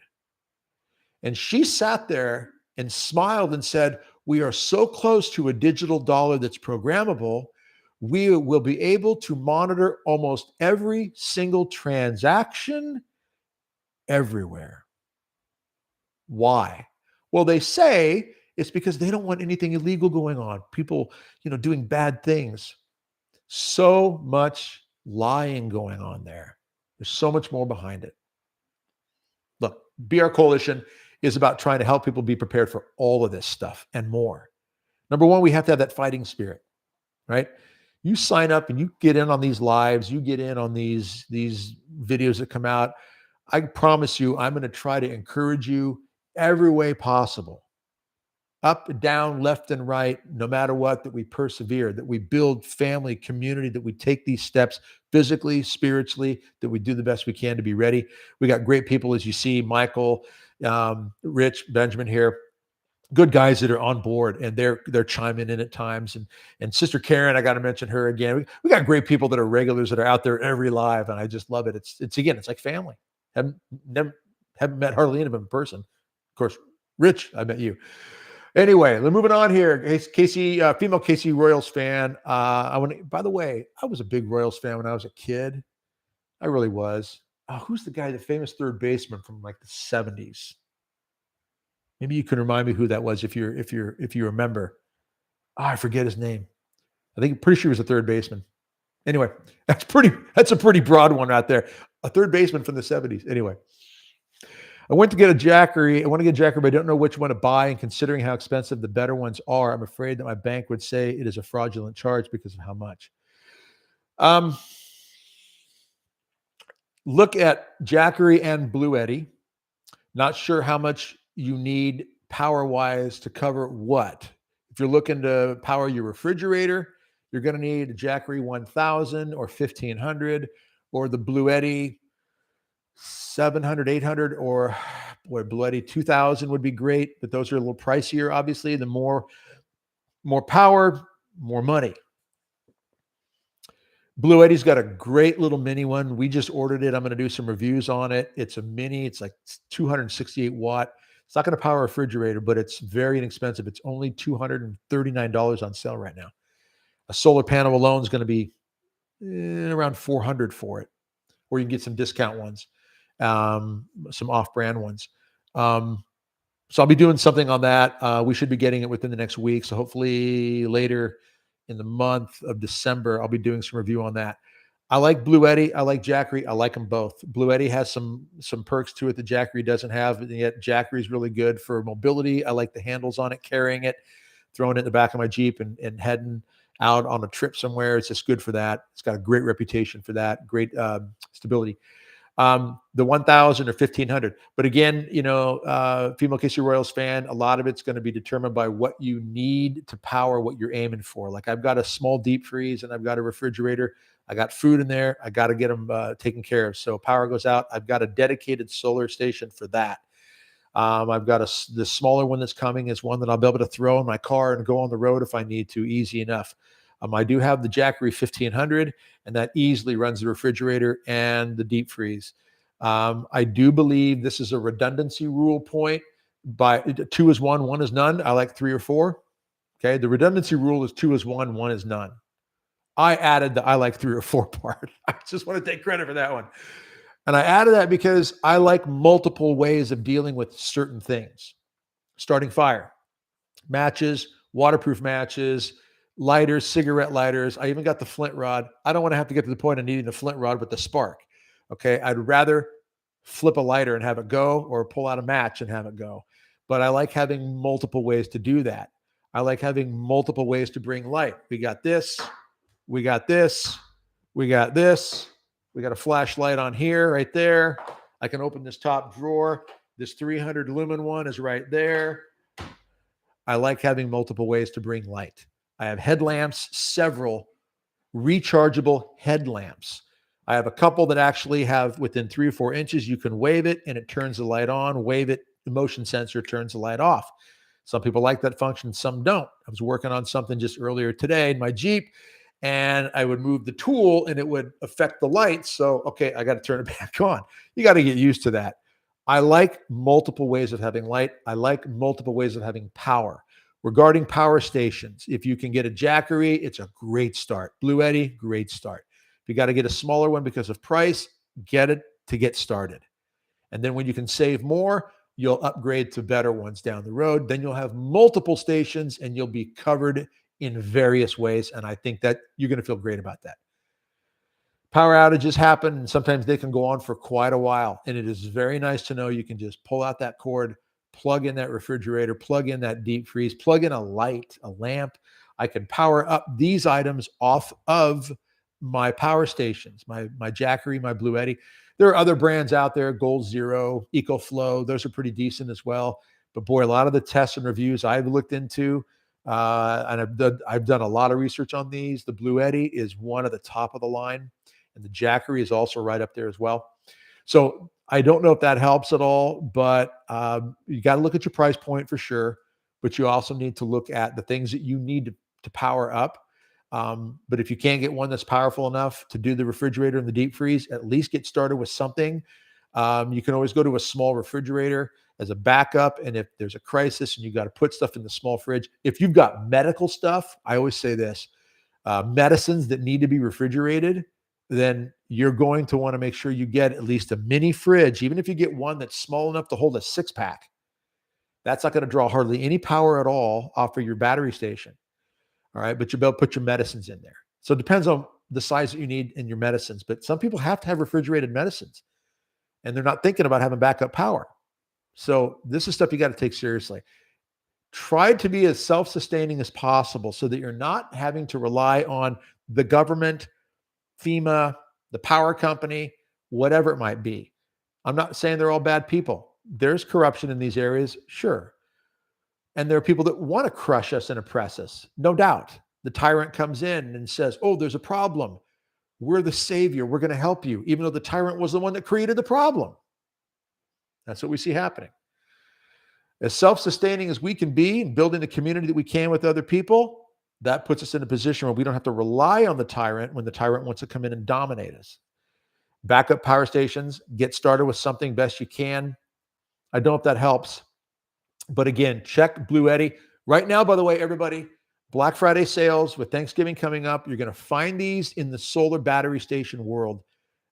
And she sat there and smiled and said, we are so close to a digital dollar that's programmable, we will be able to monitor almost every single transaction everywhere. Why? Well, they say it's because they don't want anything illegal going on. People, doing bad things. So much lying going on there. There's so much more behind it. Look, BR Coalition is about trying to help people be prepared for all of this stuff and more. Number one, we have to have that fighting spirit, right? You sign up and you get in on these lives, you get in on these videos that come out. I promise you, I'm going to try to encourage you every way possible, up, down, left, and right, no matter what, that we persevere, that we build family, community, that we take these steps physically, spiritually, that we do the best we can to be ready. We got great people, as you see, Michael, Rich, Benjamin here, good guys that are on board, and they're chiming in at times. And Sister Karen, I got to mention her again. We got great people that are regulars that are out there every live, and I just love it. It's again, it's like family. Haven't met hardly any of them in person. Of course, Rich, I met you. Anyway, we're moving on here. Casey, female Casey Royals fan. By the way, I was a big Royals fan when I was a kid. I really was. Who's the guy, the famous third baseman from like the 70s? Maybe you can remind me who that was if you remember. I forget his name. Pretty sure he was a third baseman. Anyway, that's a pretty broad one out there. A third baseman from the 70s. Anyway. I want to get a Jackery, but I don't know which one to buy. And considering how expensive the better ones are, I'm afraid that my bank would say it is a fraudulent charge because of how much. Look at Jackery and Blue Eddy. Not sure how much you need power-wise to cover what. If you're looking to power your refrigerator, you're going to need a Jackery 1000 or 1500, or the Blue Eddy 700, 800, or Blue Eddy 2000 would be great, but those are a little pricier, obviously. The more power, more money. Blue Eddy's got a great little mini one. We just ordered it. I'm going to do some reviews on it. It's a mini. It's like 268 watt. It's not going to power a refrigerator, but it's very inexpensive. It's only $239 on sale right now. A solar panel alone is going to be around $400 for it, or you can get some discount ones. Some off-brand ones. So I'll be doing something on that. We should be getting it within the next week. So hopefully later in the month of December, I'll be doing some review on that. I like Blue Eddy. I like Jackery. I like them both. Blue Eddy has some perks to it that Jackery doesn't have, and yet Jackery is really good for mobility. I like the handles on it, carrying it, throwing it in the back of my Jeep and heading out on a trip somewhere. It's just good for that. It's got a great reputation for that, great stability. The 1000 or 1500. But again, female KC Royals fan, a lot of it's going to be determined by what you need to power what you're aiming for. Like I've got a small deep freeze and I've got a refrigerator. I got food in there. I got to get them taken care of. So power goes out. I've got a dedicated solar station for that. I've got the smaller one that's coming is one that I'll be able to throw in my car and go on the road if I need to, easy enough. I do have the Jackery 1500, and that easily runs the refrigerator and the deep freeze. I do believe this is a redundancy rule point. By 2 is 1, 1 is none. I like 3 or 4. Okay, the redundancy rule is 2 is 1, 1 is none. I added the I like 3 or 4 part. I just want to take credit for that one. And I added that because I like multiple ways of dealing with certain things. Starting fire, matches, waterproof matches, lighters, cigarette lighters. I even got the flint rod. I don't want to have to get to the point of needing the flint rod with the spark. Okay. I'd rather flip a lighter and have it go, or pull out a match and have it go. But I like having multiple ways to do that. I like having multiple ways to bring light. We got this. We got this. We got this. We got a flashlight on here, right there. I can open this top drawer. This 300 lumen one is right there. I like having multiple ways to bring light. I have headlamps, several rechargeable headlamps. I have a couple that actually have within 3 or 4 inches, you can wave it and it turns the light on, wave it, the motion sensor turns the light off. Some people like that function, some don't. I was working on something just earlier today in my Jeep, and I would move the tool and it would affect the lights. So, okay, I got to turn it back on. You got to get used to that. I like multiple ways of having light. I like multiple ways of having power. Regarding power stations, if you can get a Jackery, it's a great start. Blue Eddy, great start. If you got to get a smaller one because of price, get it to get started. And then when you can save more, you'll upgrade to better ones down the road. Then you'll have multiple stations and you'll be covered in various ways. And I think that you're going to feel great about that. Power outages happen, and sometimes they can go on for quite a while. And it is very nice to know you can just pull out that cord, plug in that refrigerator, plug in that deep freeze, plug in a light, a lamp. I can power up these items off of my power stations, my Jackery, my Blue Eddy. There are other brands out there, Gold Zero, EcoFlow. Those are pretty decent as well. But boy, a lot of the tests and reviews I've looked into, and I've done a lot of research on these. The Blue Eddy is one of the top of the line, and the Jackery is also right up there as well. So I don't know if that helps at all, but you got to look at your price point for sure. But you also need to look at the things that you need to power up. But if you can't get one that's powerful enough to do the refrigerator and the deep freeze, at least get started with something. You can always go to a small refrigerator as a backup. And if there's a crisis and you got to put stuff in the small fridge, if you've got medical stuff, I always say this, medicines that need to be refrigerated, then you're going to want to make sure you get at least a mini fridge. Even if you get one that's small enough to hold a 6-pack, that's not going to draw hardly any power at all off of your battery station. All right. But you'll be able to put your medicines in there. So it depends on the size that you need in your medicines. But some people have to have refrigerated medicines and they're not thinking about having backup power. So this is stuff you got to take seriously. Try to be as self-sustaining as possible so that you're not having to rely on the government, FEMA, the power company, whatever it might be. I'm not saying they're all bad people. There's corruption in these areas, sure. And there are people that want to crush us and oppress us, no doubt. The tyrant comes in and says, oh, there's a problem. We're the savior. We're going to help you, even though the tyrant was the one that created the problem. That's what we see happening. As self-sustaining as we can be and building the community that we can with other people, that puts us in a position where we don't have to rely on the tyrant when the tyrant wants to come in and dominate us. Backup power stations, get started with something best you can. I don't know if that helps. But again, check Blue Eddy. Right now, by the way, everybody, Black Friday sales with Thanksgiving coming up. You're going to find these in the solar battery station world,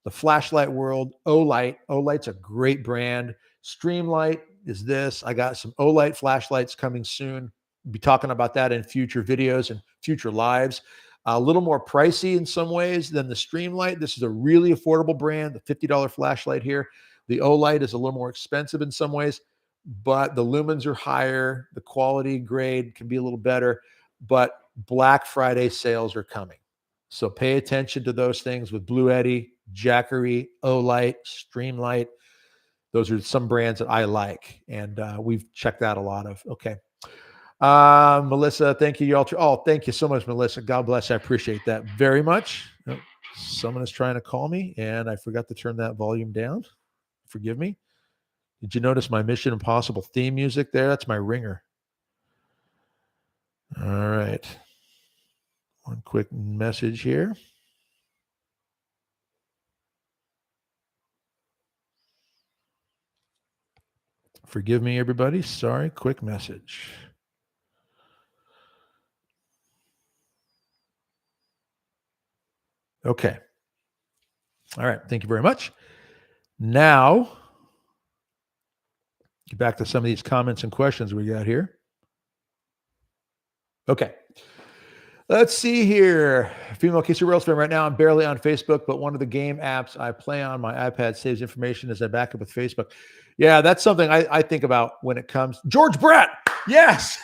the flashlight world, Olight. Olight's a great brand. Streamlight, is this. I got some Olight flashlights coming soon. Be talking about that in future videos and future lives. A little more pricey in some ways than the Streamlight. This is a really affordable brand, the $50 flashlight here. The Olight is a little more expensive in some ways, but the lumens are higher. The quality grade can be a little better, but Black Friday sales are coming. So pay attention to those things with Blue Eddy, Jackery, Olight, Streamlight. Those are some brands that I like, and we've checked out a lot of. Okay. Melissa, thank you, y'all. Oh, thank you so much, Melissa. God bless. I appreciate that very much. Oh, someone is trying to call me, and I forgot to turn that volume down. Forgive me. Did you notice my Mission Impossible theme music there? That's my ringer. All right. One quick message here. Forgive me, everybody. Sorry, quick message. Okay. All right. Thank you very much. Now, get back to some of these comments and questions we got here. Okay. Let's see here. Female Casey Royals fan right now. I'm barely on Facebook, but one of the game apps I play on my iPad saves information as I back up with Facebook. Yeah, that's something I think about when it comes. George Brett. Yes.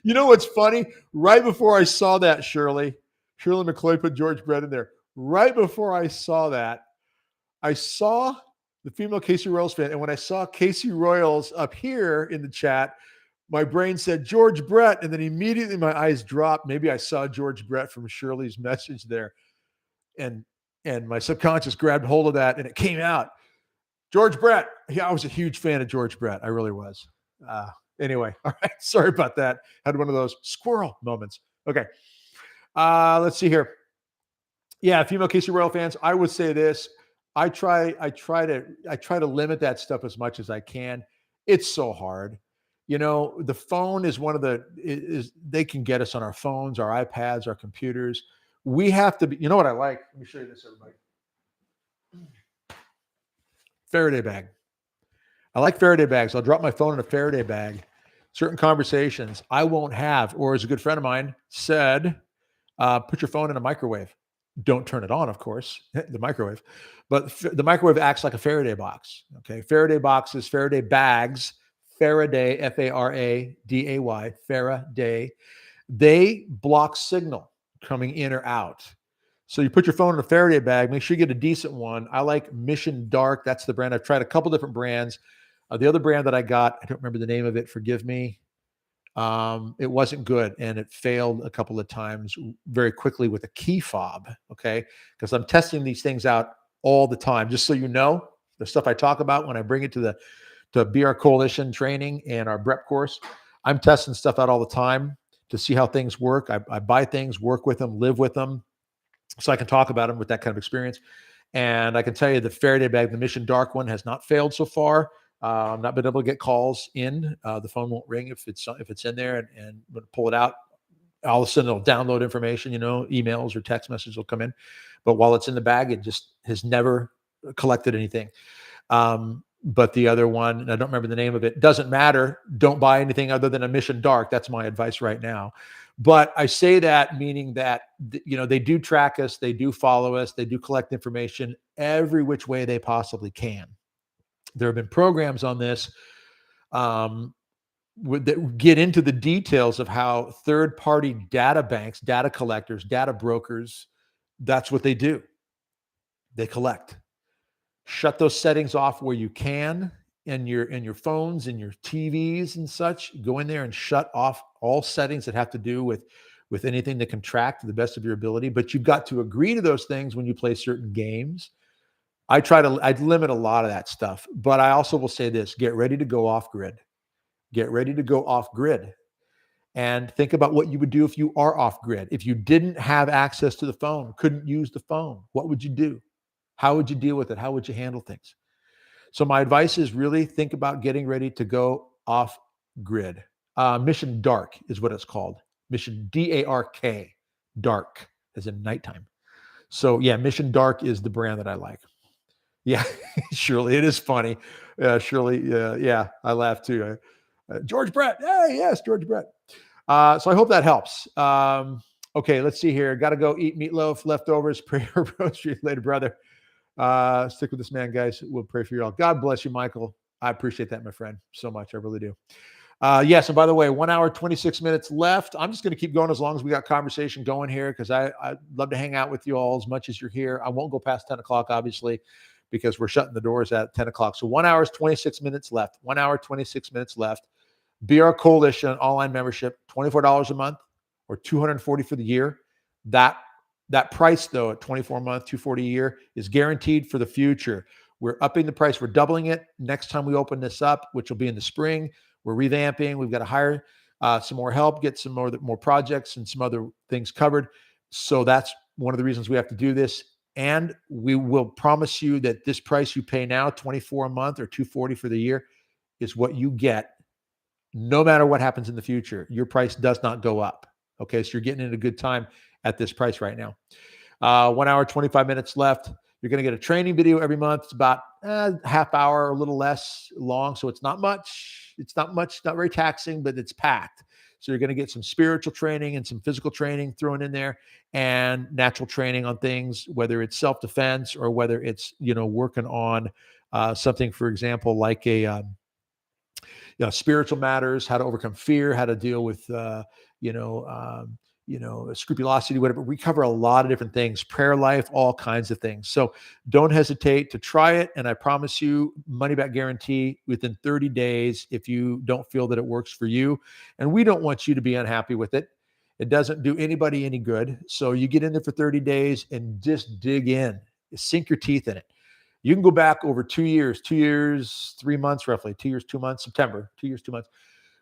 You know what's funny? Right before I saw that, Shirley McCoy put George Brett in there. Right before I saw that, I saw the female Casey Royals fan. And when I saw Casey Royals up here in the chat, my brain said George Brett. And then immediately my eyes dropped. Maybe I saw George Brett from Shirley's message there. And my subconscious grabbed hold of that and it came out. George Brett. Yeah, I was a huge fan of George Brett. I really was. Anyway, all right. Sorry about that. Had one of those squirrel moments. Okay. Let's see here. Yeah, female Casey Royal fans, I would say this. I try to limit that stuff as much as I can. It's so hard. You know, the phone is one of they can get us on our phones, our iPads, our computers. We have to be, you know what I like? Let me show you this, everybody. Faraday bag. I like Faraday bags. I'll drop my phone in a Faraday bag. Certain conversations I won't have, or as a good friend of mine said, put your phone in a microwave. Don't turn it on, of course, the microwave. But the microwave acts like a Faraday box. Okay. Faraday boxes, Faraday bags, Faraday, Faraday, Faraday. They block signal coming in or out. So you put your phone in a Faraday bag, make sure you get a decent one. I like Mission Dark. That's the brand. I've tried a couple different brands. The other brand that I got, I don't remember the name of it. Forgive me. It wasn't good and it failed a couple of times very quickly with a key fob. Okay. Because I'm testing these things out all the time. Just so you know, the stuff I talk about when I bring it to BR Coalition training and our BREP course, I'm testing stuff out all the time to see how things work. I buy things, work with them, live with them, so I can talk about them with that kind of experience. And I can tell you the Faraday bag, the Mission Dark one, has not failed so far. I've not been able to get calls in. The phone won't ring if it's in there, and when I pull it out, all of a sudden it'll download information, emails or text messages will come in. But while it's in the bag, it just has never collected anything. But the other one, and I don't remember the name of it, doesn't matter. Don't buy anything other than a Mission Dark. That's my advice right now. But I say that meaning that, they do track us, they do follow us, they do collect information every which way they possibly can. There have been programs on this that get into the details of how third-party data banks, data collectors, data brokers, that's what they do. They collect. Shut those settings off where you can in your phones and your TVs and such. Go in there and shut off all settings that have to do with anything that can track to the best of your ability. But you've got to agree to those things when you play certain games. I'd limit a lot of that stuff, but I also will say this: get ready to go off grid. Get ready to go off grid, and think about what you would do if you are off grid. If you didn't have access to the phone, couldn't use the phone, what would you do? How would you deal with it? How would you handle things? So my advice is really think about getting ready to go off grid. Mission Dark is what it's called. Mission Dark, dark as in nighttime. So yeah, Mission Dark is the brand that I like. Yeah, surely it is funny. Surely, yeah, I laugh too. George Brett. Hey, yes, George Brett. So I hope that helps. Okay, let's see here. Got to go eat meatloaf, leftovers, pray for groceries later, brother. Stick with this man, guys. We'll pray for you all. God bless you, Michael. I appreciate that, my friend, so much. I really do. Yes, and by the way, 1 hour, 26 minutes left. I'm just going to keep going as long as we got conversation going here because I love to hang out with you all as much as you're here. I won't go past 10 o'clock, obviously, because we're shutting the doors at 10 o'clock. So 1 hour, 26 minutes left. 1 hour, 26 minutes left. BR Coalition online membership, $24 a month or $240 for the year. That price though at 24 a month, $240 a year is guaranteed for the future. We're upping the price. We're doubling it next time we open this up, which will be in the spring. We're revamping. We've got to hire some more help, get some more projects and some other things covered. So that's one of the reasons we have to do this. And we will promise you that this price you pay now, 24 a month or 240 for the year, is what you get no matter what happens in the future. Your price does not go up. Okay, so you're getting in a good time at this price right now. 1 hour, 25 minutes left. You're going to get a training video every month. It's about half hour, a little less long. So it's not much. It's not much, not very taxing, but it's packed. So you're going to get some spiritual training and some physical training thrown in there and natural training on things, whether it's self-defense or whether it's, working on something, for example, like a, spiritual matters, how to overcome fear, how to deal with, scrupulosity, whatever. We cover a lot of different things, prayer life, all kinds of things. So don't hesitate to try it. And I promise you, money back guarantee within 30 days if you don't feel that it works for you. And we don't want you to be unhappy with it. It doesn't do anybody any good. So you get in there for 30 days and just dig in, sink your teeth in it. You can go back over 2 years, 3 months, roughly 2 years, 2 months, September, 2 years, 2 months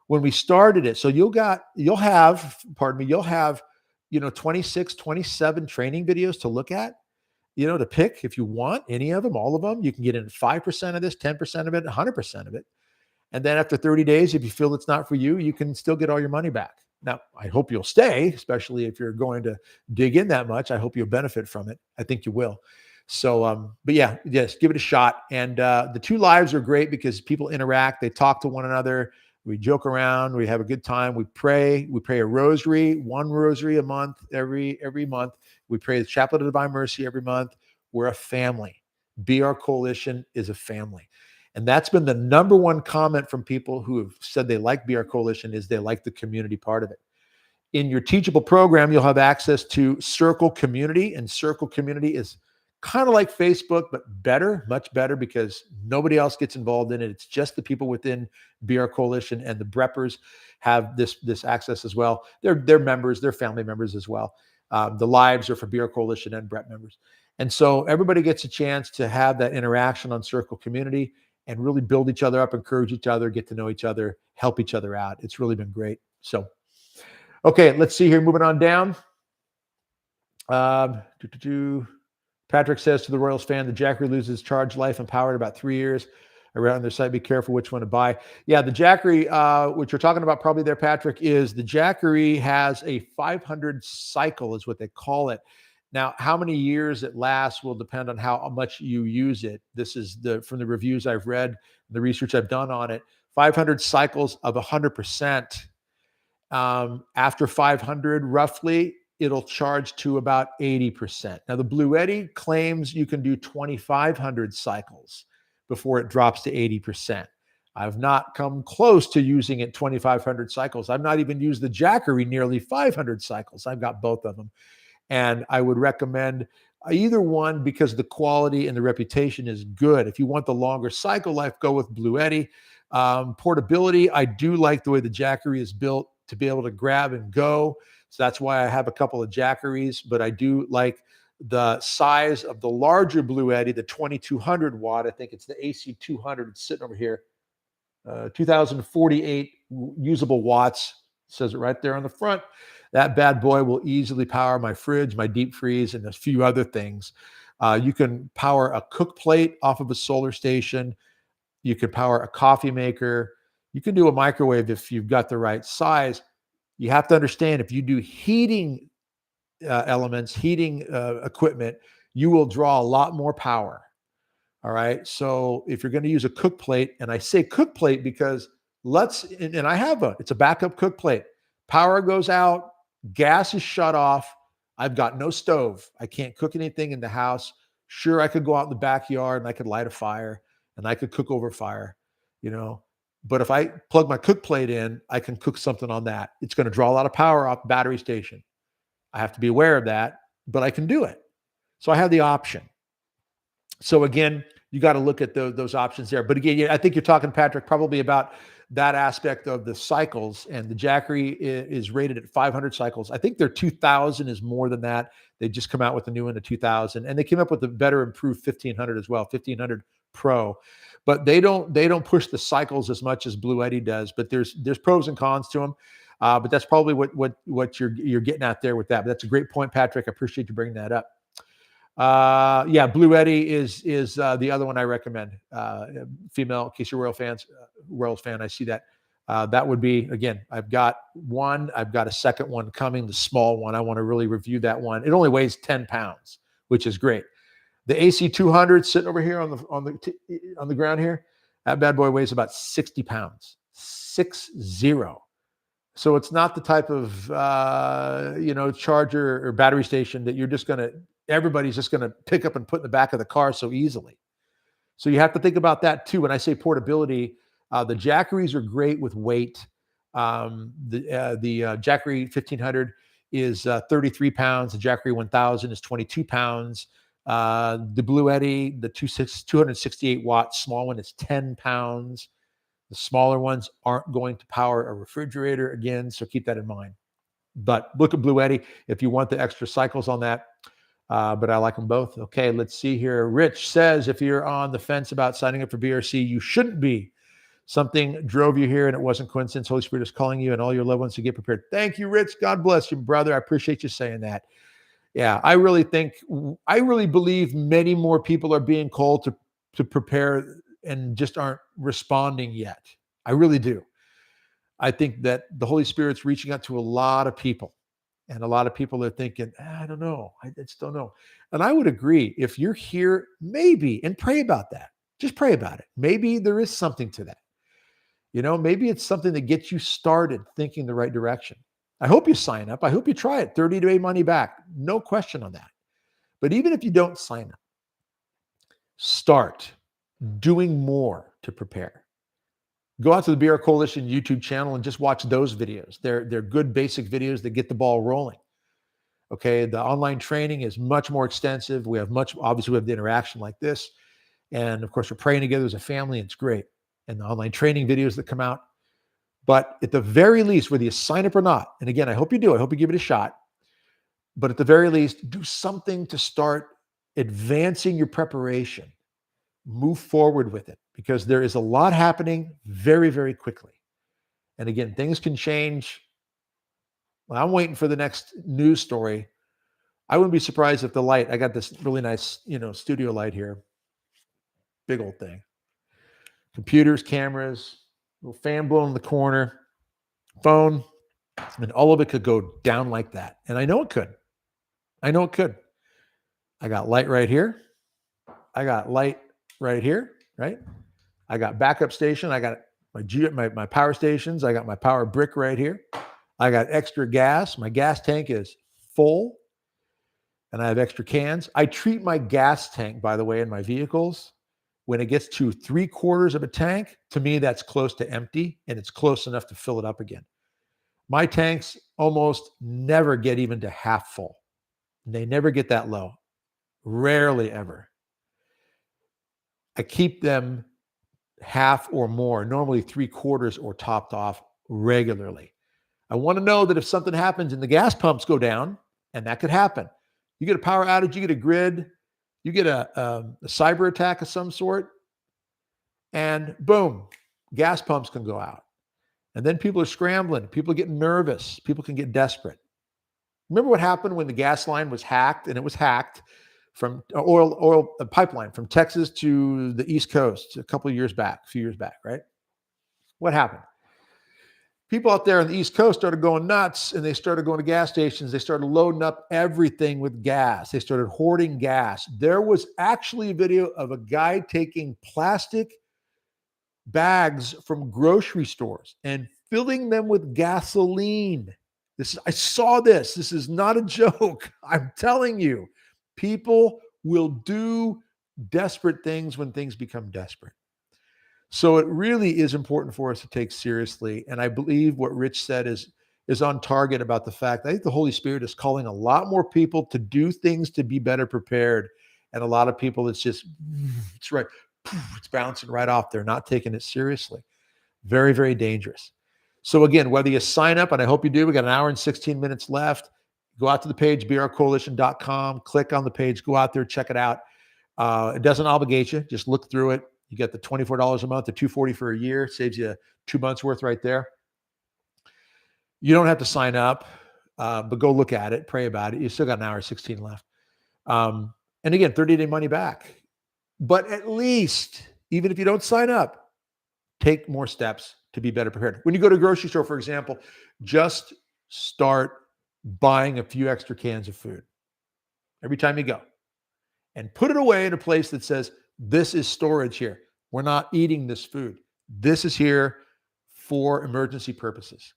when we started it. So you'll have 26, 27 training videos to look at, to pick if you want any of them, all of them. You can get in 5% of this, 10% of it, 100% of it. And then after 30 days, if you feel it's not for you, you can still get all your money back. Now, I hope you'll stay, especially if you're going to dig in that much. I hope you'll benefit from it. I think you will. So, but yeah, yes, give it a shot. And the 2 lives are great because people interact, they talk to one another, we joke around, we have a good time, we pray a rosary, 1 rosary a month, every month. We pray the Chaplet of Divine Mercy every month. We're a family. BR Coalition is a family. And that's been the number one comment from people who have said they like BR Coalition is they like the community part of it. In your teachable program, you'll have access to Circle Community, and Circle Community is kind of like Facebook, but better, much better, because nobody else gets involved in it. It's just the people within BR Coalition, and the Breppers have this access as well. They're members, they're family members as well. The lives are for BR Coalition and Brett members. And so everybody gets a chance to have that interaction on Circle Community and really build each other up, encourage each other, get to know each other, help each other out. It's really been great. So, okay, let's see here. Moving on down. Patrick says to the Royals fan, the Jackery loses charge life and power in about 3 years. I read on their site, be careful which one to buy. Yeah, the Jackery, which you're talking about probably there, Patrick, is the Jackery has a 500 cycle is what they call it. Now, how many years it lasts will depend on how much you use it. This is from the reviews I've read, the research I've done on it. 500 cycles of 100%. After 500, roughly, it'll charge to about 80%. Now, the Blue Eddy claims you can do 2,500 cycles before it drops to 80%. I've not come close to using it 2,500 cycles. I've not even used the Jackery nearly 500 cycles. I've got both of them. And I would recommend either one because the quality and the reputation is good. If you want the longer cycle life, go with Blue Eddy. Portability, I do like the way the Jackery is built to be able to grab and go. So that's why I have a couple of Jackeries, but I do like the size of the larger Blue Eddy, the 2,200 watt. I think it's the AC 200. It's sitting over here. 2,048 usable watts. It says it right there on the front. That bad boy will easily power my fridge, my deep freeze, and a few other things. You can power a cook plate off of a solar station. You can power a coffee maker. You can do a microwave if you've got the right size. You have to understand if you do heating elements, heating equipment, you will draw a lot more power. All right. So if you're going to use a cook plate, and I say cook plate because and I have it's a backup cook plate. Power goes out, gas is shut off. I've got no stove. I can't cook anything in the house. Sure, I could go out in the backyard and I could light a fire and I could cook over fire, you know. But if I plug my cook plate in, I can cook something on that. It's going to draw a lot of power off the battery station. I have to be aware of that, but I can do it. So I have the option. So again, you got to look at those options there. But again, I think you're talking, Patrick, probably about that aspect of the cycles. And the Jackery is rated at 500 cycles. I think their 2000 is more than that. They just come out with a new one, a 2000, and they came up with a better improved 1500 as well, 1500 Pro. But they don't push the cycles as much as Blue Eddy does. But there's pros and cons to them. But that's probably what you're getting at there with that. But that's a great point, Patrick. I appreciate you bringing that up. Yeah, Blue Eddy is the other one I recommend. Female, in case you're Royals fan, I see that. That would be, again, I've got a second one coming, the small one. I want to really review that one. It only weighs 10 pounds, which is great. The AC 200 sitting over here on the ground here, that bad boy weighs about 60 pounds, 60. So it's not the type of charger or battery station that everybody's just gonna pick up and put in the back of the car so easily. So you have to think about that too. When I say portability, the Jackeries are great with weight. The Jackery 1500 is 33 pounds. The Jackery 1000 is 22 pounds. The Blue Eddy, the 268 watt small one, is 10 pounds. The smaller ones aren't going to power a refrigerator again, so keep that in mind. But look at Blue Eddy if you want the extra cycles on that. But I like them both. Okay, let's see here. Rich says, if you're on the fence about signing up for BRC, you shouldn't be. Something drove you here and it wasn't coincidence. Holy Spirit is calling you and all your loved ones to get prepared. Thank you, Rich. God bless you, brother. I appreciate you saying that. Yeah, I really believe many more people are being called to prepare and just aren't responding yet. I really do. I think that the Holy Spirit's reaching out to a lot of people. And a lot of people are thinking, I don't know. I just don't know. And I would agree. If you're here, maybe, and pray about that. Just pray about it. Maybe there is something to that. Maybe it's something that gets you started thinking the right direction. I hope you sign up. I hope you try it. 30-day money back. No question on that. But even if you don't sign up, start doing more to prepare. Go out to the BR Coalition YouTube channel and just watch those videos. They're good basic videos that get the ball rolling. Okay, the online training is much more extensive. Obviously we have the interaction like this. And of course, we're praying together as a family, and it's great. And the online training videos that come out. But at the very least, whether you sign up or not, and again, I hope you do. I hope you give it a shot. But at the very least, do something to start advancing your preparation. Move forward with it, because there is a lot happening very, very quickly. And again, things can change. Well, I'm waiting for the next news story. I wouldn't be surprised if I got this really nice, studio light here. Big old thing. Computers, cameras, little fan blowing in the corner, phone, and all of it could go down like that. And I know it could. I got light right here. I got light right here, right? I got backup station. I got my power stations. I got my power brick right here. I got extra gas. My gas tank is full, and I have extra cans. I treat my gas tank, by the way, in my vehicles. When it gets to 3/4 of a tank, to me, that's close to empty, and it's close enough to fill it up again. My tanks almost never get even to half full. They never get that low. Rarely ever. I keep them half or more, normally 3/4 or topped off regularly. I want to know that if something happens and the gas pumps go down, and that could happen, you get a power outage, you get a grid, you get a cyber attack of some sort, and boom, gas pumps can go out. And then people are scrambling. People are getting nervous. People can get desperate. Remember what happened when the gas line was hacked, and it was hacked from oil pipeline from Texas to the East Coast a few years back, right? What happened? people out there on the East Coast started going nuts, and they started going to gas stations. They started loading up everything with gas. They started hoarding gas. There was actually a video of a guy taking plastic bags from grocery stores and filling them with gasoline. I saw this. This is not a joke. I'm telling you, people will do desperate things when things become desperate. So it really is important for us to take seriously. And I believe what Rich said is on target about the fact that I think the Holy Spirit is calling a lot more people to do things to be better prepared. And a lot of people, it's right. It's bouncing right off. They're not taking it seriously. Very, very dangerous. So again, whether you sign up, and I hope you do, we got an hour and 16 minutes left. Go out to the page, brcoalition.com, click on the page, go out there, check it out. It doesn't obligate you. Just look through it. You get the $24 a month, the $240 for a year, saves you 2 months worth right there. You don't have to sign up, but go look at it, pray about it. You still got an hour and 16 left. And again, 30-day money back. But at least, even if you don't sign up, take more steps to be better prepared. When you go to a grocery store, for example, just start buying a few extra cans of food every time you go and put it away in a place that says, this is storage here. We're not eating this food. This is here for emergency purposes.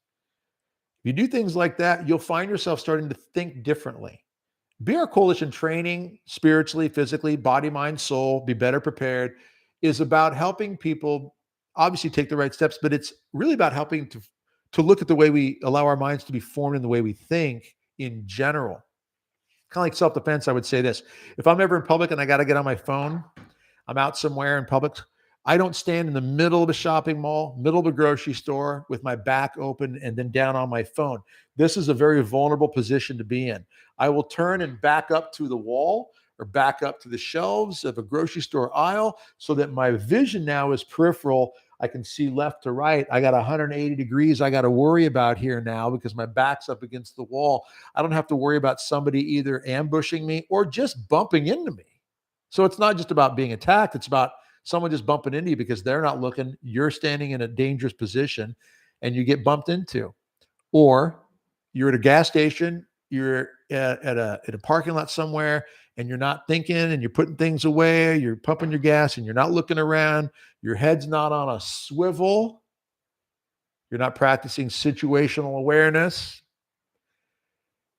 If you do things like that, you'll find yourself starting to think differently. BR Coalition training, spiritually, physically, body, mind, soul, be better prepared, is about helping people obviously take the right steps, but it's really about helping to look at the way we allow our minds to be formed in the way we think in general. Kind of like self-defense, I would say this. If I'm ever in public and I got to get on my phone, I'm out somewhere in public, I don't stand in the middle of a shopping mall, middle of a grocery store with my back open and then down on my phone. This is a very vulnerable position to be in. I will turn and back up to the wall or back up to the shelves of a grocery store aisle so that my vision now is peripheral. I can see left to right. I got 180 degrees I got to worry about here now because my back's up against the wall. I don't have to worry about somebody either ambushing me or just bumping into me. So it's not just about being attacked. It's about someone just bumping into you because they're not looking. You're standing in a dangerous position and you get bumped into. Or you're at a gas station, you're at a parking lot somewhere, and you're not thinking and you're putting things away, you're pumping your gas and you're not looking around, your head's not on a swivel, you're not practicing situational awareness,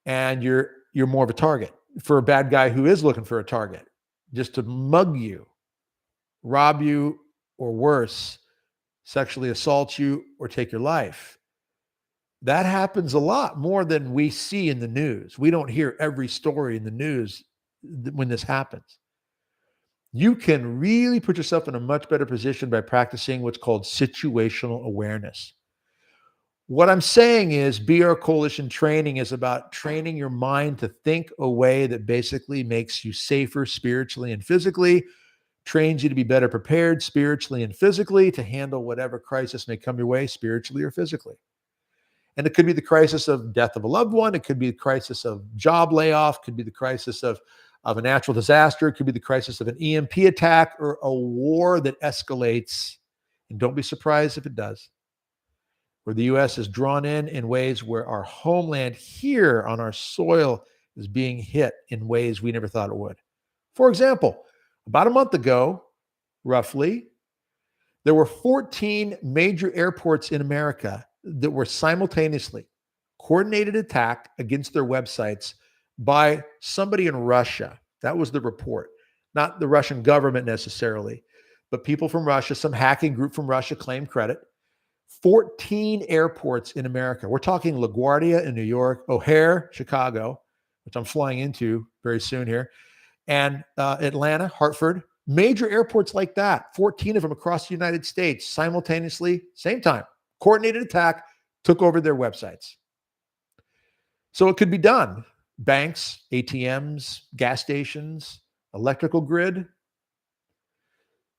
and you're more of a target for a bad guy who is looking for a target, just to mug you, rob you, or worse, sexually assault you or take your life. That happens a lot more than we see in the news. We don't hear every story in the news when this happens. You can really put yourself in a much better position by practicing what's called situational awareness. What I'm saying is BR Coalition training is about training your mind to think a way that basically makes you safer spiritually and physically, trains you to be better prepared spiritually and physically to handle whatever crisis may come your way spiritually or physically. And it could be the crisis of death of a loved one. It could be the crisis of job layoff. It could be the crisis of a natural disaster. It could be the crisis of an EMP attack or a war that escalates. And don't be surprised if it does. Where the U.S. is drawn in ways where our homeland here on our soil is being hit in ways we never thought it would. For example, about a month ago, roughly, there were 14 major airports in America that were simultaneously coordinated attack against their websites by somebody in Russia. That was the report. Not the Russian government necessarily, but people from Russia, some hacking group from Russia claimed credit. 14 airports in America. We're talking LaGuardia in New York, O'Hare, Chicago, which I'm flying into very soon here, and Atlanta, Hartford, major airports like that, 14 of them across the United States, simultaneously, same time, coordinated attack, took over their websites. So it could be done. Banks, ATMs, gas stations, electrical grid.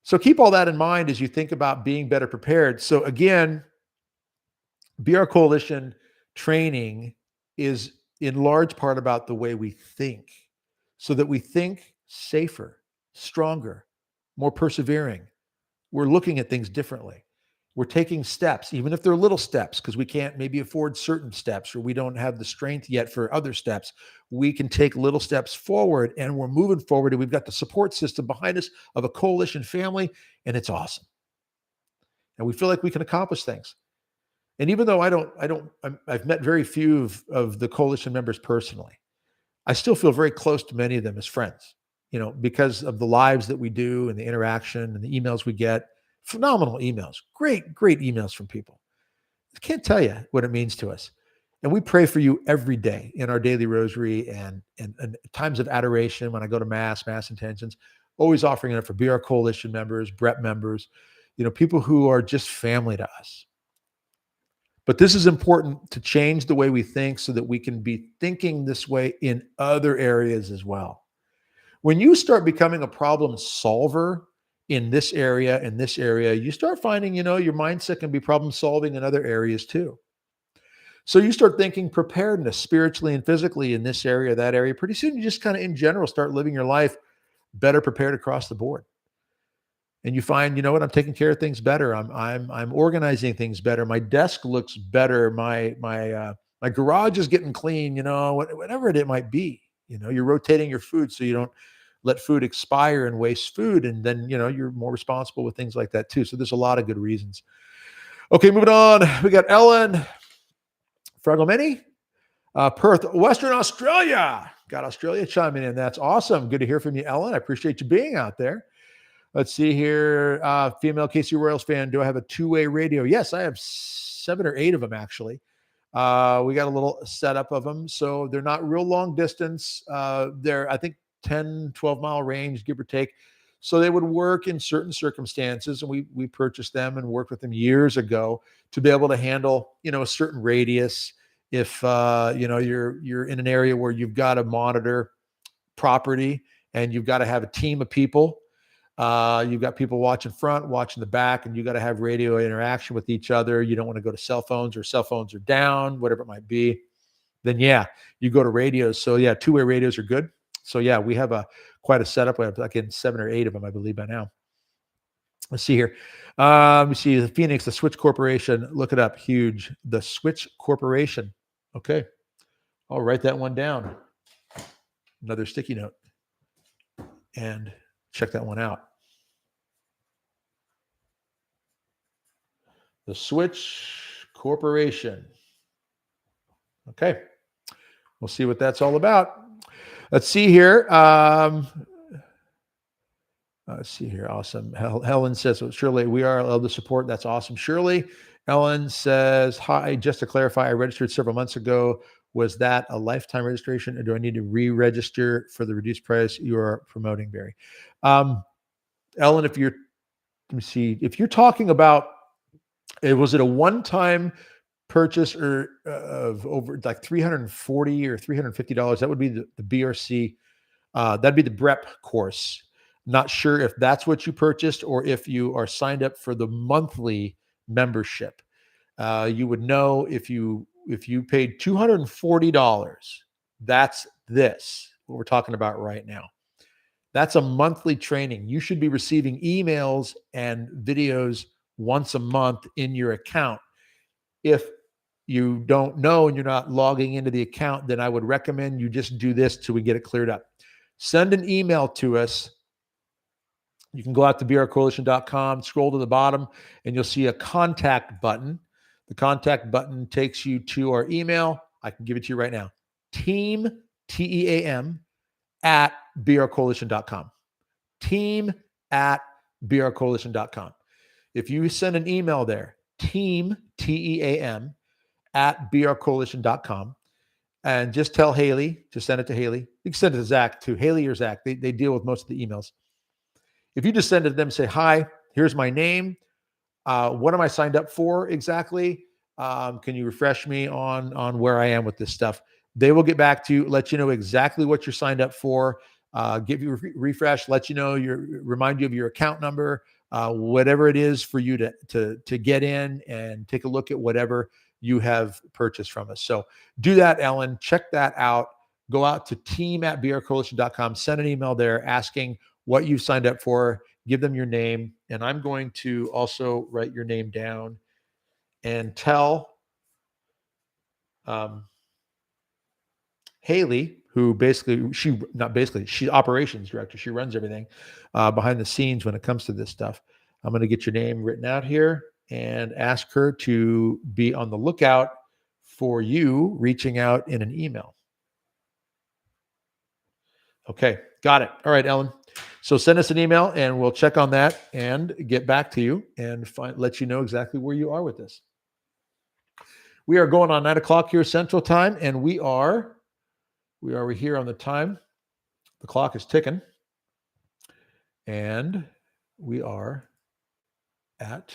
So keep all that in mind as you think about being better prepared. So again, BR Coalition training is in large part about the way we think, so that we think safer, stronger, more persevering. We're looking at things differently. We're taking steps, even if they're little steps, because we can't maybe afford certain steps or we don't have the strength yet for other steps. We can take little steps forward and we're moving forward. And we've got the support system behind us of a coalition family, and it's awesome. And we feel like we can accomplish things. And even though I've met very few of the coalition members personally, I still feel very close to many of them as friends, because of the lives that we do and the interaction and the emails we get. Phenomenal emails, great emails from people. I can't tell you what it means to us. And we pray for you every day in our daily rosary and times of adoration when I go to mass intentions, always offering it up for BR Coalition members, BREP members, people who are just family to us. But this is important to change the way we think so that we can be thinking this way in other areas as well. When you start becoming a problem solver in this area, you start finding, your mindset can be problem solving in other areas too. So you start thinking preparedness spiritually and physically in this area, that area. Pretty soon you just kind of in general start living your life better prepared across the board. And you find, I'm taking care of things better. I'm organizing things better. My desk looks better. My garage is getting clean, whatever it might be. You're rotating your food so you don't let food expire and waste food. And then, you're more responsible with things like that too. So there's a lot of good reasons. Okay, moving on. We got Ellen Fragomeni, Perth, Western Australia. Got Australia chiming in. That's awesome. Good to hear from you, Ellen. I appreciate you being out there. Let's see here. Female KC Royals fan. Do I have a two-way radio? Yes, I have 7 or 8 of them, actually. We got a little setup of them. So they're not real long distance. They're, I think, 10, 12-mile range, give or take. So they would work in certain circumstances. And we purchased them and worked with them years ago to be able to handle, a certain radius. If, you're in an area where you've got to monitor property and you've got to have a team of people. You've got people watching front, watching the back, and you got to have radio interaction with each other. You don't want to go to cell phones are down, whatever it might be. Then you go to radios. So two-way radios are good. So we have quite a setup. We have like 7 or 8 of them, I believe by now. Let's see here. Let me see the Phoenix, the Switch Corporation. Look it up. Huge. The Switch Corporation. Okay. I'll write that one down. Another sticky note. And check that one out. The Switch Corporation. Okay. We'll see what that's all about. Let's see here. Let's see here. Awesome. Helen says, Shirley, we are allowed to support. That's awesome. Shirley. Ellen says, hi, just to clarify, I registered several months ago. Was that a lifetime registration or do I need to re-register for the reduced price you are promoting, Barry? Ellen, if you're talking about, was it a one-time purchase or of over like $340 or $350? That would be the BRC. That'd be the BREP course. Not sure if that's what you purchased or if you are signed up for the monthly membership. You would know if you paid $240. That's what we're talking about right now. That's a monthly training. You should be receiving emails and videos once a month in your account. If you don't know and you're not logging into the account, then I would recommend you just do this till we get it cleared up. Send an email to us. You can go out to brcoalition.com, scroll to the bottom, and you'll see a contact button. The contact button takes you to our email. I can give it to you right now. Team, T-E-A-M, at brcoalition.com. Team at brcoalition.com. If you send an email there, team, T-E-A-M, at brcoalition.com, and just tell Haley to send it to Haley. You can send it to Zach too. Haley or Zach, they deal with most of the emails. If you just send it to them, say, hi, here's my name. What am I signed up for exactly? Can you refresh me on where I am with this stuff? They will get back to you, let you know exactly what you're signed up for, give you a refresh, let you know, remind you of your account number, whatever it is for you to get in and take a look at whatever you have purchased from us. So do that, Ellen. Check that out. Go out to team@brcoalition.com. Send an email there asking what you've signed up for. give them your name, and I'm going to also write your name down and tell Haley, who basically she's operations director. She runs everything behind the scenes when it comes to this stuff. I'm going to get your name written out here and ask her to be on the lookout for you reaching out in an email. Okay, got it. All right, Ellen. So send us an email and we'll check on that and get back to you and let you know exactly where you are with this. We are going on 9:00 here Central Time, and we are here on the time. The clock is ticking, and we are at.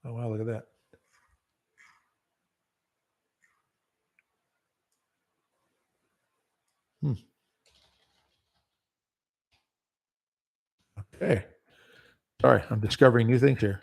Oh wow! Look at that. Okay. Sorry, I'm discovering new things here.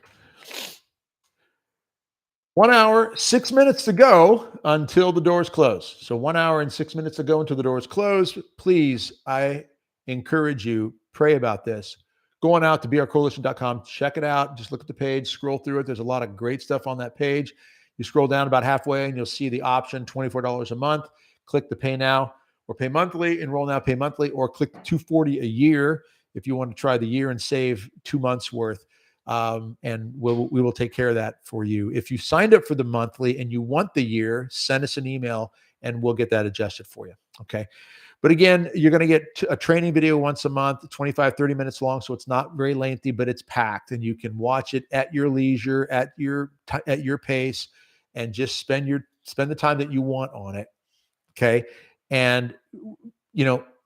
1 hour, 6 minutes to go until the doors close. So 1 hour and 6 minutes to go until the doors close. Please, I encourage you, pray about this. Go on out to brcoalition.com, check it out. Just look at the page, scroll through it. There's a lot of great stuff on that page. You scroll down about halfway and you'll see the option $24 a month. Click the pay now or pay monthly, enroll now, pay monthly, or click the $240 a year if you want to try the year and save 2 months worth. And we will take care of that for you. If you signed up for the monthly and you want the year, send us an email and we'll get that adjusted for you. Okay. But again, you're going to get a training video once a month, 25, 30 minutes long. So it's not very lengthy, but it's packed and you can watch it at your leisure, at your pace, and just spend the time that you want on it. Okay. And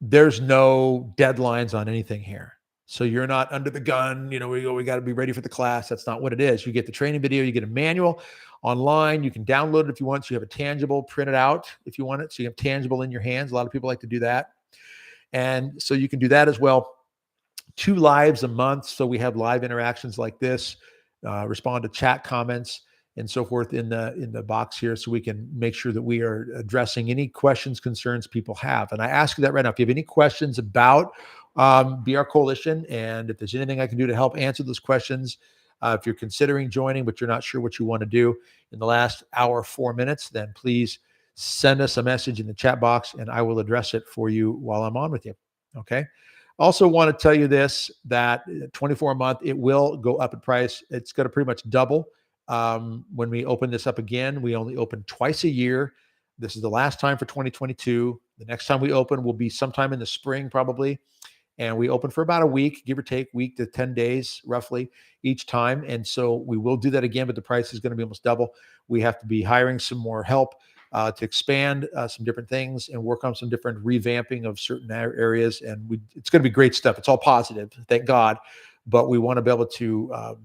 there's no deadlines on anything here. So you're not under the gun, we got to be ready for the class. That's not what it is. You get the training video, you get a manual online. You can download it if you want. So you have a tangible, print it out if you want it. So you have tangible in your hands. A lot of people like to do that. And so you can do that as well. 2 lives a month. So we have live interactions like this, respond to chat comments and so forth in the box here, so we can make sure that we are addressing any questions, concerns people have. And I ask you that right now. If you have any questions about BR Coalition, and if there's anything I can do to help answer those questions, if you're considering joining but you're not sure what you want to do in the last hour, 4 minutes, then please send us a message in the chat box and I will address it for you while I'm on with you. Okay. Also want to tell you this, that 24 a month, it will go up in price. It's going to pretty much double. When we open this up again, we only open twice a year. This is the last time for 2022. The next time we open will be sometime in the spring, probably. And we open for about a week, give or take, week to 10 days roughly each time. And so we will do that again, but the price is going to be almost double. We have to be hiring some more help to expand some different things and work on some different revamping of certain areas. And it's going to be great stuff. It's all positive, thank God. But we want to be able to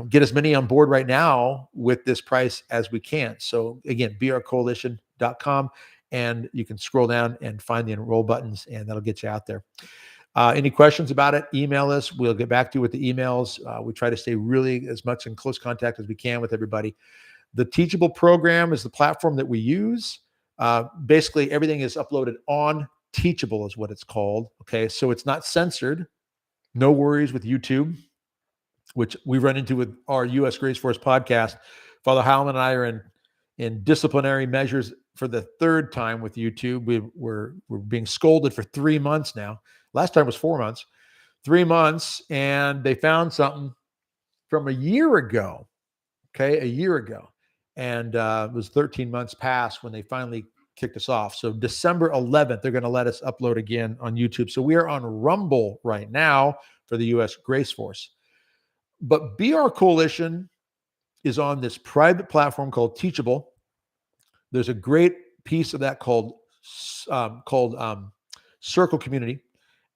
get as many on board right now with this price as we can. So again, brcoalition.com, and you can scroll down and find the enroll buttons, and that'll get you out there. Any questions about it, email us. We'll get back to you with the emails. We try to stay really as much in close contact as we can with everybody. The Teachable program is the platform that we use. Basically, everything is uploaded on Teachable is what it's called. Okay, so it's not censored. No worries with YouTube, which we run into with our U.S. Grace Force podcast. Father Howland and I are in disciplinary measures for the 3rd time with YouTube. We're being scolded for 3 months now. Last time was 4 months, 3 months, and they found something from a year ago. Okay, a year ago, and it was 13 months past when they finally kicked us off. So December 11th, they're going to let us upload again on YouTube. So we are on Rumble right now for the U.S. Grace Force. But BR Coalition is on this private platform called Teachable. There's a great piece of that called Circle Community,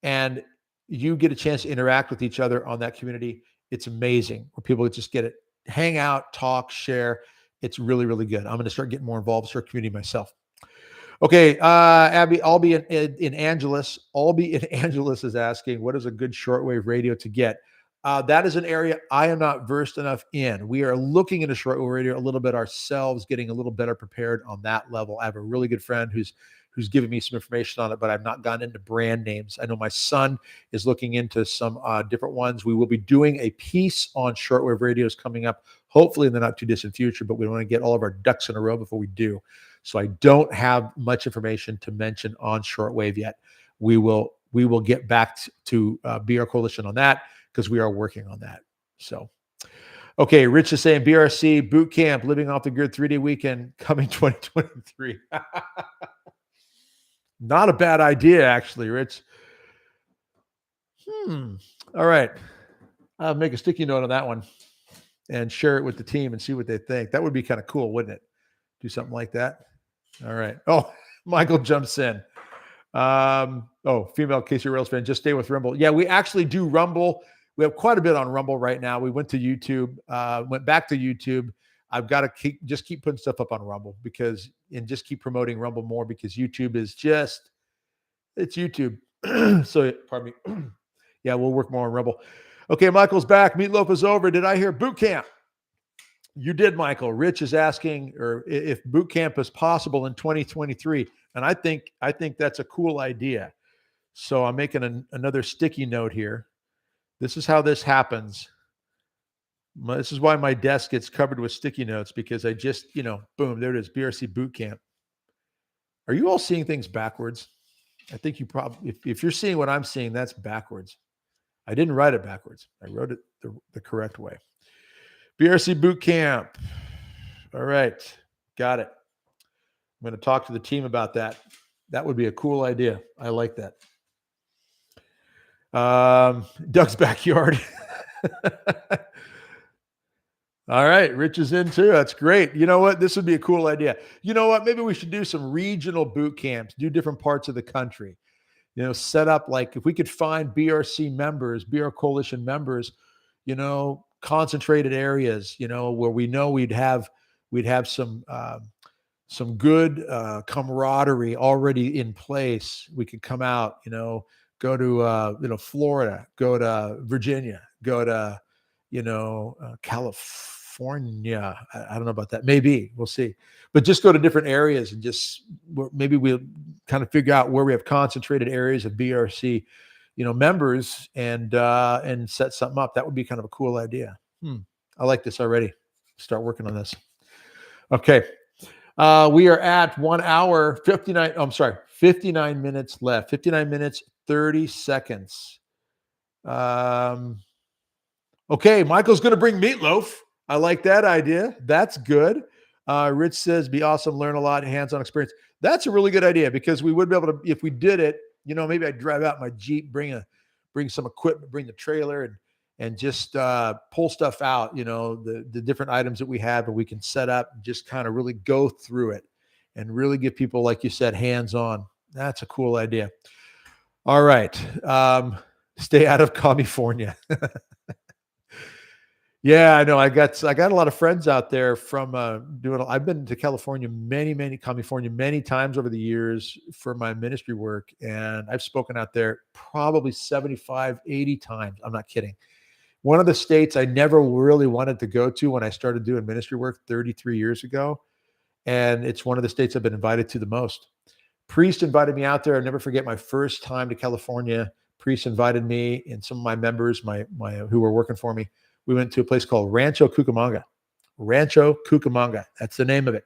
and you get a chance to interact with each other on that community. It's amazing, where people just get it, hang out, talk, share. It's really, really good. I'm going to start getting more involved with Circle Community myself. Okay, Abby, Albie in Angeles. Albie in Angeles is asking, what is a good shortwave radio to get? That is an area I am not versed enough in. We are looking into shortwave radio a little bit ourselves, getting a little better prepared on that level. I have a really good friend who's who's given me some information on it, but I've not gone into brand names. I know my son is looking into some different ones. We will be doing a piece on shortwave radios coming up, hopefully in the not too distant future, but we want to get all of our ducks in a row before we do. So I don't have much information to mention on shortwave yet. We will get back to BR Coalition on that because we are working on that. So, okay, Rich is saying BRC boot camp, living off the grid 3-day weekend coming 2023. Not a bad idea, actually, Rich. All right. I'll make a sticky note on that one and share it with the team and see what they think. That would be kind of cool, wouldn't it? Do something like that. All right. Oh, Michael jumps in. Female Casey Rails fan, just stay with Rumble. Yeah, we actually do Rumble. We have quite a bit on Rumble right now. We went to YouTube, went back to YouTube. I've got to keep putting stuff up on Rumble and just keep promoting Rumble more because YouTube is it's YouTube. So pardon me. Yeah, we'll work more on Rumble. Okay, Michael's back. Meatloaf is over. Did I hear boot camp? You did, Michael. Rich is asking if boot camp is possible in 2023. And I think that's a cool idea. So I'm making another sticky note here. This is how this happens. This is why my desk gets covered with sticky notes because I just, boom, there it is, BRC boot camp. Are you all seeing things backwards? I think you probably, if you're seeing what I'm seeing, that's backwards. I didn't write it backwards. I wrote it the correct way. BRC boot camp. All right. Got it. I'm going to talk to the team about that. That would be a cool idea. I like that. Doug's backyard. All right. Rich is in too. That's great. You know what? This would be a cool idea. You know what? Maybe we should do some regional boot camps, do different parts of the country. Set up like if we could find BRC members, BR Coalition members, concentrated areas, where we know we'd have some good camaraderie already in place. We could come out, go to Florida, go to Virginia, go to California. I don't know about that. Maybe we'll see, but just go to different areas and just maybe we'll kind of figure out where we have concentrated areas of BRC, members and set something up. That would be kind of a cool idea. I like this already. Start working on this. Okay. We are at 1 hour, 59 minutes left, 59 minutes, 30 seconds. Okay. Michael's going to bring meatloaf. I like that idea. That's good. Rich says, be awesome, learn a lot, hands-on experience. That's a really good idea because we would be able to, if we did it, maybe I'd drive out my Jeep, bring some equipment, bring the trailer and just pull stuff out, the different items that we have and we can set up and just kind of really go through it and really give people, like you said, hands-on. That's a cool idea. All right. Stay out of California. Yeah, I know. I got a lot of friends out there from I've been to California many times over the years for my ministry work. And I've spoken out there probably 75, 80 times. I'm not kidding. One of the states I never really wanted to go to when I started doing ministry work 33 years ago. And it's one of the states I've been invited to the most. Priest invited me out there. I'll never forget my first time to California. Priest invited me and some of my members, my who were working for me. We went to a place called Rancho Cucamonga. That's the name of it.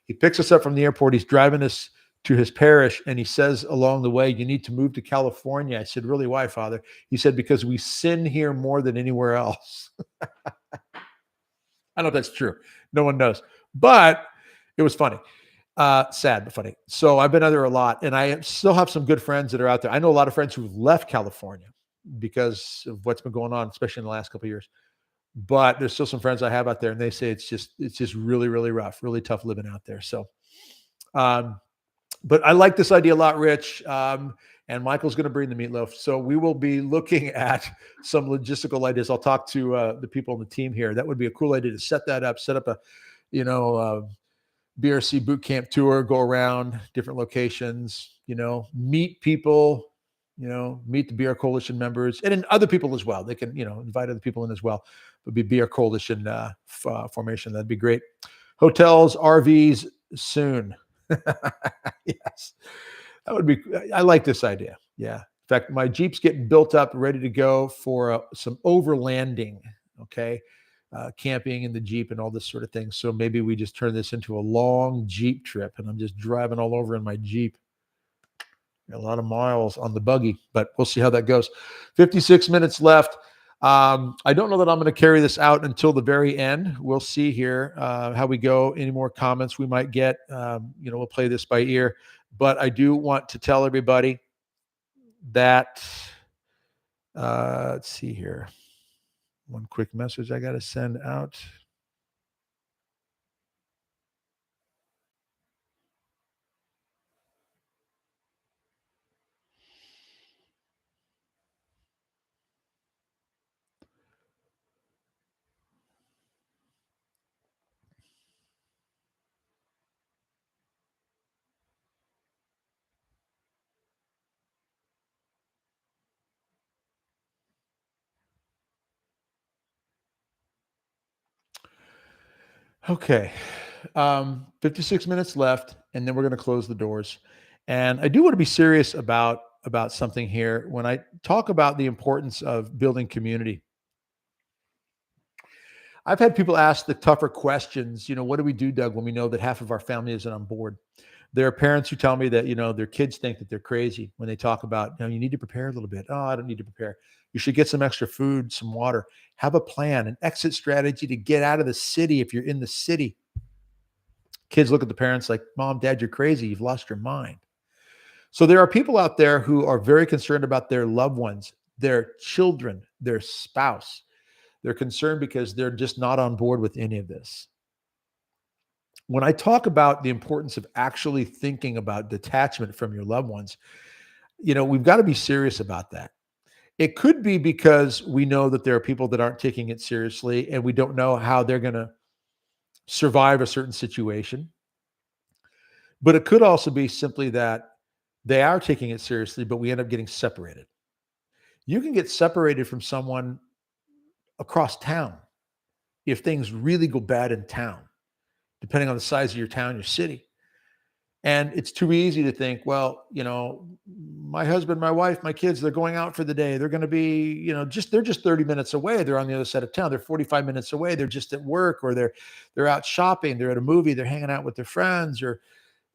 He picks us up from the airport. He's driving us to his parish. And he says along the way, you need to move to California. I said, really, why, Father? He said, because we sin here more than anywhere else. I don't know if that's true. No one knows. But it was funny. Sad, but funny. So I've been out there a lot. And I still have some good friends that are out there. I know a lot of friends who've left California because of what's been going on, especially in the last couple of years. But there's still some friends I have out there, and they say it's just really, really rough, really tough living out there. So, but I like this idea a lot, Rich. And Michael's going to bring the meatloaf. So we will be looking at some logistical ideas. I'll talk to the people on the team here. That would be a cool idea to set up a, BRC boot camp tour, go around different locations, meet people, meet the BR Coalition members and then other people as well. They can, invite other people in as well. It would be BR Coalition formation. That'd be great. Hotels, RVs soon. Yes. That would be, I like this idea. Yeah. In fact, my Jeep's getting built up, ready to go for some overlanding. Okay. Camping in the Jeep and all this sort of thing. So maybe we just turn this into a long Jeep trip and I'm just driving all over in my Jeep. A lot of miles on the buggy, but we'll see how that goes. 56 minutes left. I don't know that I'm going to carry this out until the very end. We'll see here how we go. Any more comments we might get, we'll play this by ear. But I do want to tell everybody that, let's see here. One quick message I got to send out. Okay. 56 minutes left, and then we're going to close the doors. And I do want to be serious about something here. When I talk about the importance of building community, I've had people ask the tougher questions. What do we do, Doug, when we know that half of our family isn't on board? There are parents who tell me that, their kids think that they're crazy when they talk about, you need to prepare a little bit. Oh, I don't need to prepare. You should get some extra food, some water, have a plan, an exit strategy to get out of the city if you're in the city. Kids look at the parents like, Mom, Dad, you're crazy. You've lost your mind. So there are people out there who are very concerned about their loved ones, their children, their spouse. They're concerned because they're just not on board with any of this. When I talk about the importance of actually thinking about detachment from your loved ones, we've got to be serious about that. It could be because we know that there are people that aren't taking it seriously and we don't know how they're going to survive a certain situation. But it could also be simply that they are taking it seriously, but we end up getting separated. You can get separated from someone across town if things really go bad in town, depending on the size of your town, your city. And it's too easy to think, well, my husband, my wife, my kids, they're going out for the day. They're going to be, they're just 30 minutes away. They're on the other side of town. They're 45 minutes away. They're just at work, or they're out shopping. They're at a movie. They're hanging out with their friends or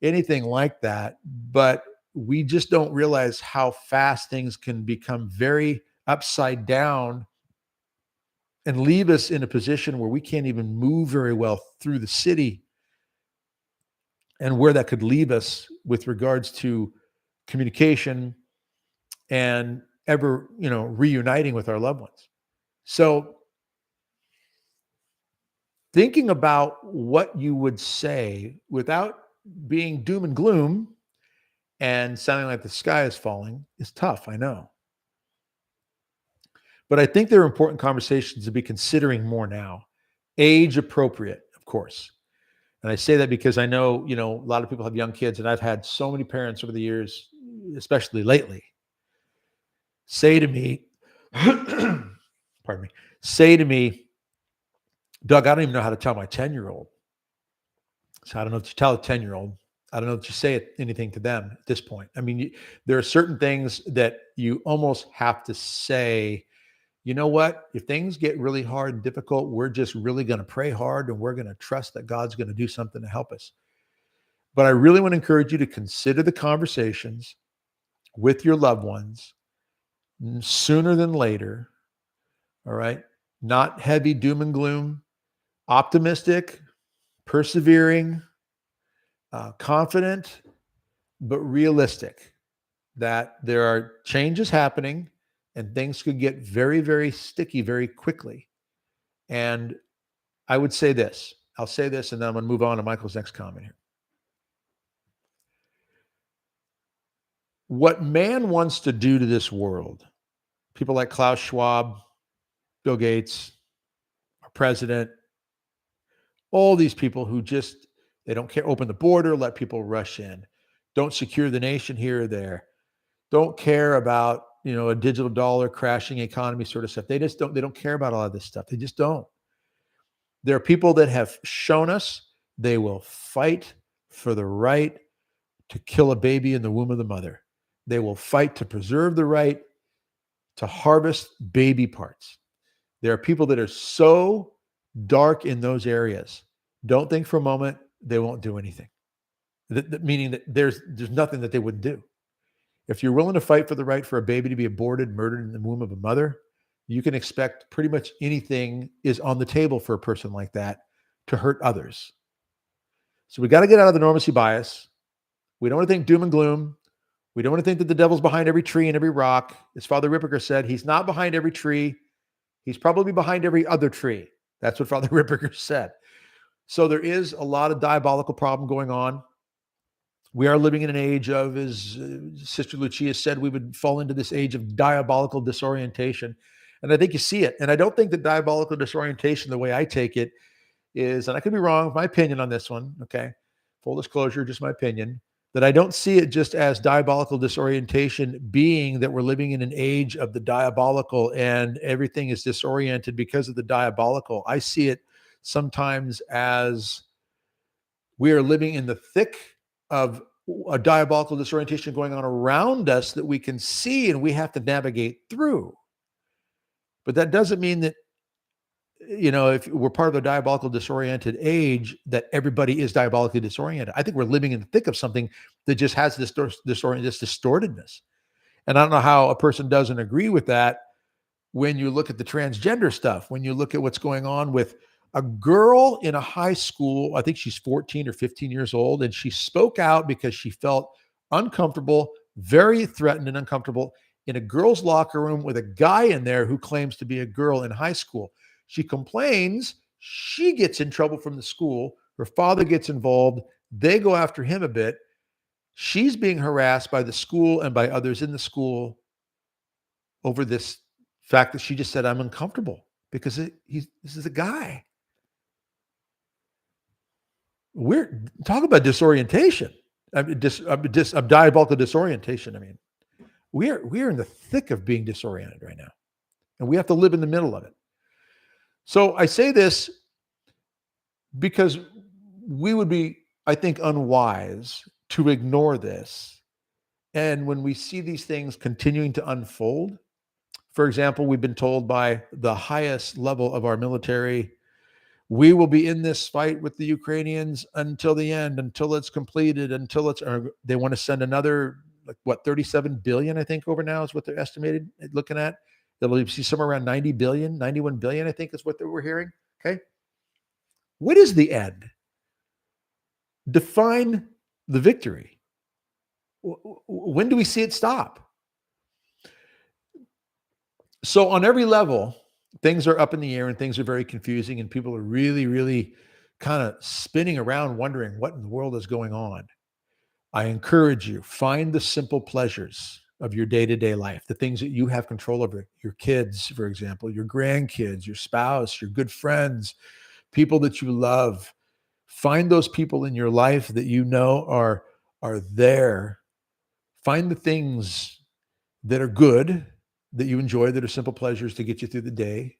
anything like that. But we just don't realize how fast things can become very upside down and leave us in a position where we can't even move very well through the city, and where that could leave us with regards to communication and ever, reuniting with our loved ones. So thinking about what you would say without being doom and gloom and sounding like the sky is falling is tough, I know. But I think there are important conversations to be considering more now. Age appropriate, of course. And I say that because I know, a lot of people have young kids, and I've had so many parents over the years, especially lately, say to me, pardon me, say to me, Doug, I don't even know how to tell my 10-year-old. So I don't know if you tell a 10-year-old. I don't know if you say anything to them at this point. I mean, there are certain things that you almost have to say, you know what? If things get really hard and difficult, we're just really going to pray hard and we're going to trust that God's going to do something to help us. But I really want to encourage you to consider the conversations with your loved ones sooner than later. All right. Not heavy doom and gloom, optimistic, persevering, confident, but realistic that there are changes happening and things could get very, very sticky very quickly. And I would say this. I'll say this, and then I'm going to move on to Michael's next comment here. What man wants to do to this world, people like Klaus Schwab, Bill Gates, our president, all these people who just, they don't care, open the border, let people rush in, don't secure the nation here or there, don't care about, a digital dollar crashing economy sort of stuff. They don't care about all of this stuff. They just don't. There are people that have shown us they will fight for the right to kill a baby in the womb of the mother. They will fight to preserve the right to harvest baby parts. There are people that are so dark in those areas. Don't think for a moment they won't do anything. Meaning that there's nothing that they wouldn't do. If you're willing to fight for the right for a baby to be aborted, murdered in the womb of a mother, you can expect pretty much anything is on the table for a person like that to hurt others. So we got to get out of the normacy bias. We don't want to think doom and gloom. We don't want to think that the devil's behind every tree and every rock. As Father Ripperger said, he's not behind every tree. He's probably behind every other tree. That's what Father Ripperger said. So there is a lot of diabolical problem going on. We are living in an age of, as Sister Lucia said, we would fall into this age of diabolical disorientation. And I think you see it. And I don't think that diabolical disorientation, the way I take it, is, and I could be wrong, my opinion on this one, okay? Full disclosure, just my opinion, that I don't see it just as diabolical disorientation being that we're living in an age of the diabolical and everything is disoriented because of the diabolical. I see it sometimes as we are living in the thick of a diabolical disorientation going on around us that we can see and we have to navigate through. But that doesn't mean that, if we're part of a diabolical disoriented age, that everybody is diabolically disoriented. I think we're living in the thick of something that just has this distortedness. And I don't know how a person doesn't agree with that when you look at the transgender stuff, when you look at what's going on with a girl in a high school. I think she's 14 or 15 years old, and she spoke out because she felt uncomfortable, very threatened and uncomfortable in a girl's locker room with a guy in there who claims to be a girl in high school. She complains. She gets in trouble from the school. Her father gets involved. They go after him a bit. She's being harassed by the school and by others in the school over this fact that she just said, I'm uncomfortable because this is a guy. We're talking about disorientation. Diabolical disorientation. I mean, we're in the thick of being disoriented right now, and we have to live in the middle of it. So I say this because we would be, I think, unwise to ignore this. And when we see these things continuing to unfold, for example, we've been told by the highest level of our military, we will be in this fight with the Ukrainians until the end, until it's completed, they want to send another, 37 billion, I think, over now is what they're estimated looking at. They'll see somewhere around 90 billion, 91 billion, I think is what we're hearing. Okay. What is the end? Define the victory. When do we see it stop? So on every level, things are up in the air and things are very confusing and people are really, really kind of spinning around wondering what in the world is going on. I encourage you, find the simple pleasures of your day-to-day life, the things that you have control over, your kids, for example, your grandkids, your spouse, your good friends, people that you love. Find those people in your life that you know are there. Find the things that are good, that you enjoy, that are simple pleasures to get you through the day,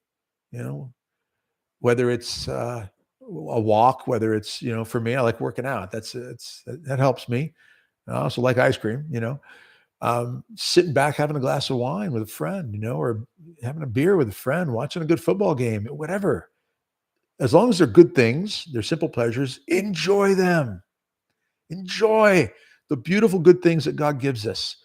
whether it's a walk, whether it's, for me, I like working out. That helps me. I also like ice cream, sitting back, having a glass of wine with a friend, or having a beer with a friend, watching a good football game, whatever. As long as they're good things, they're simple pleasures, enjoy them. Enjoy the beautiful good things that God gives us.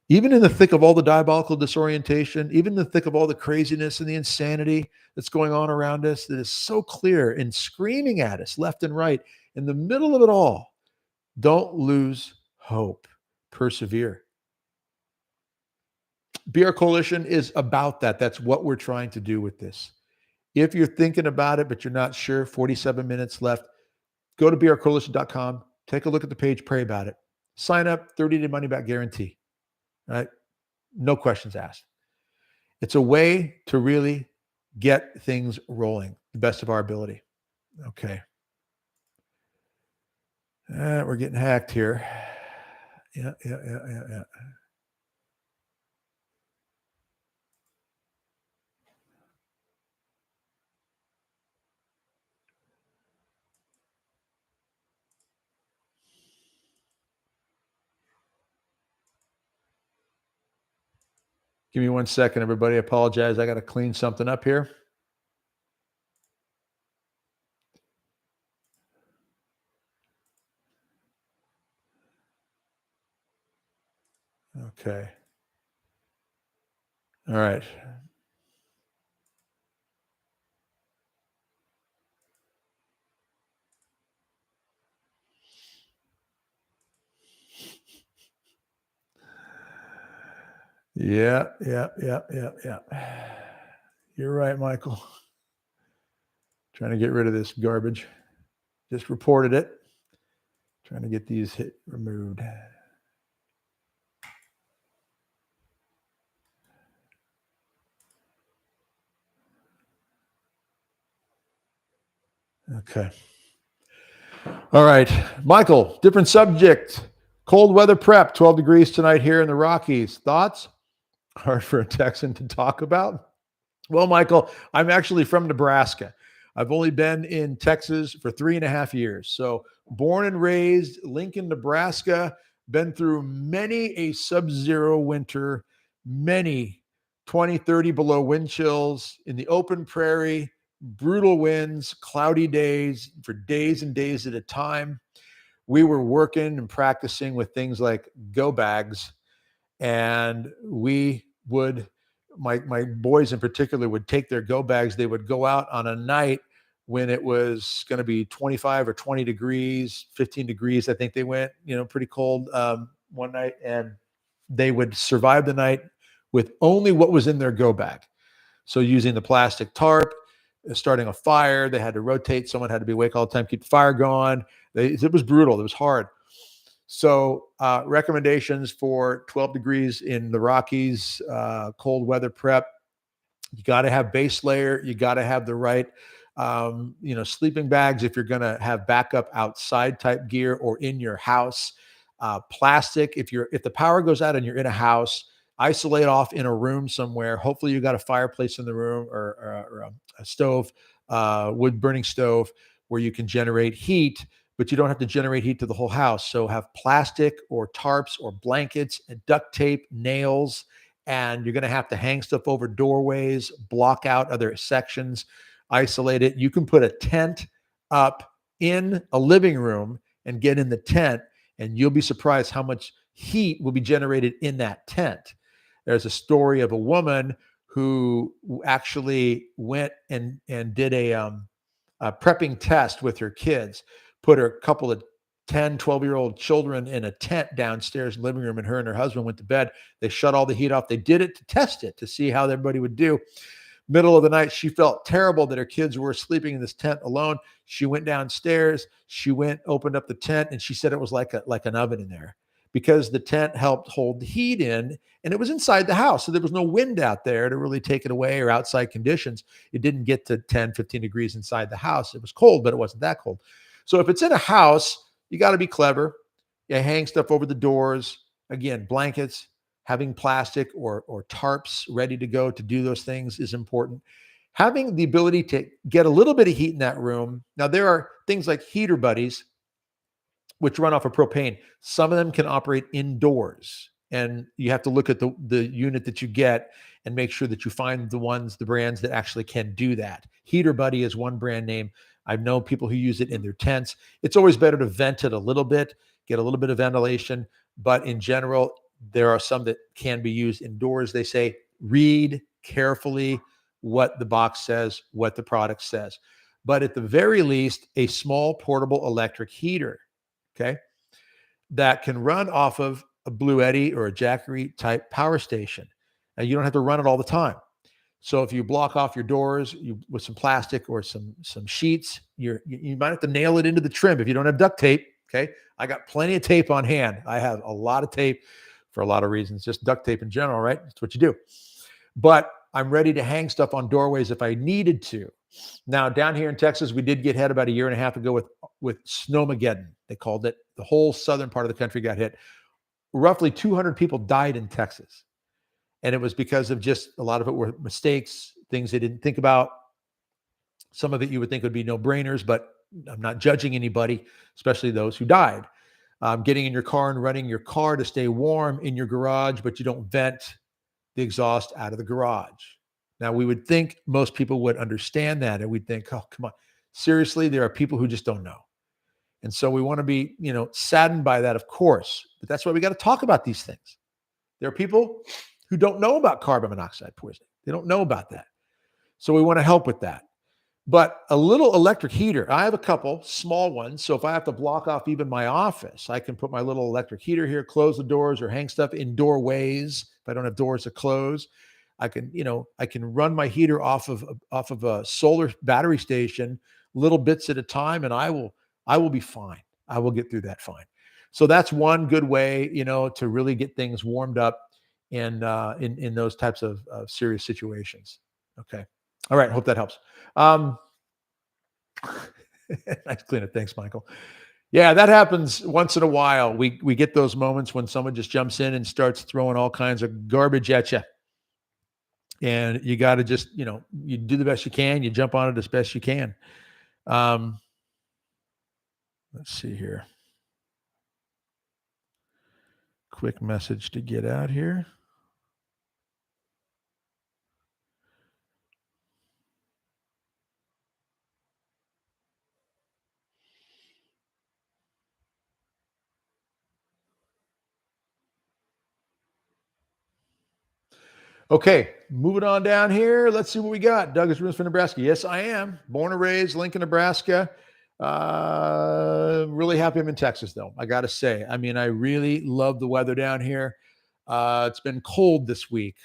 Even in the thick of all the diabolical disorientation, even in the thick of all the craziness and the insanity that's going on around us, that is so clear and screaming at us left and right, in the middle of it all, don't lose hope. Persevere. BR Coalition is about that. That's what we're trying to do with this. If you're thinking about it, but you're not sure, 47 minutes left, go to brcoalition.com, take a look at the page, pray about it. Sign up, 30-day money-back guarantee. Right? No questions asked. It's a way to really get things rolling, the best of our ability. Okay. We're getting hacked here. Yeah. Give me 1 second, everybody. I apologize. I got to clean something up here. Okay. All right. Yeah. You're right, Michael. Trying to get rid of this garbage. Just reported it. Trying to get these removed. Okay. All right. Michael, different subject. Cold weather prep, 12 degrees tonight here in the Rockies. Thoughts? Hard for a Texan to talk about. Well, Michael, I'm actually from Nebraska. I've only been in Texas for 3.5 years. So, born and raised Lincoln, Nebraska, been through many a sub zero winter, many 20, 30 below wind chills in the open prairie, brutal winds, cloudy days for days and days at a time. We were working and practicing with things like go bags, and we would my boys in particular would take their go bags. They would go out on a night when it was going to be 25 or 20 degrees, 15 degrees. I think they went, pretty cold one night, and they would survive the night with only what was in their go bag. So using the plastic tarp, starting a fire, they had to rotate. Someone had to be awake all the time, keep the fire going. It was brutal. It was hard. So recommendations for 12 degrees in the Rockies, cold weather prep. You got to have base layer. You got to have the right, sleeping bags if you're going to have backup outside type gear or in your house. Plastic. If the power goes out and you're in a house, isolate off in a room somewhere. Hopefully you got a fireplace in the room or a stove, wood burning stove where you can generate heat, but you don't have to generate heat to the whole house. So have plastic or tarps or blankets and duct tape, nails, and you're going to have to hang stuff over doorways, block out other sections, isolate it. You can put a tent up in a living room and get in the tent, and you'll be surprised how much heat will be generated in that tent. There's a story of a woman who actually went and did a prepping test with her kids, put her couple of 10, 12-year-old children in a tent downstairs in the living room, and her and her husband went to bed. They shut all the heat off. They did it to test it, to see how everybody would do. Middle of the night, she felt terrible that her kids were sleeping in this tent alone. She went downstairs. She opened up the tent, and she said it was like an oven in there because the tent helped hold the heat in, and it was inside the house. So there was no wind out there to really take it away, or outside conditions. It didn't get to 10, 15 degrees inside the house. It was cold, but it wasn't that cold. So if it's in a house, you got to be clever. You hang stuff over the doors. Again, blankets, having plastic or tarps ready to go to do those things is important. Having the ability to get a little bit of heat in that room. Now, there are things like heater buddies, which run off of propane. Some of them can operate indoors, and you have to look at the unit that you get and make sure that you find the brands that actually can do that. Heater Buddy is one brand name. I've known people who use it in their tents. It's always better to vent it a little bit, get a little bit of ventilation, but in general, there are some that can be used indoors. They say, read carefully what the box says, what the product says. But at the very least, a small portable electric heater, okay, that can run off of a Blue Eddy or a Jackery type power station. Now, you don't have to run it all the time. So if you block off your doors with some plastic or some sheets, you might have to nail it into the trim if you don't have duct tape. Okay. I got plenty of tape on hand. I have a lot of tape for a lot of reasons, just duct tape in general, right? That's what you do. But I'm ready to hang stuff on doorways if I needed to. Now, down here in Texas, we did get hit about 1.5 years ago with Snowmageddon. They called it. The whole southern part of the country got hit. Roughly 200 people died in Texas. And it was because of just a lot of it were mistakes, things they didn't think about. Some of it you would think would be no-brainers, but I'm not judging anybody, especially those who died. Getting in your car and running your car to stay warm in your garage, but you don't vent the exhaust out of the garage. Now, we would think most people would understand that, and we'd think, oh, come on. Seriously, there are people who just don't know. And so we want to be, saddened by that, of course. But that's why we got to talk about these things. There are people who don't know about carbon monoxide poisoning. They don't know about that. So we want to help with that. But a little electric heater, I have a couple small ones. So if I have to block off even my office, I can put my little electric heater here, close the doors or hang stuff in doorways. If I don't have doors to close, I can run my heater off of a solar battery station, little bits at a time, and I will be fine. I will get through that fine. So that's one good way, to really get things warmed up in those types of serious situations. Okay. All right. Hope that helps. Nice cleanup. Thanks, Michael. Yeah, that happens once in a while. We get those moments when someone just jumps in and starts throwing all kinds of garbage at you. And you got to just, you do the best you can. You jump on it as best you can. Let's see here. Quick message to get out here. Okay, moving on down here. Let's see what we got. Doug is rooms for Nebraska. Yes, I am. Born and raised, Lincoln, Nebraska. Really happy I'm in Texas, though. I got to say. I mean, I really love the weather down here. It's been cold this week.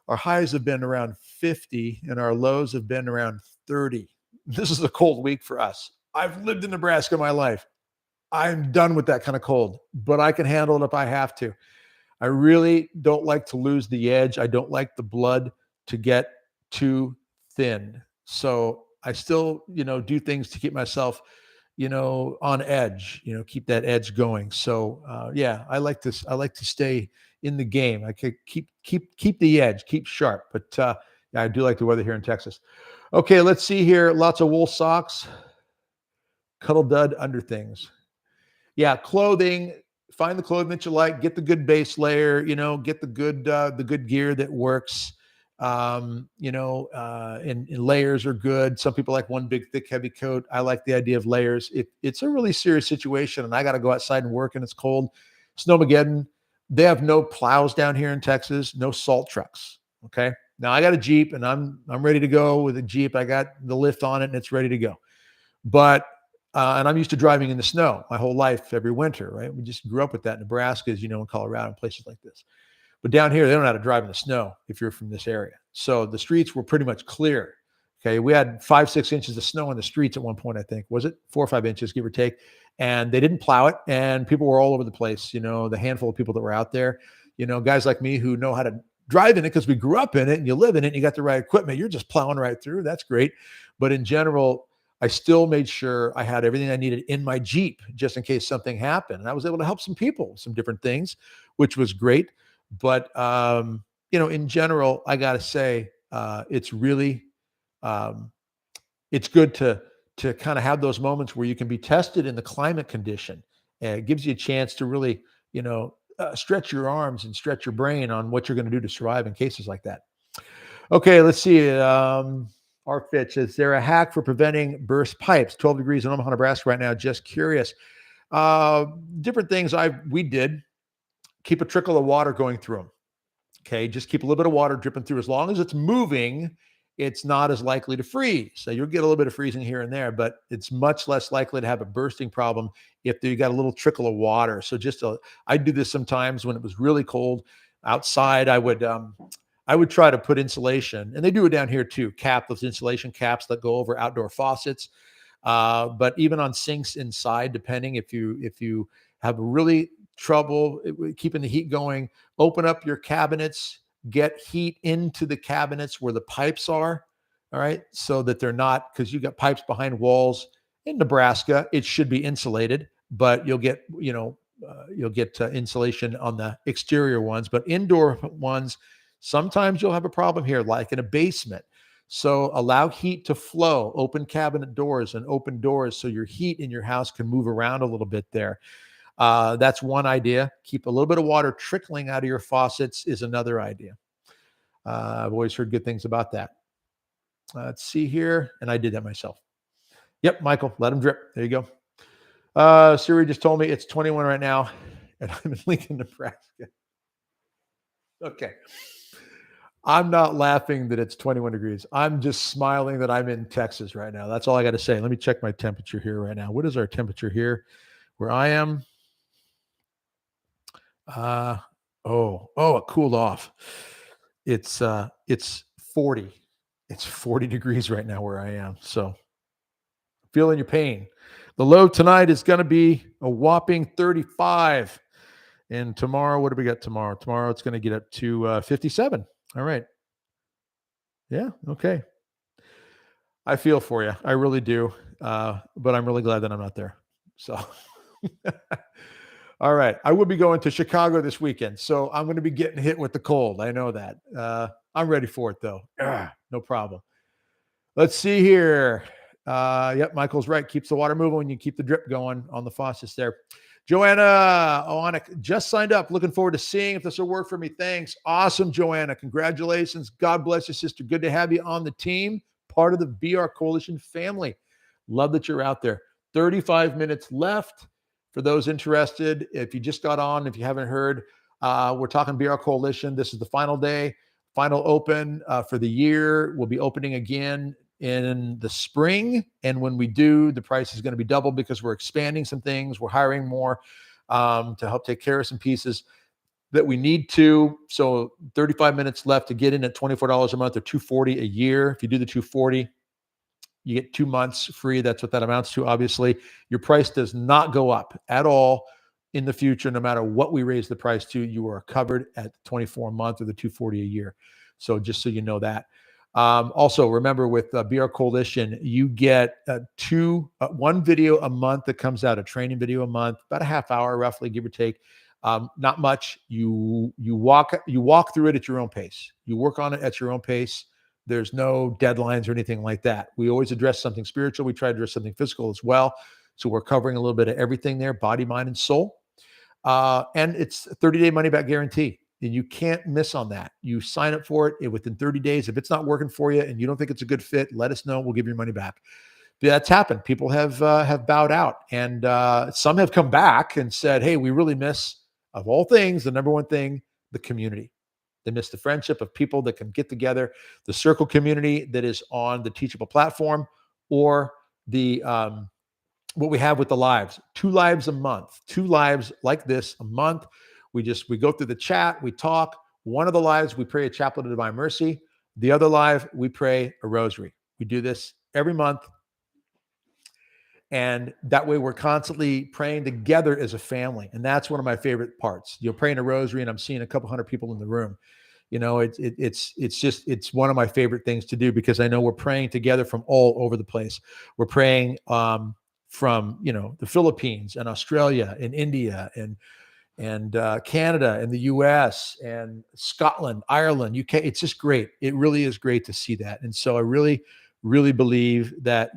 Our highs have been around 50 and our lows have been around 30. This is a cold week for us. I've lived in Nebraska my life. I'm done with that kind of cold, but I can handle it if I have to. I really don't like to lose the edge. I don't like the blood to get too thin. So I still, do things to keep myself, on edge, keep that edge going. So yeah, I like this. I like to stay in the game. I could keep the edge, keep sharp. But yeah, I do like the weather here in Texas. Okay, let's see here. Lots of wool socks, cuddle dud under things. Yeah, clothing. Find the clothing that you like. Get the good base layer. Get the good gear that works. And layers are good. Some people like one big, thick, heavy coat. I like the idea of layers. It's a really serious situation, and I got to go outside and work, and it's cold. Snowmageddon. They have no plows down here in Texas. No salt trucks. Okay. Now I got a Jeep, and I'm ready to go with a Jeep. I got the lift on it, and it's ready to go. But and I'm used to driving in the snow my whole life, every winter, right? We just grew up with that in Nebraska, as you know, in Colorado and places like this. But down here, they don't know how to drive in the snow if you're from this area. So the streets were pretty much clear. Okay. We had 5-6 inches of snow on the streets at one point, I think. Was it 4 or 5 inches, give or take? And they didn't plow it. And people were all over the place. The handful of people that were out there, guys like me who know how to drive in it because we grew up in it and you live in it and you got the right equipment. You're just plowing right through. That's great. But in general, I still made sure I had everything I needed in my Jeep just in case something happened. And I was able to help some people, some different things, which was great. But, in general, I got to say, it's really, it's good to kind of have those moments where you can be tested in the climate condition. And it gives you a chance to really, stretch your arms and stretch your brain on what you're going to do to survive in cases like that. Okay, let's see. Our Fitch, is there a hack for preventing burst pipes? 12 degrees in Omaha, Nebraska right now. Just curious. Different things we did. Keep a trickle of water going through them. Okay, just keep a little bit of water dripping through. As long as it's moving, it's not as likely to freeze. So you'll get a little bit of freezing here and there, but it's much less likely to have a bursting problem if you got a little trickle of water. So I do this sometimes when it was really cold outside. I would try to put insulation, and they do it down here too, those insulation caps that go over outdoor faucets. But even on sinks inside, depending if you have really trouble keeping the heat going, open up your cabinets, get heat into the cabinets where the pipes are. All right. So that they're not, because you got pipes behind walls in Nebraska, it should be insulated, but you'll get insulation on the exterior ones, but indoor ones, sometimes you'll have a problem here, like in a basement. So allow heat to flow, open cabinet doors and open doors so your heat in your house can move around a little bit there. That's one idea. Keep a little bit of water trickling out of your faucets is another idea. I've always heard good things about that. Let's see here. And I did that myself. Yep, Michael, let them drip. There you go. Siri just told me it's 21 right now, and I'm in Lincoln, Nebraska. Okay. I'm not laughing that it's 21 degrees. I'm just smiling that I'm in Texas right now. That's all I got to say. Let me check my temperature here right now. What is our temperature here where I am? It cooled off. It's 40. It's 40 degrees right now where I am. So feeling your pain. The low tonight is going to be a whopping 35. And tomorrow, what do we got tomorrow? Tomorrow it's going to get up to 57. All right. Yeah. Okay. I feel for you. I really do. But I'm really glad that I'm not there. So, all right. I will be going to Chicago this weekend. So I'm going to be getting hit with the cold. I know that. I'm ready for it, though. No problem. Let's see here. Yep. Michael's right. Keeps the water moving when you keep the drip going on the faucets there. Joanna Owanek just signed up. Looking forward to seeing if this will work for me. Thanks. Awesome, Joanna. Congratulations. God bless you, sister. Good to have you on the team, part of the BR Coalition family. Love that you're out there. 35 minutes left for those interested. If you just got on, if you haven't heard, we're talking BR Coalition. This is the final day, final open for the year. We'll be opening again in the spring, and when we do, the price is going to be double because we're expanding some things. We're hiring more to help take care of some pieces that we need to. So 35 minutes left to get in at $24 a month or $240 a year. If you do the $240, you get 2 months free. That's what that amounts to. Obviously, your price does not go up at all in the future. No matter what we raise the price to, you are covered at the 24 a month or the $240 a year. So just so you know that. Also, remember with BR Coalition, you get one video a month that comes out, a training video a month, about a half hour, roughly, give or take. Not much. You walk through it at your own pace. You work on it at your own pace. There's no deadlines or anything like that. We always address something spiritual. We try to address something physical as well. So we're covering a little bit of everything there, body, mind, and soul. And it's a 30-day money-back guarantee. And you can't miss on that. You sign up for it within 30 days. If it's not working for you and you don't think it's a good fit, let us know. We'll give you your money back. But that's happened. People have bowed out, and some have come back and said, "Hey, we really miss, of all things, the number one thing, the community. They miss the friendship of people that can get together, the circle community that is on the Teachable platform, or the what we have with the lives. 2 lives a month, 2 lives like this a month." We go through the chat, we talk. One of the lives, we pray a chaplet of divine mercy. The other live, we pray a rosary. We do this every month. And that way we're constantly praying together as a family. And that's one of my favorite parts. You're praying a rosary and I'm seeing a couple hundred people in the room. You know, it's one of my favorite things to do because I know we're praying together from all over the place. We're praying from, the Philippines and Australia and India and Canada and the US and Scotland, Ireland, UK. It's just great. It really is great to see that. And so I really, really believe that,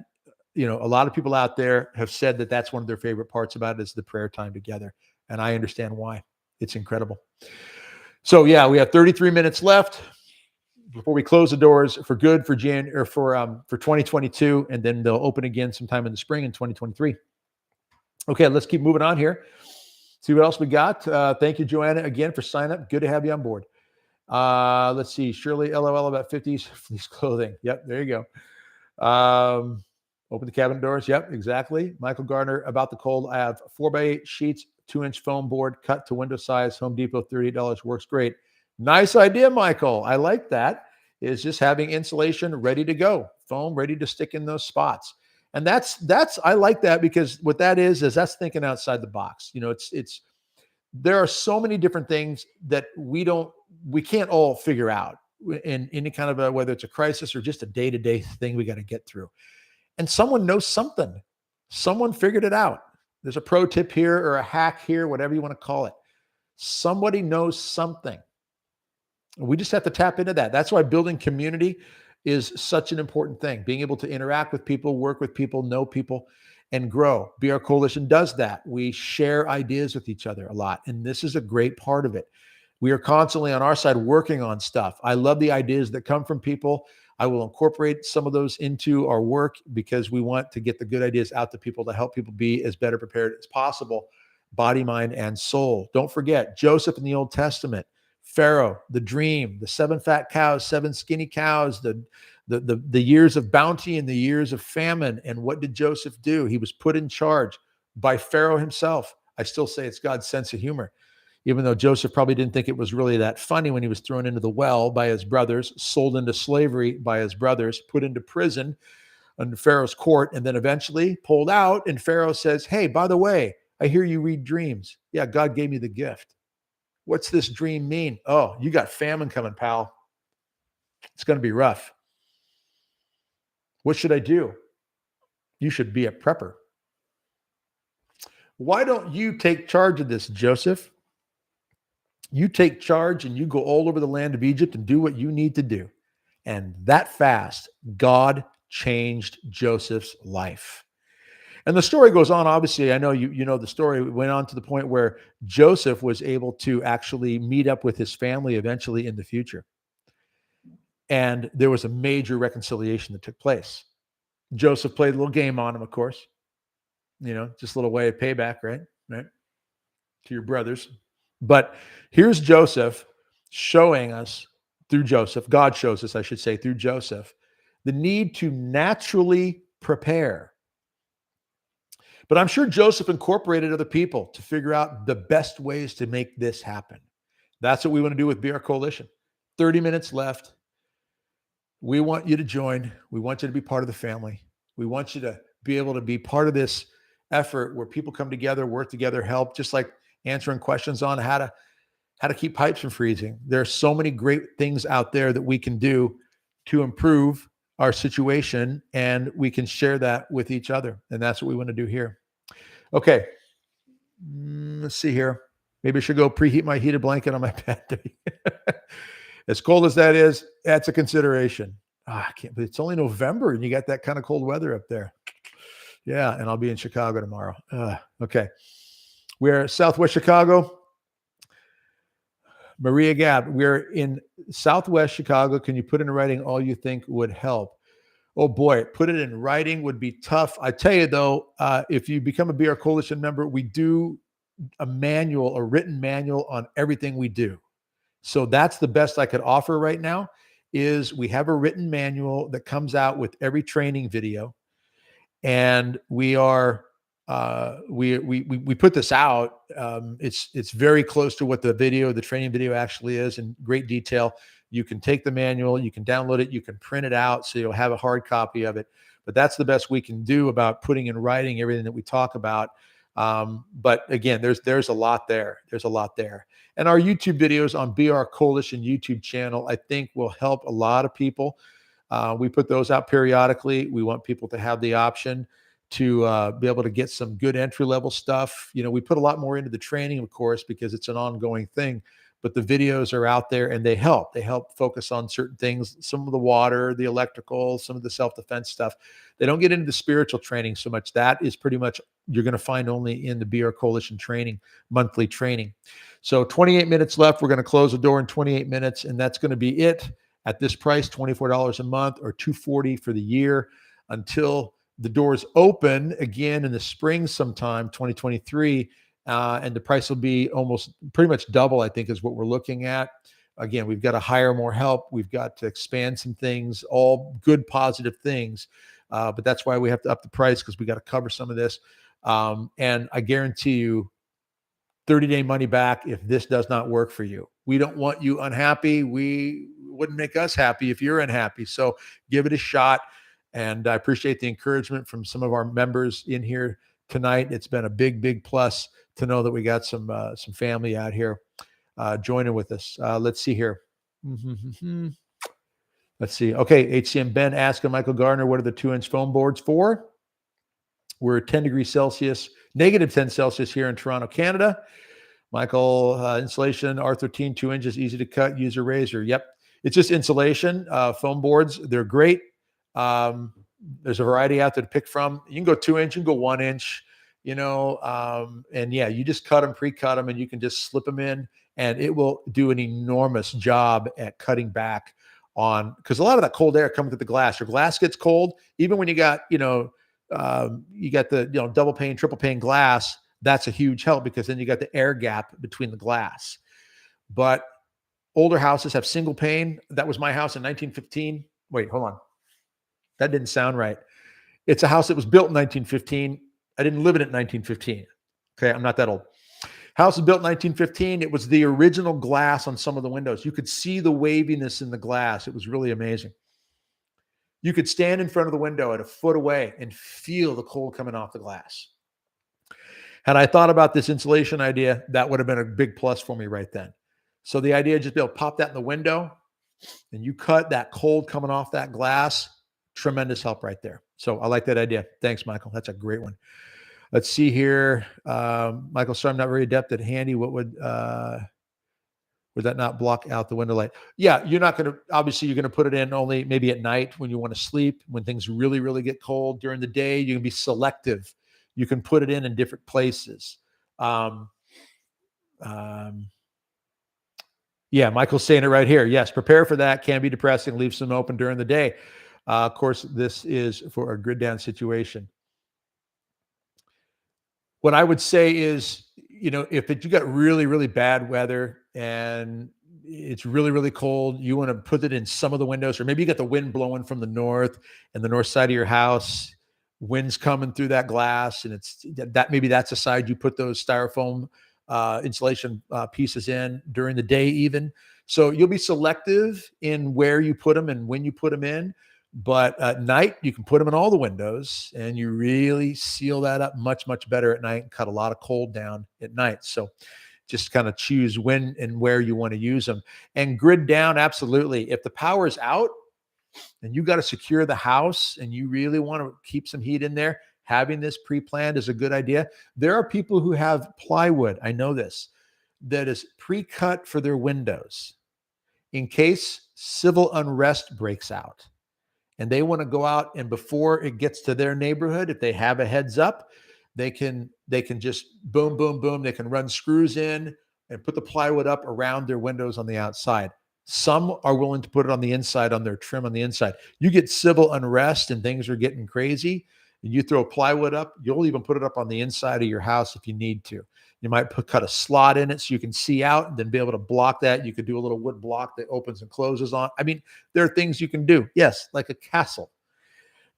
a lot of people out there have said that that's one of their favorite parts about it is the prayer time together. And I understand why. It's incredible. So yeah, we have 33 minutes left before we close the doors for good for 2022. And then they'll open again sometime in the spring in 2023. Okay, let's keep moving on here. See what else we got. Thank you, Joanna, again for signing up. Good to have you on board. Let's see. Shirley, LOL about 50s fleece clothing. Yep, there you go. Open the cabinet doors. Yep, exactly. Michael Gardner, about the cold. I have 4x8 sheets, 2-inch foam board, cut to window size. Home Depot, $38. Works great. Nice idea, Michael. I like that. Is just having insulation ready to go. Foam ready to stick in those spots. And that's I like that because what that is that's thinking outside the box. There are so many different things that we can't all figure out in any kind of whether it's a crisis or just a day-to-day thing we got to get through. And someone knows something. Someone figured it out. There's a pro tip here or a hack here, whatever you want to call it. Somebody knows something. We just have to tap into that. That's why building community is such an important thing. Being able to interact with people, work with people, know people, and grow. BR Coalition does that. We share ideas with each other a lot. And this is a great part of it. We are constantly on our side working on stuff. I love the ideas that come from people. I will incorporate some of those into our work because we want to get the good ideas out to people to help people be as better prepared as possible, body, mind, and soul. Don't forget Joseph in the Old Testament, Pharaoh, the dream, the 7 fat cows, 7 skinny cows, the years of bounty and the years of famine. And what did Joseph do? He was put in charge by Pharaoh himself. I still say it's God's sense of humor, even though Joseph probably didn't think it was really that funny when he was thrown into the well by his brothers, sold into slavery by his brothers, put into prison under Pharaoh's court, and then eventually pulled out. And Pharaoh says, hey, by the way, I hear you read dreams. Yeah, God gave me the gift. What's this dream mean? Oh, you got famine coming, pal. It's going to be rough. What should I do? You should be a prepper. Why don't you take charge of this, Joseph? You take charge and you go all over the land of Egypt and do what you need to do. And that fast, God changed Joseph's life. And the story goes on. Obviously, I know you know the story. It went on to the point where Joseph was able to actually meet up with his family eventually in the future. And there was a major reconciliation that took place. Joseph played a little game on him, of course. Just a little way of payback, right? Right? To your brothers. But here's Joseph showing us through Joseph, God shows us, I should say, through Joseph, the need to naturally prepare. But I'm sure Joseph incorporated other people to figure out the best ways to make this happen. That's what we want to do with BR Coalition. 30 minutes left. We want you to join. We want you to be part of the family. We want you to be able to be part of this effort where people come together, work together, help, just like answering questions on how to keep pipes from freezing. There are so many great things out there that we can do to improve our situation, and we can share that with each other. And that's what we want to do here. Okay. Let's see here. Maybe I should go preheat my heated blanket on my bed. As cold as that is, that's a consideration. I can't believe it's only November and you got that kind of cold weather up there. Yeah. And I'll be in Chicago tomorrow. Okay. We're Southwest Chicago. Maria Gab, we're in Southwest Chicago. Can you put in writing all you think would help? Oh boy, put it in writing would be tough. I tell you though, if you become a BR Coalition member, we do a written manual on everything we do. So that's the best I could offer right now is we have a written manual that comes out with every training video. And we are, we put this out. It's very close to what the training video actually is in great detail. You can take the manual, you can download it, you can print it out so you'll have a hard copy of it. But that's the best we can do about putting in writing everything that we talk about. But again, there's a lot there. There's a lot there. And our YouTube videos on BR Coalition YouTube channel, I think will help a lot of people. We put those out periodically. We want people to have the option to be able to get some good entry-level stuff. We put a lot more into the training, of course, because it's an ongoing thing. But the videos are out there and they help. They help focus on certain things, some of the water, the electrical, some of the self-defense stuff. They don't get into the spiritual training so much. That is pretty much you're going to find only in the BR Coalition training, monthly training. So 28 minutes left. We're going to close the door in 28 minutes, and that's going to be it at this price, $24 a month or $240 for the year until the doors open again in the spring sometime, 2023. And the price will be almost pretty much double, I think, is what we're looking at. Again, we've got to hire more help. We've got to expand some things, all good, positive things. But that's why we have to up the price because we got to cover some of this. And I guarantee you 30-day money back if this does not work for you. We don't want you unhappy. We wouldn't make us happy if you're unhappy. So give it a shot. And I appreciate the encouragement from some of our members in here tonight. It's been a big, big plus to know that we got some family out here joining with us. Let's see here. Let's see. Okay, HCM Ben asking Michael Gardner, what are the 2-inch foam boards for? We're 10 degrees Celsius, negative 10 Celsius here in Toronto, Canada. Michael, insulation, R13, 2 inches, easy to cut, use a razor. Yep. It's just insulation, foam boards. They're great. There's a variety out there to pick from. You can go 2 inch, you can go 1 inch, and yeah, you just cut them, pre-cut them, and you can just slip them in and it will do an enormous job at cutting back on, because a lot of that cold air coming through the glass. Your glass gets cold, even when you got, you got the, double pane, triple pane glass. That's a huge help because then you got the air gap between the glass. But older houses have single pane. That was my house in 1915. Wait, hold on. That didn't sound right. It's a house that was built in 1915. I didn't live in it in 1915. Okay, I'm not that old. House was built in 1915. It was the original glass on some of the windows. You could see the waviness in the glass. It was really amazing. You could stand in front of the window at a foot away and feel the cold coming off the glass. Had I thought about this insulation idea, that would have been a big plus for me right then. So the idea of just be able to pop that in the window and you cut that cold coming off that glass, tremendous help right there. So I like that idea. Thanks, Michael. That's a great one. Let's see here. Michael, sorry, I'm not very adept at handy. What would that not block out the window light? Yeah, you're not going to, obviously you're going to put it in only maybe at night when you want to sleep, when things really, really get cold. During the day, you can be selective. You can put it in different places. Yeah, Michael's saying it right here. Yes, prepare for that. Can be depressing. Leave some open during the day. Of course, this is for a grid down situation. What I would say is, if you got really, really bad weather and it's really, really cold, you want to put it in some of the windows, or maybe you got the wind blowing from the north and the north side of your house, wind's coming through that glass, and it's that maybe that's a side you put those styrofoam insulation pieces in during the day even. So you'll be selective in where you put them and when you put them in. But at night, you can put them in all the windows and you really seal that up much, much better at night and cut a lot of cold down at night. So just kind of choose when and where you want to use them. And grid down, absolutely. If the power is out and you got to secure the house and you really want to keep some heat in there, having this pre-planned is a good idea. There are people who have plywood, I know this, that is pre-cut for their windows in case civil unrest breaks out. And they want to go out, and before it gets to their neighborhood, if they have a heads up, they can just boom, boom, boom. They can run screws in and put the plywood up around their windows on the outside. Some are willing to put it on the inside, on their trim on the inside. You get civil unrest and things are getting crazy, and you throw plywood up, you'll even put it up on the inside of your house if you need to. You might cut a slot in it so you can see out and then be able to block that. You could do a little wood block that opens and closes on. I mean, there are things you can do. Yes, like a castle,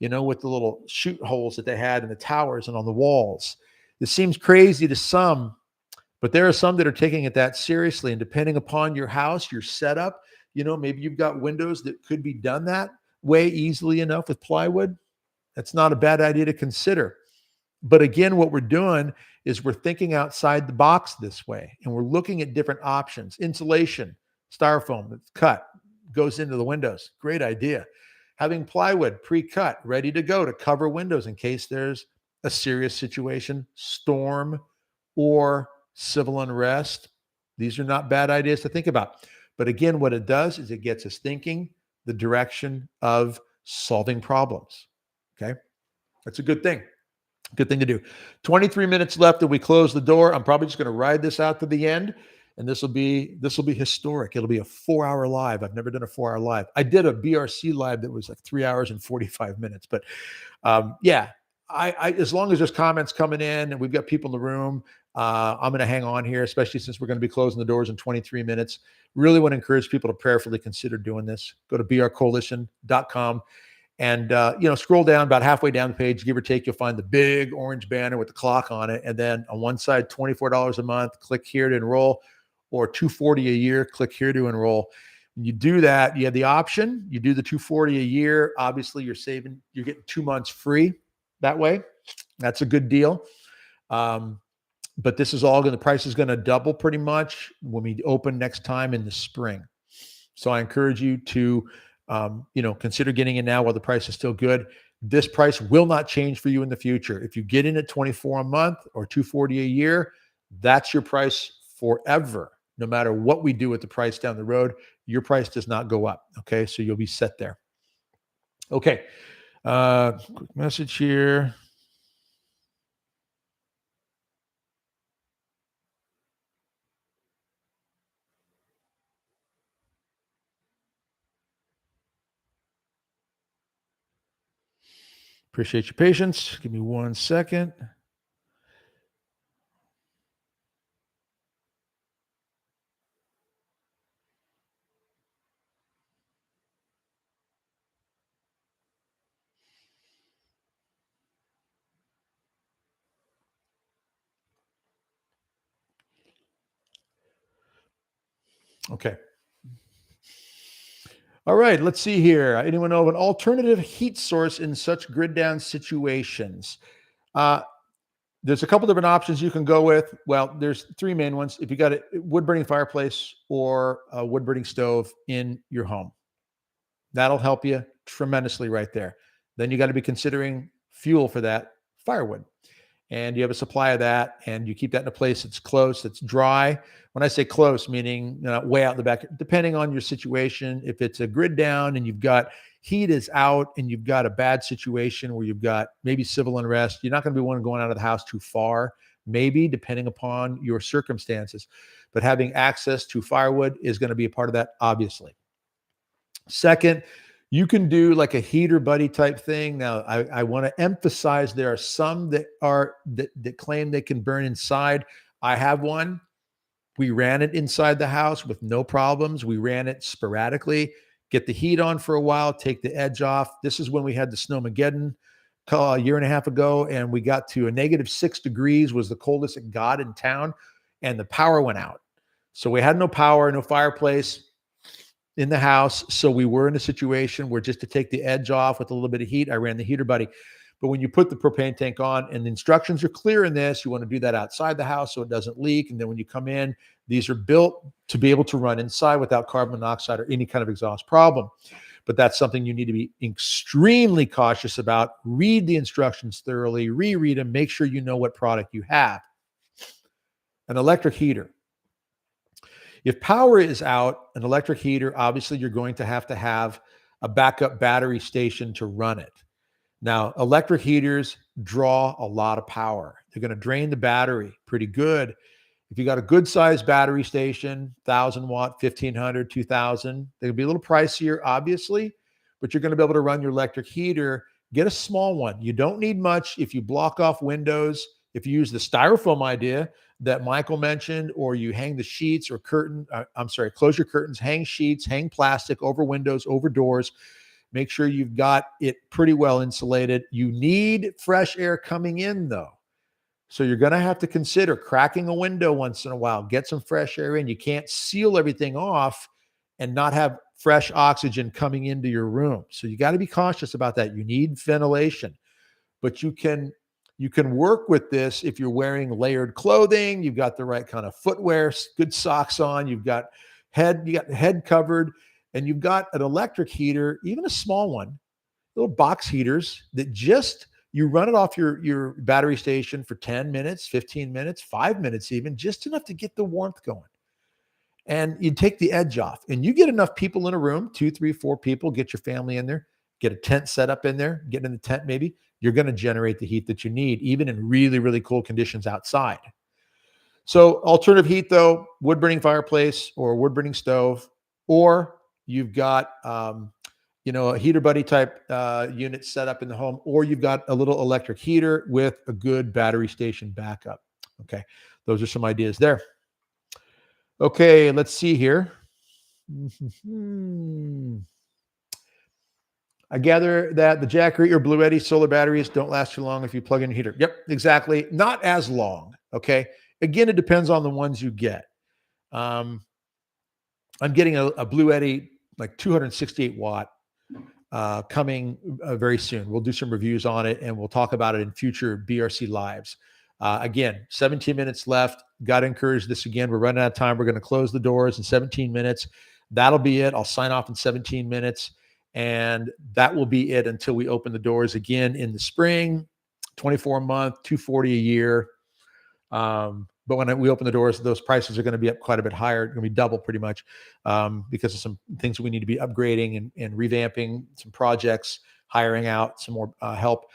with the little chute holes that they had in the towers and on the walls. It seems crazy to some, but there are some that are taking it that seriously. And depending upon your house, your setup, maybe you've got windows that could be done that way easily enough with plywood. That's not a bad idea to consider. But again, what we're doing is we're thinking outside the box this way, and we're looking at different options. Insulation, styrofoam that's cut, goes into the windows. Great idea. Having plywood pre-cut, ready to go to cover windows in case there's a serious situation, storm, or civil unrest. These are not bad ideas to think about. But again, what it does is it gets us thinking the direction of solving problems. Okay? That's a good thing. Good thing to do. 23 minutes left and we close the door. I'm probably just going to ride this out to the end, and this will be historic. It'll be a 4-hour live. I've never done a 4-hour live. I did a BRC live that was like 3 hours and 45 minutes. But yeah, I as long as there's comments coming in and we've got people in the room, I'm going to hang on here, especially since we're going to be closing the doors in 23 minutes. Really want to encourage people to prayerfully consider doing this. Go to brcoalition.com. And, scroll down about halfway down the page, give or take, you'll find the big orange banner with the clock on it. And then on one side, $24 a month, click here to enroll, or $240 a year, click here to enroll. When you do that, you have the option. You do the $240 a year. Obviously, you're getting 2 months free that way. That's a good deal. But this is the price is going to double pretty much when we open next time in the spring. So I encourage you to consider getting in now while the price is still good. This price will not change for you in the future. If you get in at $24 a month or $240 a year, that's your price forever. No matter what we do with the price down the road, your price does not go up. Okay, so you'll be set there. Okay, quick message here. Appreciate your patience. Give me 1 second. Okay. All right, let's see here. Anyone know of an alternative heat source in such grid down situations? Uh, there's a couple different options you can go with. Well, there's three main ones. If you got a wood burning fireplace or a wood burning stove in your home, that'll help you tremendously right there. Then you got to be considering fuel for that, firewood. And you have a supply of that, and you keep that in a place that's close, that's dry. When I say close, meaning way out in the back, depending on your situation. If it's a grid down and you've got heat is out and you've got a bad situation where you've got maybe civil unrest, you're not going to be one going out of the house too far, maybe depending upon your circumstances. But having access to firewood is going to be a part of that, obviously. Second, you can do like a heater buddy type thing. Now, I want to emphasize there are some that claim they can burn inside. I have one. We ran it inside the house with no problems. We ran it sporadically, get the heat on for a while, take the edge off. This is when we had the Snowmageddon a year and a half ago, and we got to a -6 degrees was the coldest it got in town, and the power went out. So we had no power, no fireplace in the house. So we were in a situation where just to take the edge off with a little bit of heat, I ran the heater buddy. But when you put the propane tank on, and the instructions are clear in this, you want to do that outside the house so it doesn't leak. And then when you come in, these are built to be able to run inside without carbon monoxide or any kind of exhaust problem. But that's something you need to be extremely cautious about. Read the instructions thoroughly, reread them, make sure you know what product you have. An electric heater. If power is out, an electric heater, obviously you're going to have a backup battery station to run it. Now, electric heaters draw a lot of power. They're going to drain the battery pretty good. If you got a good sized battery station, 1,000 watt, 1,500, 2,000, they'll be a little pricier, obviously, but you're going to be able to run your electric heater. Get a small one. You don't need much. If you block off windows, if you use the styrofoam idea that Michael mentioned, or you hang the sheets or close your curtains, hang sheets, hang plastic over windows, over doors. Make sure you've got it pretty well insulated. You need fresh air coming in, though. So you're going to have to consider cracking a window once in a while, get some fresh air in. You can't seal everything off and not have fresh oxygen coming into your room. So you got to be cautious about that. You need ventilation, but you can work with this if you're wearing layered clothing, you've got the right kind of footwear, good socks on, you got the head covered, and you've got an electric heater, even a small one, little box heaters that just you run it off your battery station for 10 minutes, 15 minutes, 5 minutes even, just enough to get the warmth going. And you take the edge off, and you get enough people in a room, 2, 3, 4 people, get your family in there, get a tent set up in there, get in the tent maybe, you're going to generate the heat that you need, even in really, really cold conditions outside. So alternative heat, though, wood burning fireplace or wood burning stove, or you've got, a heater buddy type unit set up in the home, or you've got a little electric heater with a good battery station backup. Okay. Those are some ideas there. Okay. Let's see here. I gather that the Jackery or Blue Eddy solar batteries don't last too long if you plug in a heater. Yep, exactly. Not as long. Okay. Again, it depends on the ones you get. I'm getting a Blue Eddy, like 268 watt, coming very soon. We'll do some reviews on it, and we'll talk about it in future BRC lives. Again, 17 minutes left. Got to encourage this again. We're running out of time. We're going to close the doors in 17 minutes. That'll be it. I'll sign off in 17 minutes. And that will be it until we open the doors again in the spring, 24 a month, 240 a year. But when we open the doors, those prices are going to be up quite a bit higher. It's going to be double pretty much because of some things we need to be upgrading and revamping, some projects, hiring out some more help,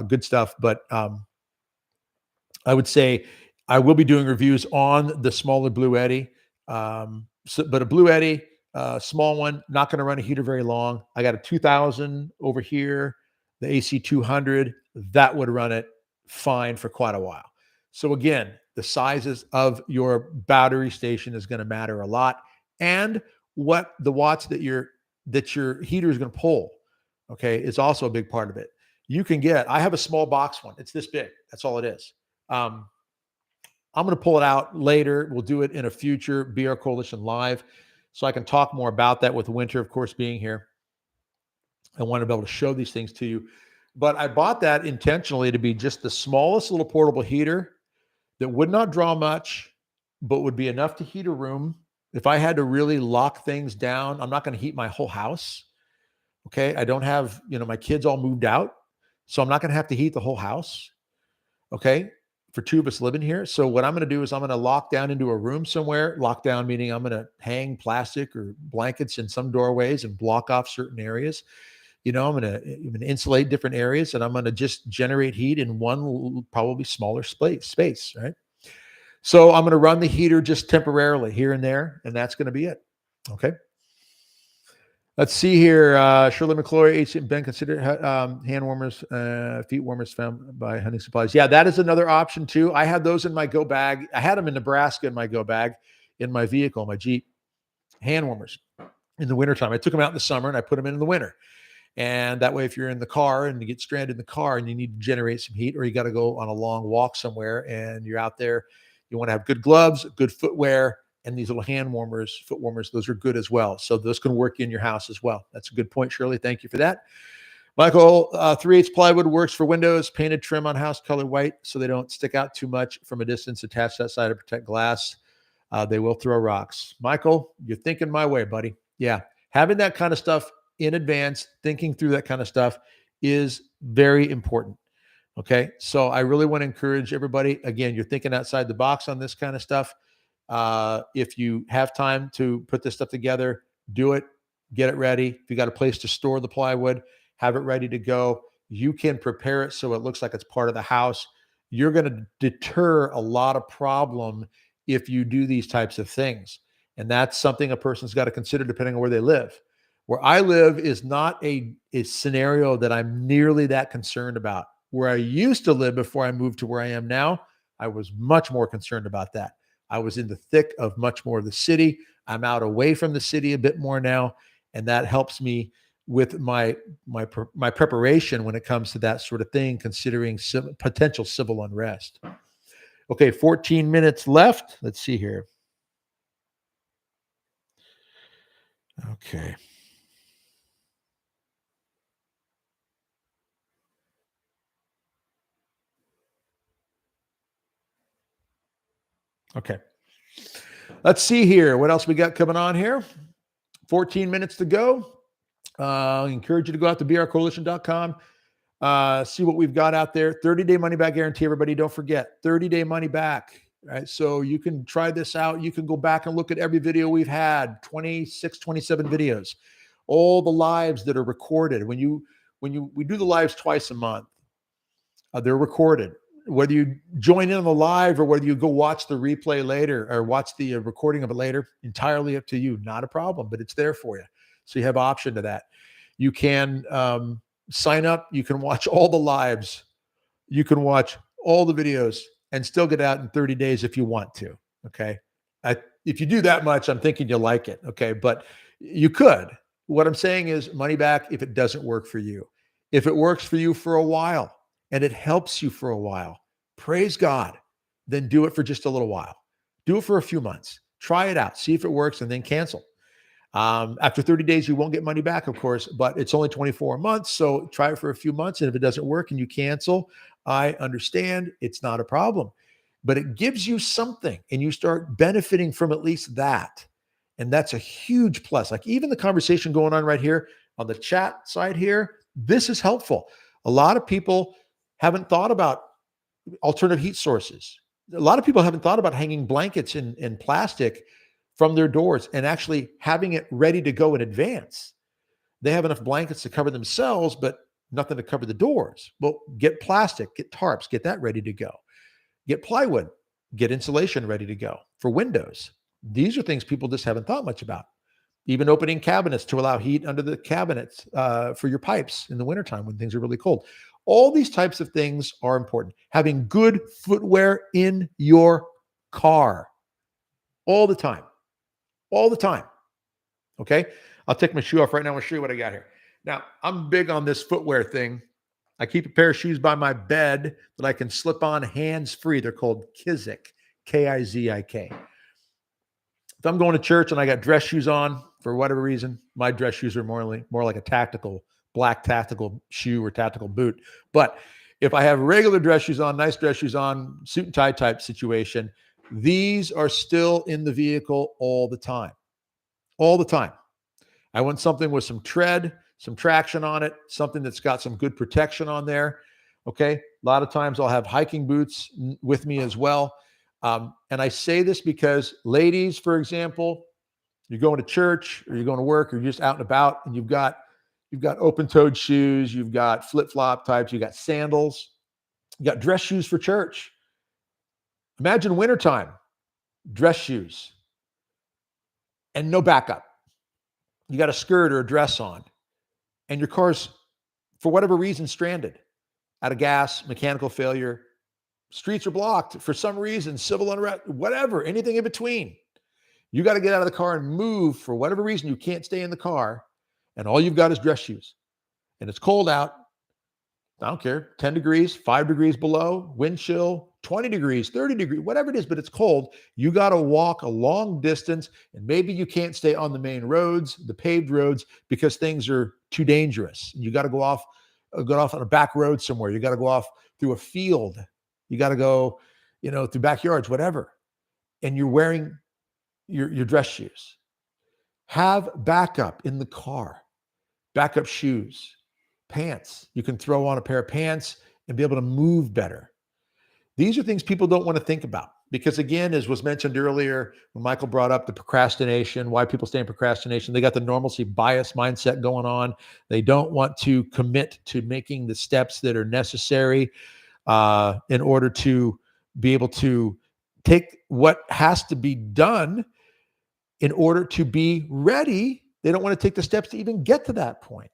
good stuff. But I would say I will be doing reviews on the smaller Blue Eddy. But a Blue Eddy, small one, not going to run a heater very long. I got a 2,000 over here, the AC 200, that would run it fine for quite a while. So again, the sizes of your battery station is going to matter a lot, and what the watts that your heater is going to pull, okay, is also a big part of it. You can get, I have a small box one. It's this big. That's all it is. I'm going to pull it out later. We'll do it in a future BR Coalition Live, so I can talk more about that with Winter, of course, being here. I want to be able to show these things to you. But I bought that intentionally to be just the smallest little portable heater that would not draw much, but would be enough to heat a room. If I had to really lock things down, I'm not going to heat my whole house. Okay. I don't have, my kids all moved out, so I'm not going to have to heat the whole house. Okay. For two of us living here. So what I'm going to do is I'm going to lock down into a room somewhere. Lock down meaning I'm going to hang plastic or blankets in some doorways and block off certain areas. I'm going to insulate different areas, and I'm going to just generate heat in one probably smaller space, right? So I'm going to run the heater just temporarily here and there, and that's going to be it. Okay. Let's see here. Shirley McCloy, H. Ben, consider hand warmers, feet warmers found by Hunting Supplies. Yeah, that is another option too. I had those in my go bag. I had them in Nebraska in my go bag, in my vehicle, my Jeep. Hand warmers in the wintertime. I took them out in the summer and I put them in the winter. And that way, if you're in the car and you get stranded in the car and you need to generate some heat, or you got to go on a long walk somewhere and you're out there, you want to have good gloves, good footwear, and these little hand warmers, foot warmers, those are good as well. So those can work in your house as well. That's a good point, Shirley. Thank you for that. Michael, 3/8 plywood works for windows, painted trim on house, color white, so they don't stick out too much from a distance. Attach that side to protect glass. They will throw rocks. Michael, you're thinking my way, buddy. Yeah. Having that kind of stuff in advance, thinking through that kind of stuff is very important. Okay. So I really want to encourage everybody. Again, you're thinking outside the box on this kind of stuff. If you have time to put this stuff together, do it, get it ready. If you got a place to store the plywood, have it ready to go. You can prepare it so it looks like it's part of the house. You're going to deter a lot of problem if you do these types of things. And that's something a person's got to consider depending on where they live. Where I live is not a scenario that I'm nearly that concerned about. Where I used to live before I moved to where I am now, I was much more concerned about that. I was in the thick of much more of the city. I'm out away from the city a bit more now, and that helps me with my preparation when it comes to that sort of thing, considering potential civil unrest. Okay, 14 minutes left. Let's see here. Okay. Okay. Let's see here. What else we got coming on here? 14 minutes to go. I encourage you to go out to brcoalition.com. See what we've got out there. 30-day money back guarantee, everybody. Don't forget, 30-day money back. Right? So you can try this out. You can go back and look at every video we've had, 26, 27 videos, all the lives that are recorded. We do the lives twice a month. They're recorded. Whether you join in on the live or whether you go watch the replay later or watch the recording of it later, entirely up to you. Not a problem, but it's there for you. So you have option to that. You can sign up. You can watch all the lives. You can watch all the videos and still get out in 30 days if you want to. Okay. If you do that much, I'm thinking you'll like it. Okay. But you could. What I'm saying is money back if it doesn't work for you. If it works for you for a while and it helps you for a while, praise God, then do it for just a little while. Do it for a few months. Try it out. See if it works and then cancel. After 30 days, you won't get money back, of course, but it's only 24 months. So try it for a few months. And if it doesn't work and you cancel, I understand it's not a problem, but it gives you something and you start benefiting from at least that. And that's a huge plus. Like even the conversation going on right here on the chat side here, this is helpful. A lot of people haven't thought about alternative heat sources. A lot of people haven't thought about hanging blankets in plastic from their doors and actually having it ready to go in advance. They have enough blankets to cover themselves, but nothing to cover the doors. Well, get plastic, get tarps, get that ready to go. Get plywood, get insulation ready to go for windows. These are things people just haven't thought much about. even opening cabinets to allow heat under the cabinets for your pipes in the wintertime when things are really cold. All these types of things are important. Having good footwear in your car all the time, all the time. Okay. I'll take my shoe off right now. I'll show you what I got here. Now, I'm big on this footwear thing. I keep a pair of shoes by my bed that I can slip on hands-free. They're called Kizik, K-I-Z-I-K. If I'm going to church and I got dress shoes on for whatever reason, my dress shoes are more like a black tactical shoe or tactical boot. But if I have regular dress shoes on, nice dress shoes on, suit and tie type situation, these are still in the vehicle all the time. All the time. I want something with some tread, some traction on it, something that's got some good protection on there. Okay. A lot of times I'll have hiking boots with me as well. And I say this because ladies, for example, you're going to church or you're going to work or you're just out and about and you've got open-toed shoes, you've got flip-flop types, you've got sandals, you got dress shoes for church. Imagine wintertime, dress shoes and no backup. You got a skirt or a dress on and your car's, for whatever reason, stranded, out of gas, mechanical failure, streets are blocked for some reason, civil unrest, whatever, anything in between. You got to get out of the car and move for whatever reason. You can't stay in the car and all you've got is dress shoes and it's cold out. I don't care, 10 degrees, 5 degrees below, wind chill, 20 degrees, 30 degrees, whatever it is, but it's cold. You got to walk a long distance and maybe you can't stay on the main roads, the paved roads, because things are too dangerous. You got to go off on a back road somewhere. You got to go off through a field. You got to go, through backyards, whatever. And you're wearing your dress shoes. Have backup in the car, backup shoes, pants. You can throw on a pair of pants and be able to move better. These are things people don't want to think about because, again, as was mentioned earlier, when Michael brought up the procrastination, why people stay in procrastination, they got the normalcy bias mindset going on. They don't want to commit to making the steps that are necessary in order to be able to take what has to be done in order to be ready. They don't want to take the steps to even get to that point.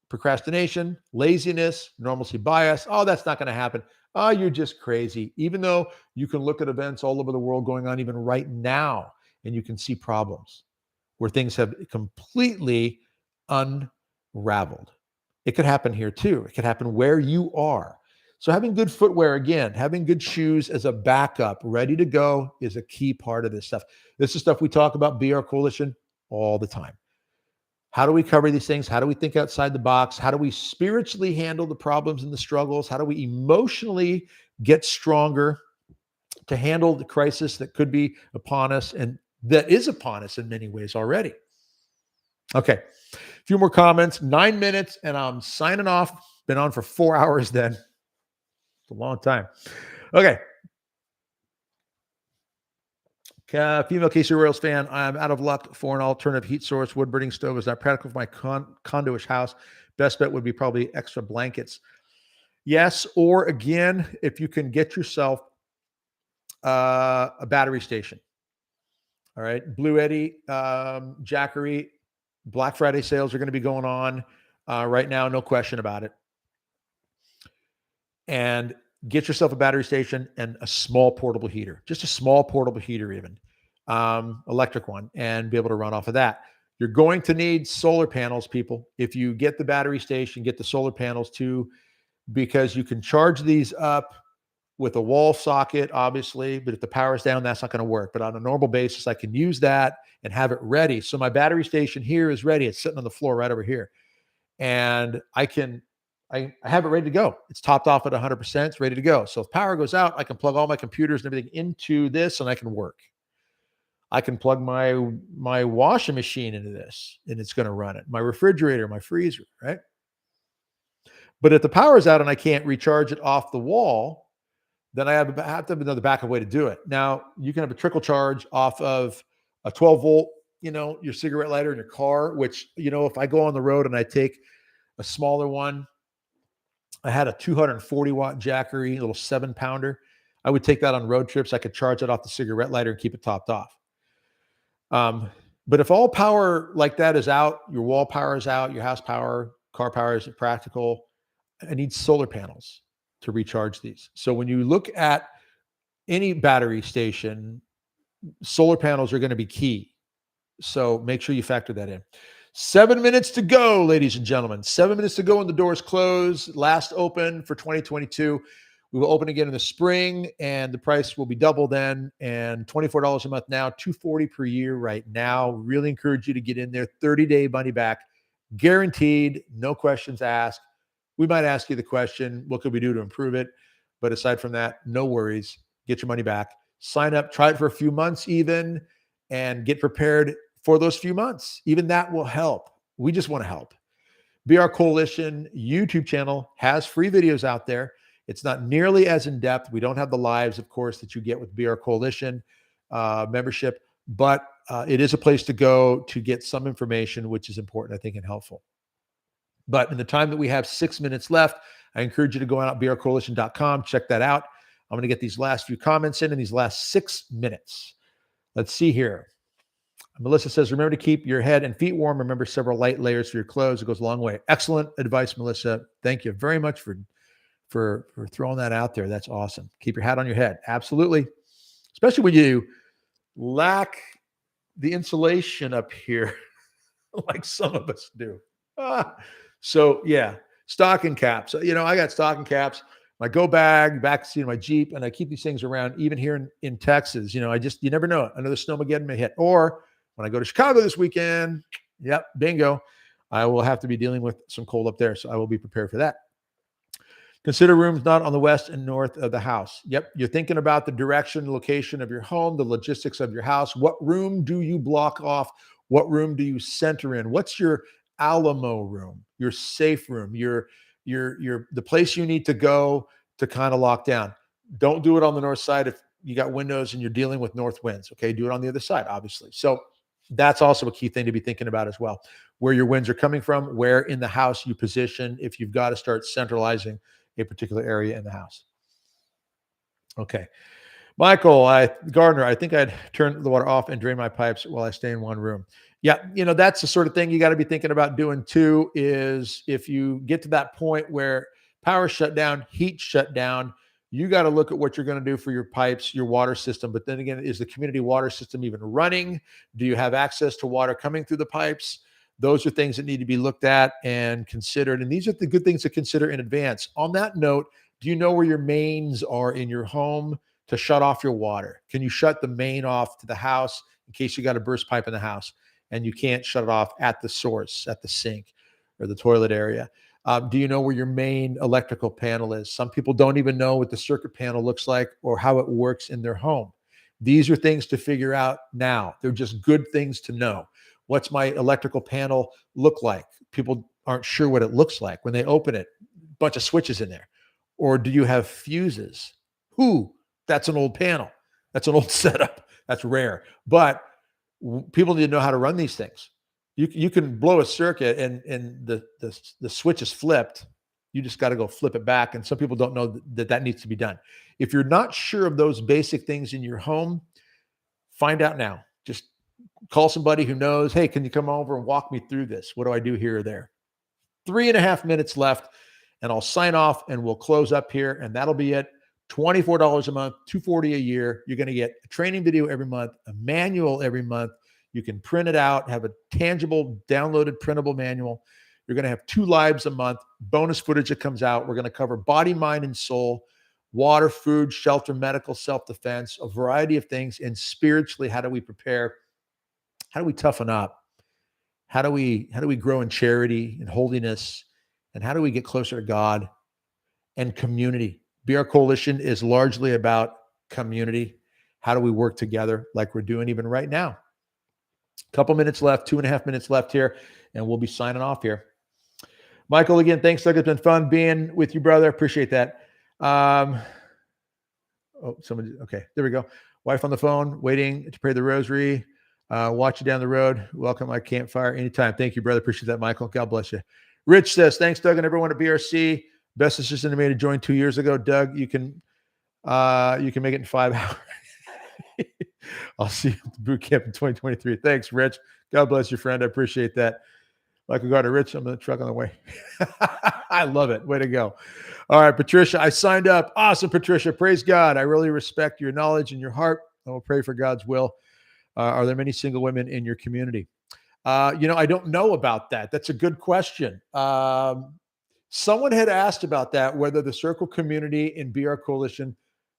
Procrastination, laziness, normalcy bias. Oh, that's not going to happen. Oh, you're just crazy. Even though you can look at events all over the world going on even right now, and you can see problems where things have completely unraveled. It could happen here too. It could happen where you are. So having good footwear, again, having good shoes as a backup, ready to go, is a key part of this stuff. This is stuff we talk about, BR Coalition, all the time. How do we cover these things? How do we think outside the box? How do we spiritually handle the problems and the struggles? How do we emotionally get stronger to handle the crisis that could be upon us and that is upon us in many ways already? Okay, a few more comments. 9 minutes and I'm signing off. Been on for 4 hours then. It's a long time. Okay. Female Casey Royals fan. I'm out of luck for an alternative heat source. Wood burning stove is not practical for my condo-ish house. Best bet would be probably extra blankets. Yes, or again, if you can get yourself a battery station. All right, Blue Eddy, Jackery, Black Friday sales are going to be going on right now, no question about it. And get yourself a battery station and a small portable heater, just a small portable heater even, electric one, and be able to run off of that. You're going to need solar panels, people. If you get the battery station, get the solar panels too, because you can charge these up with a wall socket, obviously, but if the power's down, that's not going to work. But on a normal basis, I can use that and have it ready. So my battery station here is ready. It's sitting on the floor right over here. And I have it ready to go. It's topped off at 100%. It's ready to go. So if power goes out, I can plug all my computers and everything into this and I can work. I can plug my washing machine into this and it's going to run it. My refrigerator, my freezer, right? But if the power's out and I can't recharge it off the wall, then I have to have another backup way to do it. Now, you can have a trickle charge off of a 12 volt, your cigarette lighter in your car, which, if I go on the road and I take a smaller one, I had a 240 watt Jackery, a little 7-pounder. I would take that on road trips. I could charge it off the cigarette lighter and keep it topped off. But if all power like that is out, your wall power is out, your house power, car power isn't practical, I need solar panels to recharge these. So when you look at any battery station, solar panels are going to be key. So make sure you factor that in. 7 minutes to go, ladies and gentlemen. 7 minutes to go when the doors close. Last open for 2022. We will open again in the spring, and the price will be double then. And $24 a month now, $240 per year right now. Really encourage you to get in there. 30-day money back, guaranteed. No questions asked. We might ask you the question, what could we do to improve it? But aside from that, no worries. Get your money back. Sign up, try it for a few months even, and get prepared for those few months. Even that will help. We just want to help. BR Coalition YouTube channel has free videos out there. It's not nearly as in-depth. We don't have the lives, of course, that you get with BR Coalition membership, but it is a place to go to get some information, which is important, I think, and helpful. But in the time that we have 6 minutes left, I encourage you to go out brcoalition.com, check that out. I'm going to get these last few comments in these last 6 minutes. Let's see here. Melissa says, remember to keep your head and feet warm. Remember several light layers for your clothes. It goes a long way. Excellent advice, Melissa. Thank you very much for throwing that out there. That's awesome. Keep your hat on your head. Absolutely. Especially when you lack the insulation up here like some of us do. So yeah, stocking caps. I got stocking caps, my go bag, backseat of my Jeep, and I keep these things around even here in Texas. You never know. Another snowmageddon may hit. Or when I go to Chicago this weekend, yep, bingo, I will have to be dealing with some cold up there. So I will be prepared for that. Consider rooms not on the west and north of the house. Yep, you're thinking about the direction, location of your home, the logistics of your house. What room do you block off? What room do you center in? What's your Alamo room, your safe room, your the place you need to go to kind of lock down? Don't do it on the north side if you got windows and you're dealing with north winds. Okay, do it on the other side, obviously. So that's also a key thing to be thinking about as well. Where your winds are coming from, where in the house you position, if you've got to start centralizing a particular area in the house. Okay. Michael, Gardner, I think I'd turn the water off and drain my pipes while I stay in one room. Yeah, that's the sort of thing you got to be thinking about doing too, is if you get to that point where power shut down, heat shut down, you got to look at what you're going to do for your pipes, your water system. But then again, is the community water system even running? Do you have access to water coming through the pipes? Those are things that need to be looked at and considered. And these are the good things to consider in advance. On that note, do you know where your mains are in your home to shut off your water? Can you shut the main off to the house in case you got a burst pipe in the house and you can't shut it off at the source, at the sink or the toilet area? Do you know where your main electrical panel is? Some people don't even know what the circuit panel looks like or how it works in their home. These are things to figure out now. They're just good things to know. What's my electrical panel look like? People aren't sure what it looks like when they open it. A bunch of switches in there. Or do you have fuses? That's an old panel. That's an old setup. That's rare. But people need to know how to run these things. You can blow a circuit and the switch is flipped. You just got to go flip it back. And some people don't know that needs to be done. If you're not sure of those basic things in your home, find out now. Just call somebody who knows. Hey, can you come over and walk me through this? What do I do here or there? 3.5 minutes left, and I'll sign off and we'll close up here, and that'll be it. $24 a month, $240 a year. You're going to get a training video every month, a manual every month. You can print it out, have a tangible, downloaded, printable manual. You're going to have 2 lives a month, bonus footage that comes out. We're going to cover body, mind, and soul, water, food, shelter, medical, self-defense, a variety of things. And spiritually, how do we prepare? How do we toughen up? How do we grow in charity and holiness? And how do we get closer to God and community? BR Coalition is largely about community. How do we work together like we're doing even right now? A couple minutes left, 2.5 minutes left here, and we'll be signing off here. Michael, again, thanks, Doug. It's been fun being with you, brother. Appreciate that. Okay, there we go. Wife on the phone, waiting to pray the rosary. Watch you down the road. Welcome my campfire anytime. Thank you, brother. Appreciate that, Michael. God bless you. Rich says, thanks, Doug, and everyone at BRC. Best assistant made to join 2 years ago. Doug, you can make it in 5 hours. I'll see you at the boot camp in 2023. Thanks, Rich. God bless you, friend. I appreciate that. Michael Gardner, Rich, I'm in the truck on the way. I love it. Way to go. All right, Patricia, I signed up. Awesome, Patricia. Praise God. I really respect your knowledge and your heart. I will pray for God's will. Are there many single women in your community? I don't know about that. That's a good question. Someone had asked about that, whether the Circle community in BR Coalition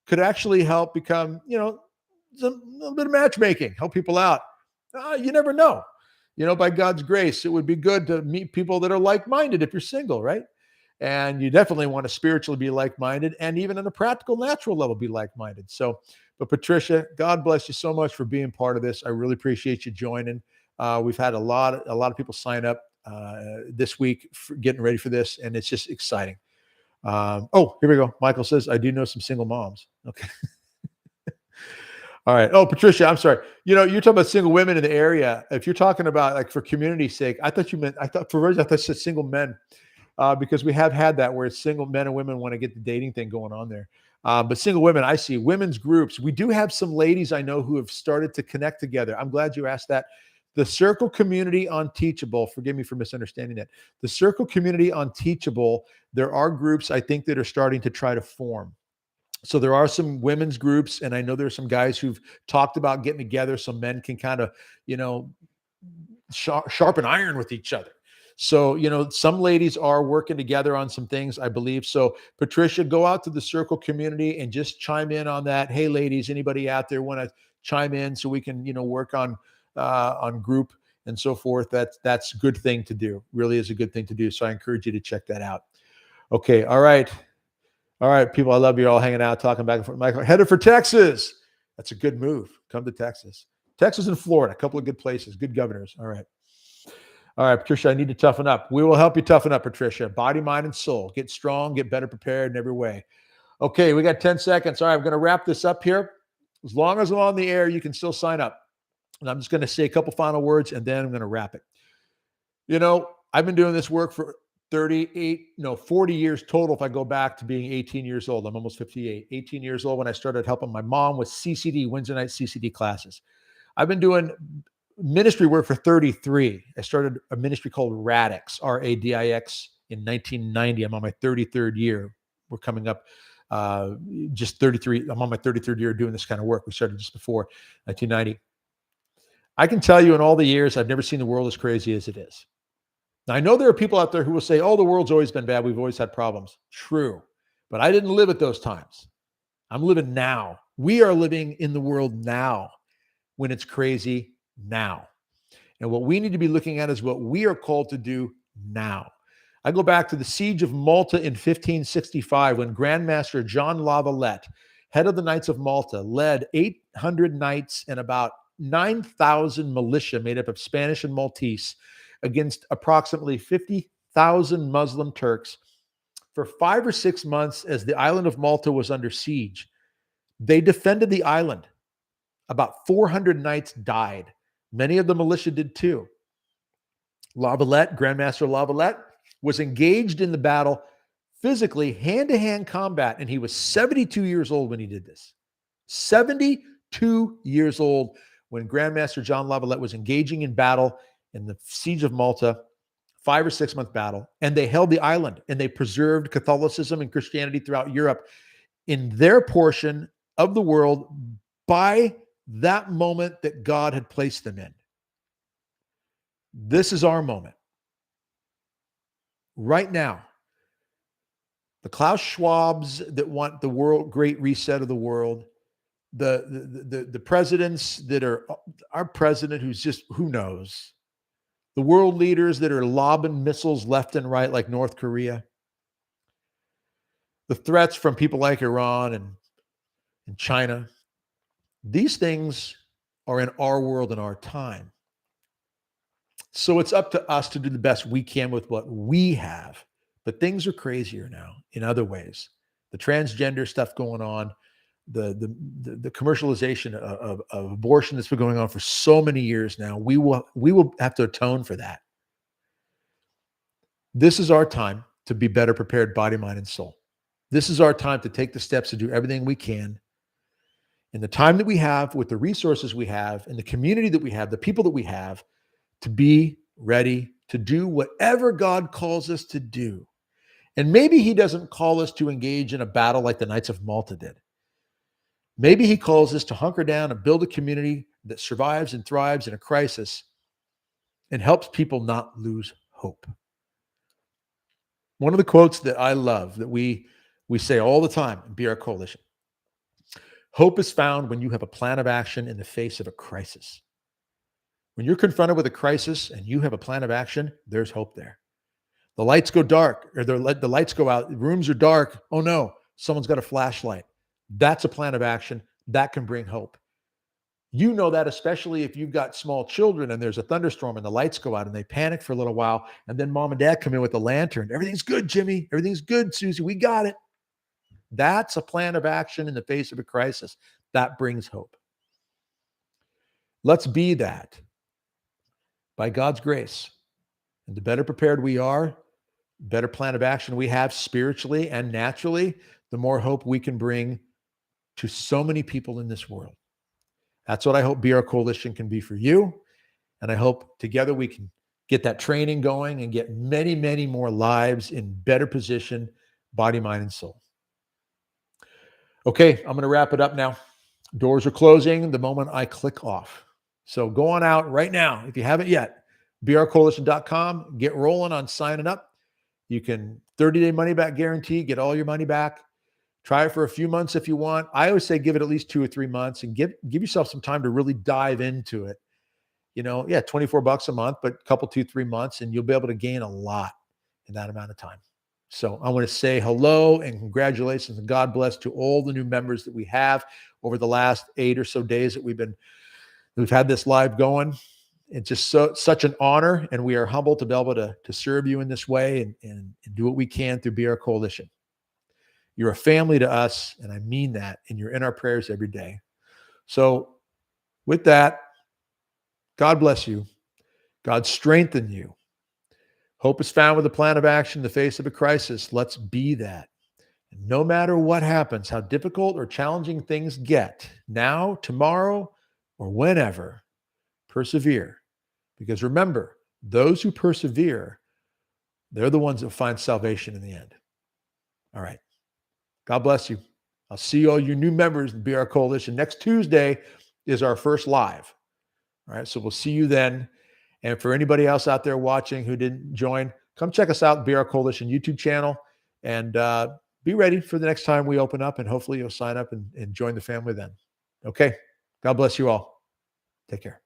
could actually help become, a little bit of matchmaking, help people out. You never know. By God's grace, it would be good to meet people that are like-minded if you're single, right? And you definitely want to spiritually be like-minded and even on a practical, natural level, be like-minded. So, but Patricia, God bless you so much for being part of this. I really appreciate you joining. We've had a lot of people sign up this week for getting ready for this, and it's just exciting. Here we go. Michael says, I do know some single moms. Okay. All right. Oh, Patricia, I'm sorry. You're talking about single women in the area. If you're talking about like for community's sake, I thought you said single men, because we have had that where it's single men and women want to get the dating thing going on there. But single women, I see women's groups. We do have some ladies I know who have started to connect together. I'm glad you asked that. The Circle community on Teachable, forgive me for misunderstanding that. The Circle community on Teachable, there are groups I think that are starting to try to form. So there are some women's groups, and I know there's some guys who've talked about getting together so men can kind of, sharpen iron with each other. So, some ladies are working together on some things, I believe. So, Patricia, go out to the Circle community and just chime in on that. Hey, ladies, anybody out there want to chime in so we can, work on group and so forth? That's a good thing to do. Really is a good thing to do. So I encourage you to check that out. Okay. All right. All right, people, I love you all hanging out, talking back and forth. Michael, headed for Texas. That's a good move. Come to Texas. Texas and Florida, a couple of good places, good governors. All right. All right, Patricia, I need to toughen up. We will help you toughen up, Patricia. Body, mind, and soul. Get strong, get better prepared in every way. Okay, we got 10 seconds. All right, I'm going to wrap this up here. As long as I'm on the air, you can still sign up. And I'm just going to say a couple final words, and then I'm going to wrap it. I've been doing this work for 40 years total. If I go back to being 18 years old, I'm almost 58, 18 years old when I started helping my mom with CCD, Wednesday night CCD classes. I've been doing ministry work for 33. I started a ministry called Radix, RADIX, in 1990. I'm on my 33rd year. We're coming up just 33. I'm on my 33rd year doing this kind of work. We started just before 1990. I can tell you in all the years, I've never seen the world as crazy as it is. Now, I know there are people out there who will say, oh, the world's always been bad. We've always had problems. True. But I didn't live at those times. I'm living now. We are living in the world now when it's crazy now. And what we need to be looking at is what we are called to do now. I go back to the siege of Malta in 1565 when Grand Master John Lavalette, head of the Knights of Malta, led 800 knights and about 9,000 militia made up of Spanish and Maltese against approximately 50,000 Muslim Turks for 5 or 6 months as the island of Malta was under siege. They defended the island. About 400 knights died. Many of the militia did too. Lavalette, Grandmaster Lavalette, was engaged in the battle physically, hand-to-hand combat, and he was 72 years old when he did this. 72 years old when Grandmaster John Lavalette was engaging in battle in the siege of Malta, 5 or 6 month battle, and they held the island and they preserved Catholicism and Christianity throughout Europe in their portion of the world by that moment that God had placed them in. This is our moment. Right now, the Klaus Schwabs that want the world great reset of the world, the presidents that are our president who's just, who knows, the world leaders that are lobbing missiles left and right like North Korea, the threats from people like Iran and China, these things are in our world and our time. So it's up to us to do the best we can with what we have. But things are crazier now in other ways. The transgender stuff going on, the commercialization of abortion that's been going on for so many years now. We will have to atone for that. This is our time to be better prepared, body, mind, and soul. This is our time to take the steps to do everything we can in the time that we have, with the resources we have, in the community that we have, the people that we have, to be ready to do whatever God calls us to do. And maybe he doesn't call us to engage in a battle like the Knights of Malta did. Maybe he calls us to hunker down and build a community that survives and thrives in a crisis and helps people not lose hope. One of the quotes that I love that we say all the time in BR Coalition: hope is found when you have a plan of action in the face of a crisis. When you're confronted with a crisis and you have a plan of action, there's hope there. The lights go dark, or the lights go out, rooms are dark. Oh no, someone's got a flashlight. That's a plan of action. That can bring hope. You know that, especially if you've got small children and there's a thunderstorm and the lights go out and they panic for a little while, and then mom and dad come in with a lantern. Everything's good, Jimmy. Everything's good, Susie. We got it. That's a plan of action in the face of a crisis. That brings hope. Let's be that by God's grace. And the better prepared we are, better plan of action we have spiritually and naturally, the more hope we can bring to so many people in this world. That's what I hope BR Coalition can be for you. And I hope together we can get that training going and get many, many more lives in better position, body, mind, and soul. Okay, I'm going to wrap it up now. Doors are closing the moment I click off. So go on out right now, if you haven't yet, brcoalition.com, get rolling on signing up. You can 30-day money back guarantee, get all your money back. Try it for a few months if you want. I always say give it at least 2 or 3 months and give yourself some time to really dive into it. You know, yeah, $24 a month, but a couple, 2, 3 months, and you'll be able to gain a lot in that amount of time. So I want to say hello and congratulations and God bless to all the new members that we have over the last 8 or so days that we've had this live going. It's just such an honor, and we are humbled to be able to serve you in this way and do what we can through BR Coalition. You're a family to us, and I mean that, and you're in our prayers every day. So with that, God bless you. God strengthen you. Hope is found with a plan of action in the face of a crisis. Let's be that. And no matter what happens, how difficult or challenging things get, now, tomorrow, or whenever, persevere. Because remember, those who persevere, they're the ones that find salvation in the end. All right. God bless you. I'll see all you new members in BR Coalition. Next Tuesday is our first live. All right. So we'll see you then. And for anybody else out there watching who didn't join, come check us out, BR Coalition YouTube channel, and be ready for the next time we open up, and hopefully you'll sign up and join the family then. Okay. God bless you all. Take care.